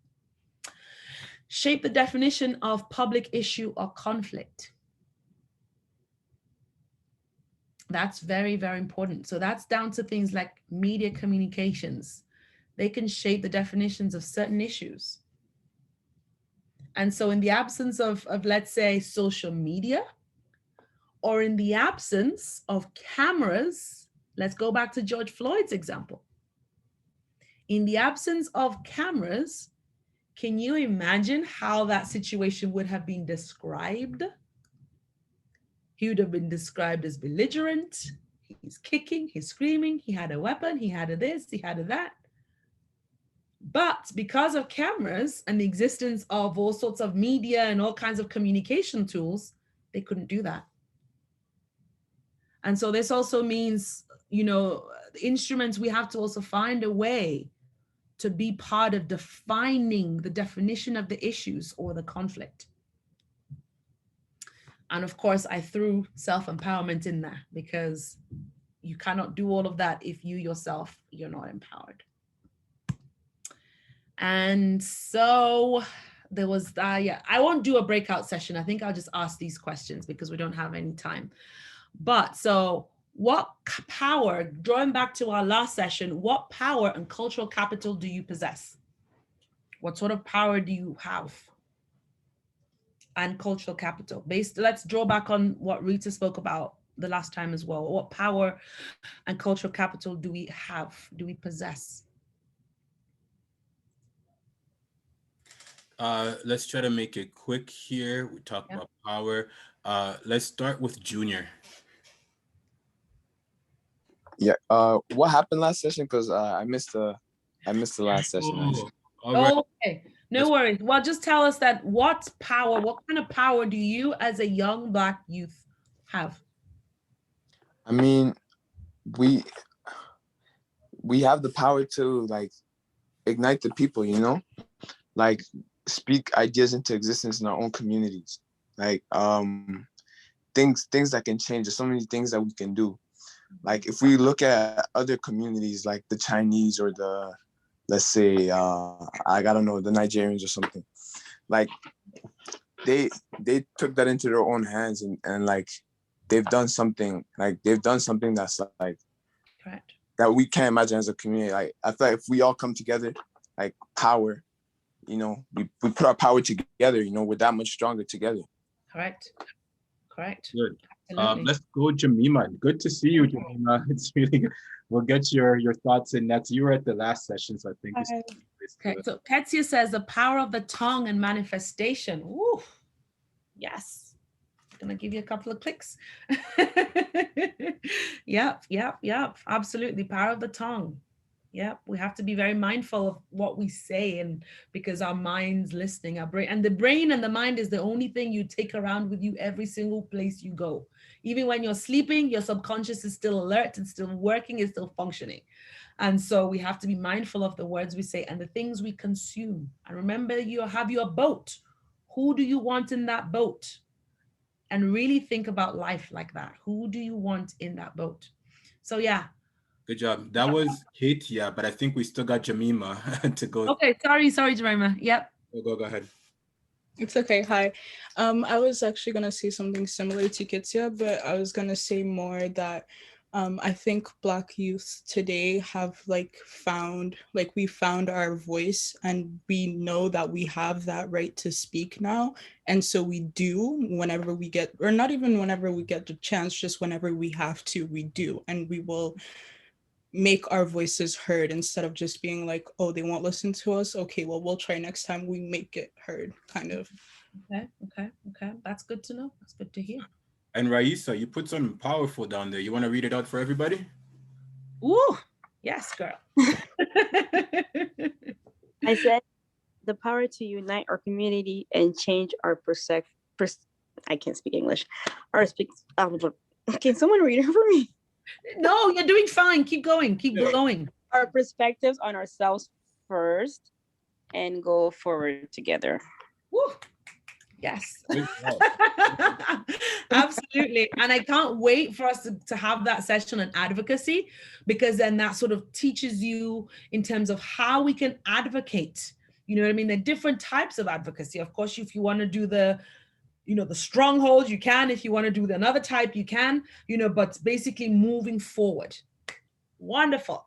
Speaker 1: Shape the definition of public issue or conflict. That's very, very important. So that's down to things like media communications. They can shape the definitions of certain issues. And so in the absence of let's say, social media, or in the absence of cameras, let's go back to George Floyd's example. In the absence of cameras, can you imagine how that situation would have been described? He would have been described as belligerent. He's kicking, he's screaming, he had a weapon, he had a this, he had a that. But because of cameras and the existence of all sorts of media and all kinds of communication tools, they couldn't do that. And so this also means, instruments, we have to also find a way to be part of defining the definition of the issues or the conflict. And of course, I threw self-empowerment in there because you cannot do all of that if you yourself, you're not empowered. And so there was, I won't do a breakout session. I think I'll just ask these questions because we don't have any time. But so what power, drawing back to our last session, what power and cultural capital do you possess? What sort of power do you have? And cultural capital. Let's draw back on what Rita spoke about the last time as well. What power and cultural capital do we have? Do we possess?
Speaker 9: Let's try to make it quick here. We talk about power. Let's start with Junior.
Speaker 7: Yeah. What happened last session? Because I missed the last session.
Speaker 1: Okay. No worries. Well, just tell us that what kind of power do you as a young Black youth have?
Speaker 7: I mean, we have the power to like ignite the people, like speak ideas into existence in our own communities. Like things that can change. There's so many things that we can do. Like if we look at other communities like the Chinese or the, let's say, I don't know, the Nigerians or something, like they took that into their own hands and like they've done something that's like
Speaker 1: correct,
Speaker 7: that we can't imagine as a community. Like I feel like if we all come together, like power, we put our power together, we're that much stronger together.
Speaker 1: Correct.
Speaker 9: Good. Let's go, Jamima. Good to see you, Jamima. It's really good. We'll get your thoughts in next. You were at the last session, so I think.
Speaker 1: Okay, so Ketsia says the power of the tongue and manifestation. Ooh, yes. Gonna give you a couple of clicks. Yep. Absolutely, power of the tongue. Yep, we have to be very mindful of what we say, and because our mind's listening, our brain, and the brain and the mind is the only thing you take around with you every single place you go. Even when you're sleeping, your subconscious is still alert, it's still working, it's still functioning. And so we have to be mindful of the words we say and the things we consume. And remember, you have your boat. Who do you want in that boat? And really think about life like that. Who do you want in that boat? So yeah.
Speaker 9: Good job. That was Katia, but I think we still got Jamima to go.
Speaker 1: Okay, sorry, Jamima. Yep.
Speaker 9: Go ahead.
Speaker 19: It's okay. Hi. I was actually going to say something similar to Kitsia, but I was going to say more that I think Black youth today have we found our voice, and we know that we have that right to speak now. And so we do whenever we get, or not even whenever we get the chance, just whenever we have to, we do. And we will make our voices heard instead of just being like, oh, they won't listen to us. Okay, well, we'll try next time we make it heard, kind of.
Speaker 1: Okay. That's good to know. That's good to hear.
Speaker 9: And Raisa, you put something powerful down there. You want to read it out for everybody?
Speaker 1: Ooh, yes, girl.
Speaker 14: I said the power to unite our community and change our I can't speak English. Can someone read it for me?
Speaker 1: No, you're doing fine. Keep going. Going.
Speaker 14: Our perspectives on ourselves first and go forward together.
Speaker 1: Woo. Yes. Absolutely. And I can't wait for us to have that session on advocacy, because then that sort of teaches you in terms of how we can advocate. You know what I mean? There are different types of advocacy. Of course, if you want to do the stronghold, you can. If you want to do another type, you can, but basically moving forward. Wonderful.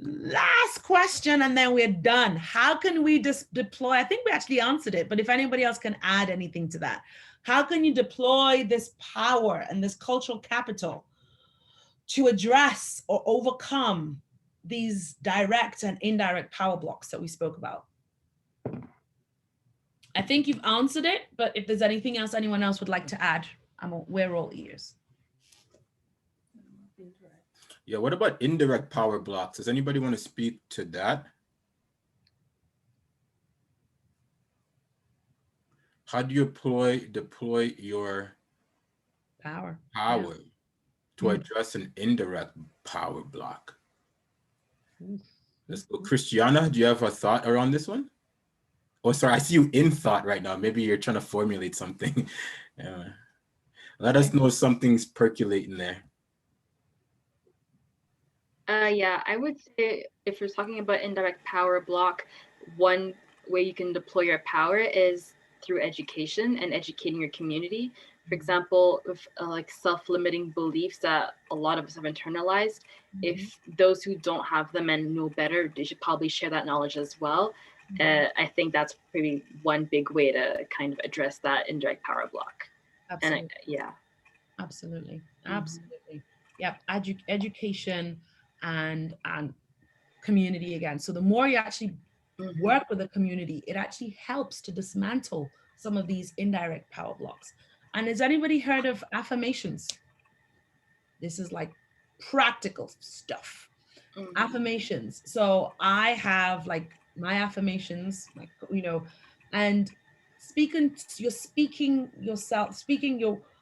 Speaker 1: Last question, and then we're done. How can we deploy? I think we actually answered it, but if anybody else can add anything to that, how can you deploy this power and this cultural capital to address or overcome these direct and indirect power blocks that we spoke about? I think you've answered it, but if there's anything else anyone else would like to add, we're all ears.
Speaker 9: Yeah, what about indirect power blocks? Does anybody want to speak to that? How do you deploy your
Speaker 1: power
Speaker 9: to address an indirect power block? Let's go. Christiana, do you have a thought around this one? Oh, sorry, I see you in thought right now. Maybe you're trying to formulate something. Let us know if something's percolating there.
Speaker 6: Yeah, I would say if you're talking about indirect power block, one way you can deploy your power is through education and educating your community. For example, with like self-limiting beliefs that a lot of us have internalized, if those who don't have them and know better, they should probably share that knowledge as well. I think that's maybe one big way to kind of address that indirect power block.
Speaker 1: Absolutely.
Speaker 6: And
Speaker 1: Absolutely. Yep. Education and community again. So the more you actually work with the community, it actually helps to dismantle some of these indirect power blocks. And has anybody heard of affirmations? This is like practical stuff. Affirmations. So I have like my affirmations, and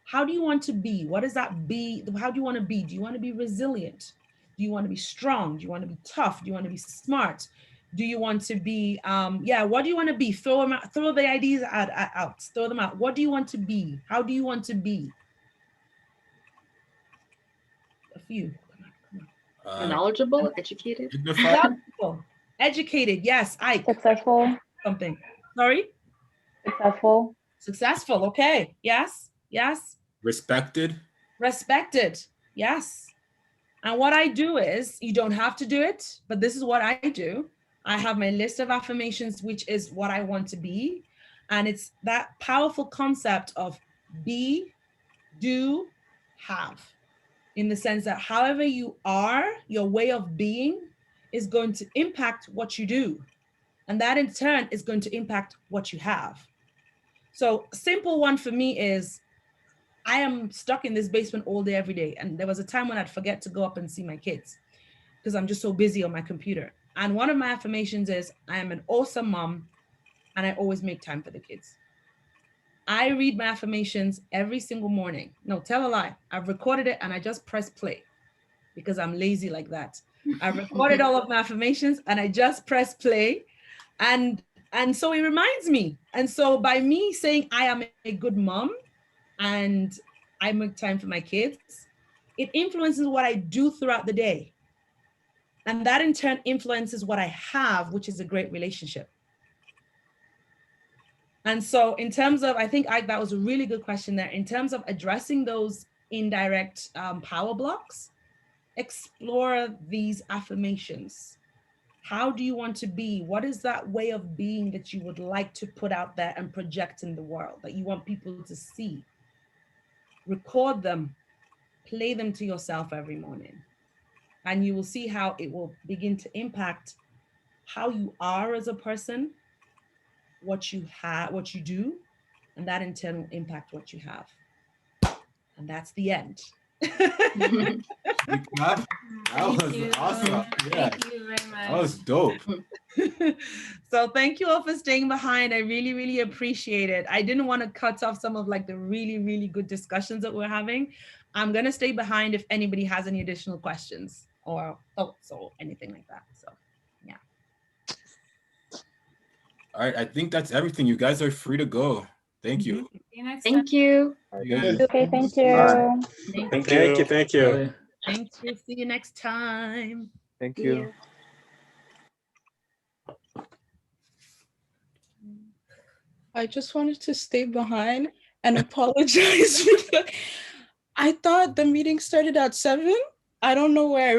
Speaker 1: how do you want to be? What does that be? How do you want to be? Do you want to be resilient? Do you want to be strong? Do you want to be tough? Do you want to be smart? Do you want to be, what do you want to be? Throw them out, throw the ideas out, throw them out. What do you want to be? How do you want to be? A few.
Speaker 6: knowledgeable, educated.
Speaker 1: Educated, yes.
Speaker 11: Successful.
Speaker 1: Something. Sorry?
Speaker 11: Successful.
Speaker 1: Successful, okay. Yes.
Speaker 9: Respected.
Speaker 1: Yes. And what I do is, you don't have to do it, but this is what I do. I have my list of affirmations, which is what I want to be. And it's that powerful concept of be, do, have, in the sense that however you are, your way of being is going to impact what you do. And that in turn is going to impact what you have. So a simple one for me is, I am stuck in this basement all day, every day. And there was a time when I'd forget to go up and see my kids because I'm just so busy on my computer. And one of my affirmations is, I am an awesome mom and I always make time for the kids. I read my affirmations every single morning. No, tell a lie. I've recorded it and I just press play because I'm lazy like that. I've recorded all of my affirmations and I just press play. And so it reminds me. And so by me saying I am a good mom and I make time for my kids, it influences what I do throughout the day. And that in turn influences what I have, which is a great relationship. And so in terms of, I think that was a really good question there. In terms of addressing those indirect power blocks, explore these affirmations. How do you want to be? What is that way of being that you would like to put out there and project in the world, that you want people to see? Record them, play them to yourself every morning. And you will see how it will begin to impact how you are as a person, what you have, what you do, and that in turn will impact what you have. And that's the end.
Speaker 9: That was awesome. Yeah.
Speaker 2: Thank you very much.
Speaker 9: That was dope.
Speaker 1: So thank you all for staying behind. I really, really appreciate it. I didn't want to cut off some of like the really, really good discussions that we're having. I'm going to stay behind if anybody has any additional questions or thoughts or anything like that. So yeah.
Speaker 9: All right, I think that's everything. You guys are free to go. Thank you.
Speaker 6: Thank you.
Speaker 1: Okay,
Speaker 11: thank you.
Speaker 3: Thank you. Thank you.
Speaker 1: Thanks. We'll see you next time.
Speaker 8: Thank you.
Speaker 19: I just wanted to stay behind and apologize because I thought the meeting started at 7. I don't know where I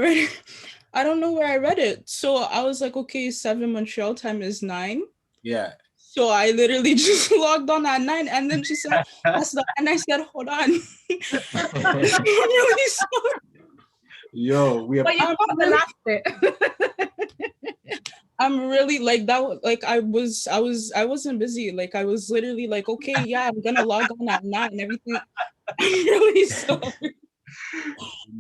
Speaker 19: read it. So I was like, okay, 7 Montreal time is 9.
Speaker 9: Yeah.
Speaker 19: So I literally just logged on at 9 and then she said, and I said, hold on. I'm really sorry.
Speaker 9: Yo, we have.
Speaker 1: But you got the last bit.
Speaker 19: I'm really like that. Like I wasn't busy. Like I was literally like, okay, yeah, I'm gonna log on at 9 and everything. I'm really sorry.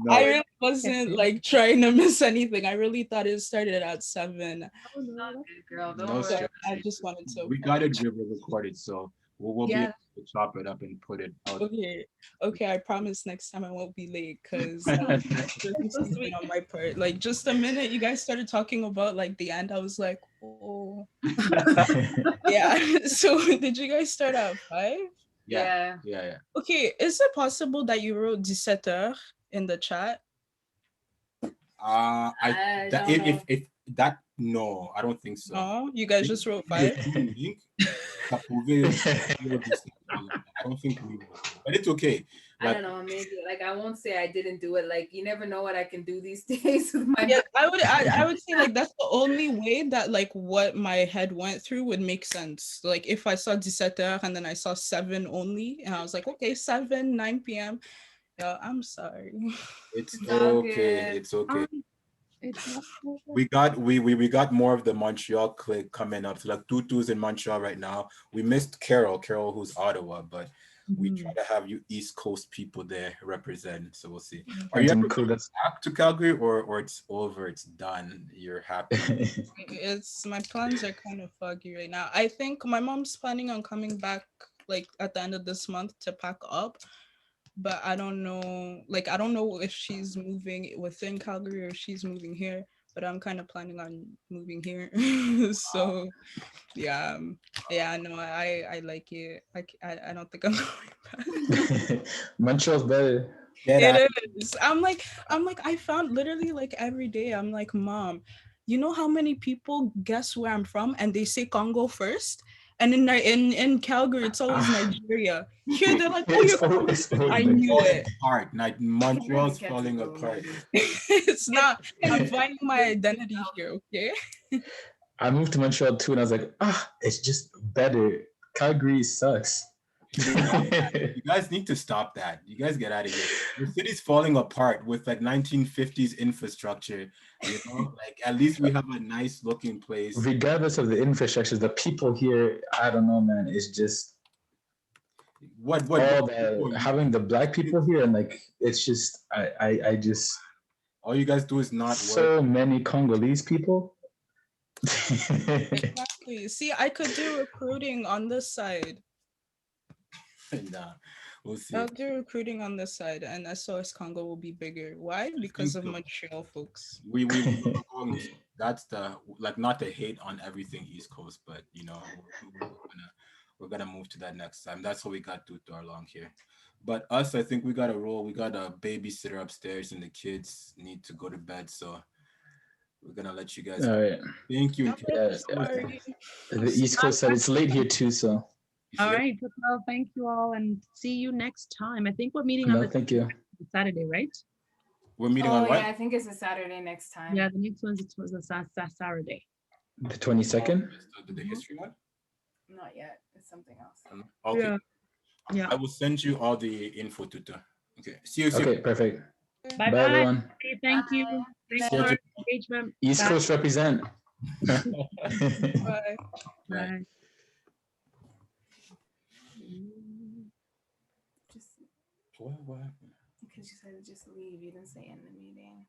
Speaker 9: No.
Speaker 19: I really wasn't like trying to miss anything. I really thought it started at 7.
Speaker 2: Oh, no, girl, don't
Speaker 9: No
Speaker 2: worry.
Speaker 9: stress.
Speaker 19: I just wanted to.
Speaker 9: We got it recorded, so we'll be able to chop it up and put it out.
Speaker 19: Okay. I promise next time I won't be late because on my part. Like just a minute you guys started talking about like the end, I was like, oh. Yeah. So did you guys start at 5?
Speaker 9: Yeah.
Speaker 19: Okay, is it possible that you wrote 17 in the chat?
Speaker 9: No, I don't think so.
Speaker 19: No, you guys just wrote 5.
Speaker 9: I don't think we will, but it's okay.
Speaker 2: I don't know, maybe like I won't say I didn't do it. Like you never know what I can do these days with my.
Speaker 19: Yeah, I would say like that's the only way that like what my head went through would make sense. Like if I saw 17 and then I saw 7 only, and I was like, okay, 7, 9 p.m. Yeah, I'm sorry.
Speaker 9: It's okay. It's okay. We got more of the Montreal clique coming up. So like Tutu's in Montreal right now. We missed Carol who's Ottawa, but we try to have you East Coast people there represent. So we'll see. Are you ever going back to Calgary or it's over? It's done. You're happy.
Speaker 19: It's my plans are kind of foggy right now. I think my mom's planning on coming back like at the end of this month to pack up. But I don't know, like, I don't know if she's moving within Calgary or she's moving here, but I'm kind of planning on moving here. So, yeah, no, I like it. I don't think I'm going back.
Speaker 5: Montreal's better.
Speaker 19: It is. I'm like, I found literally like every day, I'm like, Mom, you know how many people guess where I'm from and they say Congo first? And in Calgary, it's always Nigeria. Here, they're like, oh, you're I knew it.
Speaker 9: Apart. Like Montreal's falling apart.
Speaker 19: It's not. I'm finding my identity here, okay?
Speaker 5: I moved to Montreal too, and I was like, it's just better. Calgary sucks.
Speaker 9: You guys need to stop that. You guys get out of here. The city's falling apart with like 1950s infrastructure. You know, like at least we have a nice looking place.
Speaker 5: Regardless of the infrastructure, the people here, I don't know, man. It's just having the black people here, and like it's just I just
Speaker 9: all you guys do is not
Speaker 5: so many Congolese people.
Speaker 19: Exactly. See, I could do recruiting on this side.
Speaker 9: Nah, we'll see.
Speaker 19: I'll do recruiting on this side, and SOS Congo will be bigger. Why? Because of Montreal folks.
Speaker 9: That's the not to hate on everything East Coast, but you know we're gonna move to that next time. That's how we got Tutor along here. But us, I think we got a roll. We got a babysitter upstairs, and the kids need to go to bed. So we're gonna let you guys.
Speaker 5: All right.
Speaker 9: Thank you.
Speaker 5: The East Coast said it's late here too, so.
Speaker 1: All right. Well, thank you all, and see you next time. I think we're meeting on
Speaker 5: thank you.
Speaker 1: Saturday, right?
Speaker 9: We're meeting on what?
Speaker 2: Yeah, I think it's a Saturday next time.
Speaker 1: Yeah, the next one's a Saturday.
Speaker 5: The 22nd.
Speaker 9: The history one.
Speaker 2: Not yet. It's something else.
Speaker 9: Okay.
Speaker 1: Yeah.
Speaker 9: I will send you all the info, Tutor. Okay. See you soon.
Speaker 5: Okay, perfect.
Speaker 1: Bye,
Speaker 5: Bye everyone.
Speaker 1: Thank you. Thanks for your engagement.
Speaker 5: East Coast represent.
Speaker 19: Bye.
Speaker 1: Bye.
Speaker 2: What? Because you said just leave. You didn't say end the meeting.